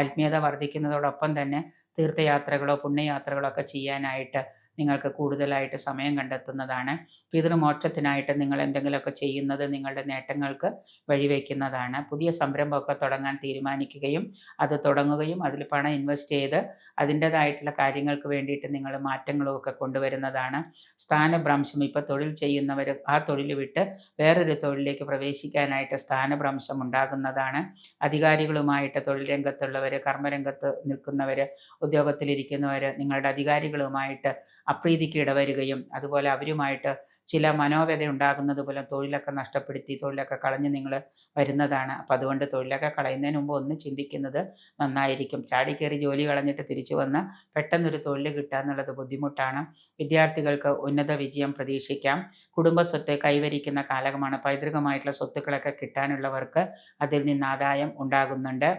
ആത്മീയത വർദ്ധിക്കുന്നതോടൊപ്പം തന്നെ തീർത്ഥയാത്രകളോ പുണ്യയാത്രകളോ ഒക്കെ ചെയ്യാനായിട്ട് നിങ്ങൾക്ക് കൂടുതലായിട്ട് സമയം കണ്ടെത്തുന്നതാണ്. പിതൃമോക്ഷത്തിനായിട്ട് നിങ്ങൾ എന്തെങ്കിലുമൊക്കെ ചെയ്യുന്നത് നിങ്ങളുടെ നേട്ടങ്ങൾക്ക് വഴിവെക്കുന്നതാണ്. പുതിയ സംരംഭമൊക്കെ തുടങ്ങാൻ തീരുമാനിക്കുകയും അത് തുടങ്ങുകയും അതിൽ പണം ഇൻവെസ്റ്റ് ചെയ്ത് അതിൻ്റേതായിട്ടുള്ള കാര്യങ്ങൾക്ക് വേണ്ടിയിട്ട് നിങ്ങൾ മാറ്റങ്ങളും ഒക്കെ കൊണ്ടുവരുന്നതാണ്. സ്ഥാനഭ്രംശം, ഇപ്പോൾ തൊഴിൽ ചെയ്യുന്നവർ ആ തൊഴിൽ വിട്ട് വേറൊരു തൊഴിലിലേക്ക് പ്രവേശിക്കാനായിട്ട് സ്ഥാനഭ്രംശം ഉണ്ടാകുന്നതാണ്. അധികാരികളുമായിട്ട് തൊഴിൽ രംഗത്തുള്ളവർ, കർമ്മരംഗത്ത് നിൽക്കുന്നവർ, ഉദ്യോഗത്തിലിരിക്കുന്നവർ നിങ്ങളുടെ അധികാരികളുമായിട്ട് അപ്രീതിക്ക് ഇടവരികയും അതുപോലെ അവരുമായിട്ട് ചില മനോവ്യത ഉണ്ടാകുന്നത് പോലെ തൊഴിലൊക്കെ നഷ്ടപ്പെടുത്തി തൊഴിലൊക്കെ കളഞ്ഞ് നിങ്ങൾ വരുന്നതാണ്. അപ്പോൾ അതുകൊണ്ട് തൊഴിലൊക്കെ കളയുന്നതിന് മുമ്പ് ഒന്ന് ചിന്തിക്കുന്നത് നന്നായിരിക്കും. ചാടിക്കയറി ജോലി കളഞ്ഞിട്ട് തിരിച്ചു വന്ന് പെട്ടെന്നൊരു തൊഴിൽ കിട്ടുക എന്നുള്ളത് ബുദ്ധിമുട്ടാണ്. വിദ്യാർത്ഥികൾക്ക് ഉന്നത വിജയം പ്രതീക്ഷിക്കാം. കുടുംബസ്വത്ത് കൈവരിക്കുന്ന കാലമാണ്. പൈതൃകമായിട്ടുള്ള സ്വത്തുക്കളൊക്കെ കിട്ടാനുള്ളവർക്ക് അതിൽ നിന്ന് ആദായം ഉണ്ടാകുന്നുണ്ട്.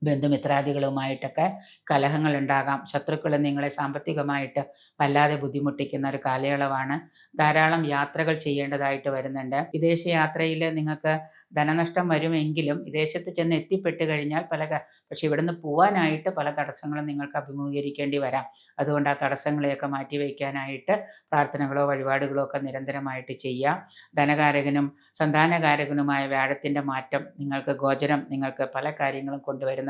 ബന്ധുമിത്രാദികളുമായിട്ടൊക്കെ കലഹങ്ങൾ ഉണ്ടാകാം. ശത്രുക്കൾ നിങ്ങളെ സാമ്പത്തികമായിട്ട് വല്ലാതെ ബുദ്ധിമുട്ടിക്കുന്ന ഒരു കാലയളവാണ്. ധാരാളം യാത്രകൾ ചെയ്യേണ്ടതായിട്ട് വരുന്നുണ്ട്. വിദേശ യാത്രയിൽ നിങ്ങൾക്ക് ധനനഷ്ടം വരുമെങ്കിലും വിദേശത്ത് ചെന്ന് എത്തിപ്പെട്ട് കഴിഞ്ഞാൽ പക്ഷെ ഇവിടുന്ന് പോകാനായിട്ട് പല തടസ്സങ്ങളും നിങ്ങൾക്ക് അഭിമുഖീകരിക്കേണ്ടി വരാം. അതുകൊണ്ട് ആ തടസ്സങ്ങളെയൊക്കെ മാറ്റിവെക്കാനായിട്ട് പ്രാർത്ഥനകളോ വഴിപാടുകളോ ഒക്കെ നിരന്തരമായിട്ട് ചെയ്യുക. ധനകാരകനും സന്താനകാരകനുമായ വ്യാഴത്തിൻ്റെ മാറ്റം നിങ്ങൾക്ക് പല കാര്യങ്ങളും കൊണ്ടുവരുന്നതാണ്.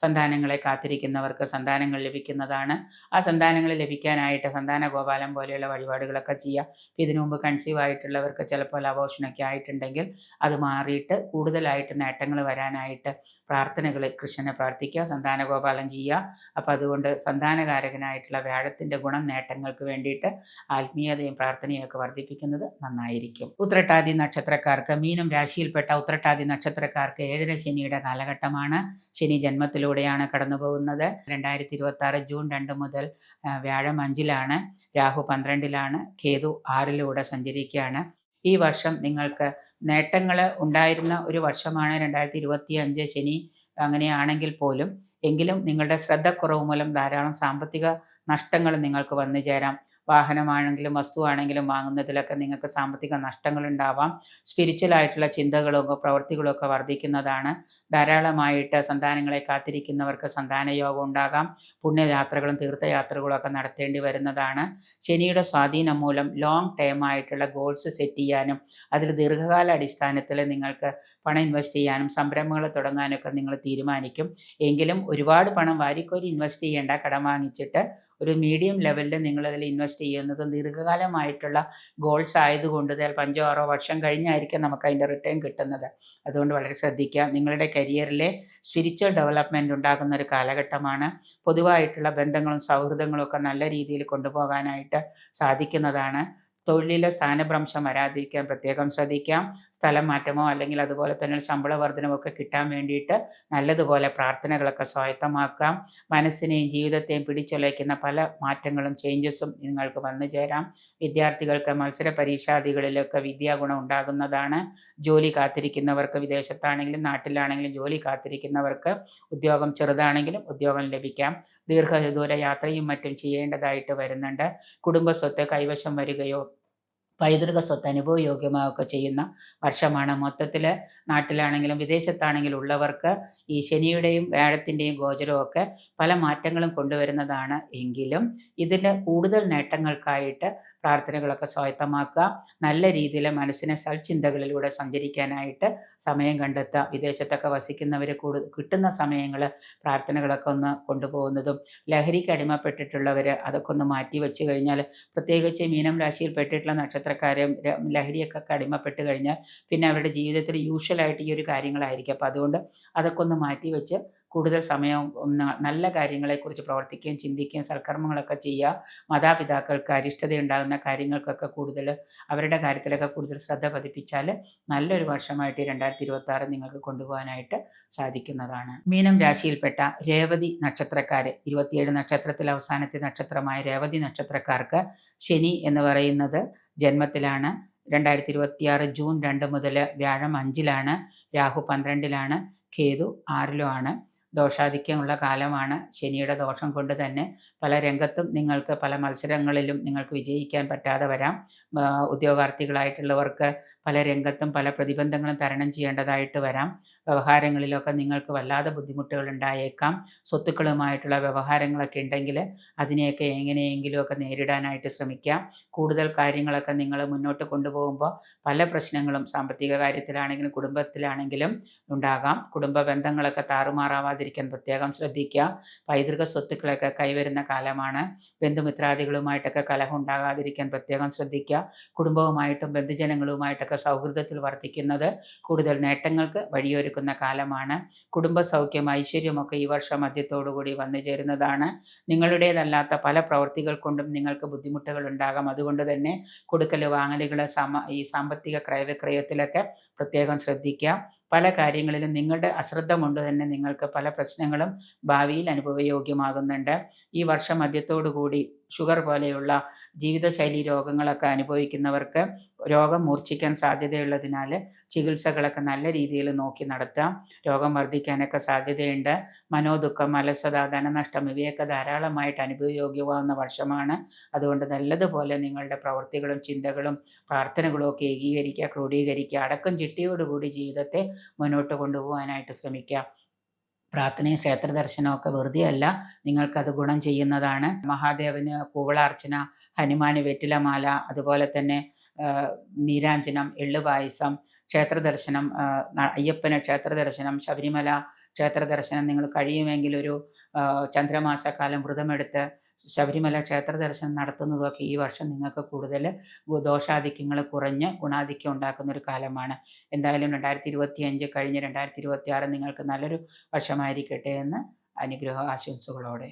സന്താനങ്ങളെ കാത്തിരിക്കുന്നവർക്ക് സന്താനങ്ങൾ ലഭിക്കുന്നതാണ്. ആ സന്താനങ്ങൾ ലഭിക്കാനായിട്ട് സന്താന ഗോപാലം പോലെയുള്ള വഴിപാടുകളൊക്കെ ചെയ്യുക. ഇതിനു മുമ്പ് കൺസീവ് ആയിട്ടുള്ളവർക്ക് ചിലപ്പോൾ അബോർഷനൊക്കെ ആയിട്ടുണ്ടെങ്കിൽ അത് മാറിയിട്ട് കൂടുതലായിട്ട് നേട്ടങ്ങൾ വരാനായിട്ട് പ്രാർത്ഥനകൾ കൃഷ്ണനെ പ്രാർത്ഥിക്കുക, സന്താന ഗോപാലം ചെയ്യുക. അപ്പോൾ അതുകൊണ്ട് സന്താനകാരകനായിട്ടുള്ള വ്യാഴത്തിൻ്റെ ഗുണം നേട്ടങ്ങൾക്ക് വേണ്ടിയിട്ട് ആത്മീയതയും പ്രാർത്ഥനയും ഒക്കെ വർദ്ധിപ്പിക്കുന്നത് നന്നായിരിക്കും. ഉത്രട്ടാതി നക്ഷത്രക്കാർക്ക്, മീനം രാശിയിൽപ്പെട്ട ഉത്രട്ടാതി നക്ഷത്രക്കാർക്ക് 7-ര ശനിയുടെ കാലഘട്ടമാണ്. ശനി ജന്മത്തിലൂടെയാണ് കടന്നു പോകുന്നത്. 2026 ജൂൺ 2 മുതൽ വ്യാഴം 5-ലാണ്, രാഹു 12-ലാണ്, കേതു 6-ലൂടെ സഞ്ചരിക്കുകയാണ്. ഈ വർഷം നിങ്ങൾക്ക് നേട്ടങ്ങൾ ഉണ്ടായിരുന്ന ഒരു വർഷമാണ് 2025. ശനി അങ്ങനെയാണെങ്കിൽ പോലും എങ്കിലും നിങ്ങളുടെ ശ്രദ്ധക്കുറവ് മൂലം ധാരാളം സാമ്പത്തിക നഷ്ടങ്ങൾ നിങ്ങൾക്ക് വന്നു ചേരാം. വാഹനമാണെങ്കിലും വസ്തുവാണെങ്കിലും വാങ്ങുന്നതിലൊക്കെ നിങ്ങൾക്ക് സാമ്പത്തിക നഷ്ടങ്ങൾ ഉണ്ടാവാം. സ്പിരിച്വലായിട്ടുള്ള ചിന്തകളൊക്കെ പ്രവൃത്തികളൊക്കെ വർദ്ധിക്കുന്നതാണ്. ധാരാളമായിട്ട് സന്താനങ്ങളെ കാത്തിരിക്കുന്നവർക്ക് സന്താനയോഗം ഉണ്ടാകാം. പുണ്യയാത്രകളും തീർത്ഥയാത്രകളും ഒക്കെ നടത്തേണ്ടി വരുന്നതാണ്. ശനിയുടെ സ്വാധീനം മൂലം ലോങ് ടേം ആയിട്ടുള്ള ഗോൾസ് സെറ്റ് ചെയ്യാനും അതിൽ ദീർഘകാല അടിസ്ഥാനത്തിൽ നിങ്ങൾക്ക് പണം ഇൻവെസ്റ്റ് ചെയ്യാനും സംരംഭങ്ങൾ തുടങ്ങാനൊക്കെ നിങ്ങൾ തീരുമാനിക്കും. എങ്കിലും ഒരുപാട് പണം വാരിക്കോരി ഇൻവെസ്റ്റ് ചെയ്യേണ്ട. കടം വാങ്ങിച്ചിട്ട് ഒരു മീഡിയം ലെവലിൽ നിങ്ങളതിൽ ഇൻവെസ്റ്റ് ചെയ്യുന്നതും ദീർഘകാലമായിട്ടുള്ള ഗോൾസ് ആയതുകൊണ്ട് 5-6 വർഷം കഴിഞ്ഞായിരിക്കും നമുക്ക് അതിൻ്റെ റിട്ടേൺ കിട്ടുന്നത്. അതുകൊണ്ട് വളരെ ശ്രദ്ധിക്കുക. നിങ്ങളുടെ കരിയറിലെ സ്പിരിച്വൽ ഡെവലപ്മെൻറ്റ് ഉണ്ടാകുന്ന ഒരു കാലഘട്ടമാണ്. പൊതുവായിട്ടുള്ള ബന്ധങ്ങളും സൗഹൃദങ്ങളും ഒക്കെ നല്ല രീതിയിൽ കൊണ്ടുപോകാനായിട്ട് സാധിക്കുന്നതാണ്. തൊഴിലിലെ സ്ഥാനഭ്രംശം വരാതിരിക്കാൻ പ്രത്യേകം ശ്രദ്ധിക്കാം. സ്ഥലം മാറ്റമോ അല്ലെങ്കിൽ അതുപോലെ തന്നെ ശമ്പള വർധനമൊക്കെ കിട്ടാൻ വേണ്ടിയിട്ട് നല്ലതുപോലെ പ്രാർത്ഥനകളൊക്കെ സ്വായത്തമാക്കാം. മനസ്സിനെയും ജീവിതത്തെയും പിടിച്ചുലയ്ക്കുന്ന പല മാറ്റങ്ങളും ചേഞ്ചസും നിങ്ങൾക്ക് വന്നു ചേരാം. വിദ്യാർത്ഥികൾക്ക് മത്സര പരീക്ഷാദികളിലൊക്കെ വിദ്യാഗുണം ഉണ്ടാകുന്നതാണ്. ജോലി കാത്തിരിക്കുന്നവർക്ക് വിദേശത്താണെങ്കിലും നാട്ടിലാണെങ്കിലും ജോലി കാത്തിരിക്കുന്നവർക്ക് ഉദ്യോഗം ചെറുതാണെങ്കിലും ഉദ്യോഗം ലഭിക്കാം. ദീർഘദൂര യാത്രയും മറ്റും ചെയ്യേണ്ടതായിട്ട് വരുന്നുണ്ട്. കുടുംബസ്വത്ത് കൈവശം വരികയോ പൈതൃക സ്വത്ത് അനുഭവയോഗ്യമാവുകയൊക്കെ ചെയ്യുന്ന വർഷമാണ്. മൊത്തത്തിൽ നാട്ടിലാണെങ്കിലും വിദേശത്താണെങ്കിലും ഉള്ളവർക്ക് ഈ ശനിയുടെയും വ്യാഴത്തിൻ്റെയും ഗോചരമൊക്കെ പല മാറ്റങ്ങളും കൊണ്ടുവരുന്നതാണ്. എങ്കിലും ഇതിൽ കൂടുതൽ നേട്ടങ്ങൾക്കായിട്ട് പ്രാർത്ഥനകളൊക്കെ സ്വായത്തമാക്കുക. നല്ല രീതിയിൽ മനസ്സിനെ സൽചിന്തകളിലൂടെ സഞ്ചരിക്കാനായിട്ട് സമയം കണ്ടെത്തുക. വിദേശത്തൊക്കെ വസിക്കുന്നവർ കിട്ടുന്ന സമയങ്ങൾ പ്രാർത്ഥനകളൊക്കെ ഒന്ന് കൊണ്ടുപോകുന്നതും, ലഹരിക്ക് അടിമപ്പെട്ടിട്ടുള്ളവർ അതൊക്കെ ഒന്ന് മാറ്റി വെച്ച് കഴിഞ്ഞാൽ, പ്രത്യേകിച്ച് മീനം രാശിയിൽ പെട്ടിട്ടുള്ള നക്ഷത്രക്കാർ ലഹരിയൊക്കെ അടിമപ്പെട്ട് കഴിഞ്ഞാൽ പിന്നെ അവരുടെ ജീവിതത്തിൽ യൂഷ്വലായിട്ട് ഈ ഒരു കാര്യങ്ങളായിരിക്കും. അപ്പോൾ അതുകൊണ്ട് അതൊക്കെ ഒന്ന് മാറ്റി വെച്ച് കൂടുതൽ സമയം നല്ല കാര്യങ്ങളെക്കുറിച്ച് പ്രവർത്തിക്കുകയും ചിന്തിക്കുകയും സൽക്കർമ്മങ്ങളൊക്കെ ചെയ്യുക. മാതാപിതാക്കൾക്ക് അരിഷ്ടതയുണ്ടാകുന്ന കാര്യങ്ങൾക്കൊക്കെ കൂടുതൽ അവരുടെ കാര്യത്തിലൊക്കെ കൂടുതൽ ശ്രദ്ധ പതിപ്പിച്ചാൽ നല്ലൊരു വർഷമായിട്ട് 2026 നിങ്ങൾക്ക് കൊണ്ടുപോകാനായിട്ട് സാധിക്കുന്നതാണ്. മീനം രാശിയിൽപ്പെട്ട രേവതി നക്ഷത്രക്കാർ, 27 നക്ഷത്രത്തിൽ അവസാനത്തെ നക്ഷത്രമായ രേവതി നക്ഷത്രക്കാർക്ക് ശനി എന്ന് പറയുന്നത് ജന്മത്തിലാണ്. 2026 ജൂൺ 2 മുതൽ വ്യാഴം 5-ലാണ്, രാഹു 12-ലാണ്, കേതു 6-ലുമാണ്. ദോഷാധിക്യമുള്ള കാലമാണ്. ശനിയുടെ ദോഷം കൊണ്ട് തന്നെ പല രംഗത്തും നിങ്ങൾക്ക് പല മത്സരങ്ങളിലും നിങ്ങൾക്ക് വിജയിക്കാൻ പറ്റാതെ വരാം. ഉദ്യോഗാർത്ഥികളായിട്ടുള്ളവർക്ക് പല രംഗത്തും പല പ്രതിബന്ധങ്ങളും തരണം ചെയ്യേണ്ടതായിട്ട് വരാം. വ്യവഹാരങ്ങളിലൊക്കെ നിങ്ങൾക്ക് വല്ലാതെ ബുദ്ധിമുട്ടുകൾ ഉണ്ടായേക്കാം. സ്വത്തുക്കളുമായിട്ടുള്ള വ്യവഹാരങ്ങളൊക്കെ ഉണ്ടെങ്കിൽ അതിനെയൊക്കെ എങ്ങനെയെങ്കിലുമൊക്കെ നേരിടാനായിട്ട് ശ്രമിക്കാം. കൂടുതൽ കാര്യങ്ങളൊക്കെ നിങ്ങൾ മുന്നോട്ട് കൊണ്ടുപോകുമ്പോൾ പല പ്രശ്നങ്ങളും സാമ്പത്തിക കാര്യത്തിലാണെങ്കിലും കുടുംബത്തിലാണെങ്കിലും ഉണ്ടാകാം. കുടുംബ ബന്ധങ്ങളൊക്കെ താറുമാറാവാതിരിക്കാൻ പ്രത്യേകം ശ്രദ്ധിക്കുക. പൈതൃക സ്വത്തുക്കളൊക്കെ കൈവരുന്ന കാലമാണ്. ബന്ധുമിത്രാദികളുമായിട്ടൊക്കെ കലഹം ഉണ്ടാകാതിരിക്കാൻ പ്രത്യേകം ശ്രദ്ധിക്കുക. കുടുംബവുമായിട്ടും ബന്ധുജനങ്ങളുമായിട്ടൊക്കെ സൗഹൃദത്തിൽ വർത്തിക്കുന്നത് കൂടുതൽ നേട്ടങ്ങൾക്ക് വഴിയൊരുക്കുന്ന കാലമാണ്. കുടുംബ സൗഖ്യം ഐശ്വര്യമൊക്കെ ഈ വർഷം മധ്യത്തോടുകൂടി വന്നു ചേരുന്നതാണ്. നിങ്ങളുടേതല്ലാത്ത പല പ്രവൃത്തികൾ കൊണ്ടും നിങ്ങൾക്ക് ബുദ്ധിമുട്ടുകൾ ഉണ്ടാകാം. അതുകൊണ്ട് തന്നെ കൊടുക്കൽ വാങ്ങലുകൾ ഈ സാമ്പത്തിക ക്രയവിക്രയത്തിലൊക്കെ പ്രത്യേകം ശ്രദ്ധിക്കുക. പല കാര്യങ്ങളിലും നിങ്ങളുടെ അശ്രദ്ധ കൊണ്ട് തന്നെ നിങ്ങൾക്ക് പല പ്രശ്നങ്ങളും ഭാവിയിൽ അനുഭവയോഗ്യമാകുന്നുണ്ട്. ഈ വർഷം മധ്യത്തോടുകൂടി ഷുഗർ പോലെയുള്ള ജീവിതശൈലി രോഗങ്ങളൊക്കെ അനുഭവിക്കുന്നവർക്ക് രോഗം മൂർച്ഛിക്കാൻ സാധ്യതയുള്ളതിനാൽ ചികിത്സകളൊക്കെ നല്ല രീതിയിൽ നോക്കി നടത്താം. രോഗം വർദ്ധിക്കാനൊക്കെ സാധ്യതയുണ്ട്. മനോദുഃഖം, അലസത, ധനനഷ്ടം ഇവയൊക്കെ ധാരാളമായിട്ട് അനുഭവയോഗ്യമാകുന്ന വർഷമാണ്. അതുകൊണ്ട് നല്ലതുപോലെ നിങ്ങളുടെ പ്രവൃത്തികളും ചിന്തകളും പ്രാർത്ഥനകളും ഒക്കെ ഏകീകരിക്കുക, ക്രോഡീകരിക്കുക. അടക്കം ചിട്ടയോടുകൂടി ജീവിതത്തെ മുന്നോട്ട് കൊണ്ടുപോകാനായിട്ട് ശ്രമിക്കുക. പ്രാർത്ഥനയും ക്ഷേത്ര ദർശനമൊക്കെ വെറുതെ അല്ല, നിങ്ങൾക്കത് ഗുണം ചെയ്യുന്നതാണ്. മഹാദേവന് കൂവളാർച്ചന, ഹനുമാന് വെറ്റിലമാല, അതുപോലെ തന്നെ നീരാഞ്ജനം, എള്ളുപായസം, ക്ഷേത്ര ദർശനം, അയ്യപ്പന് ക്ഷേത്ര ദർശനം, ശബരിമല ക്ഷേത്ര ദർശനം നിങ്ങൾ കഴിയുമെങ്കിൽ ഒരു ചന്ദ്രമാസക്കാലം വ്രതമെടുത്ത് ശബരിമല ക്ഷേത്ര ദർശനം നടത്തുന്നതൊക്കെ ഈ വർഷം നിങ്ങൾക്ക് കൂടുതൽ ദോഷാധിക്യങ്ങൾ കുറഞ്ഞ് ഗുണാധിക്യം ഉണ്ടാക്കുന്ന ഒരു കാലമാണ്. എന്തായാലും 2025 കഴിഞ്ഞ് 2026 നിങ്ങൾക്ക് നല്ലൊരു വർഷമായിരിക്കട്ടെ എന്ന് അനുഗ്രഹ ആശംസകളോടെ.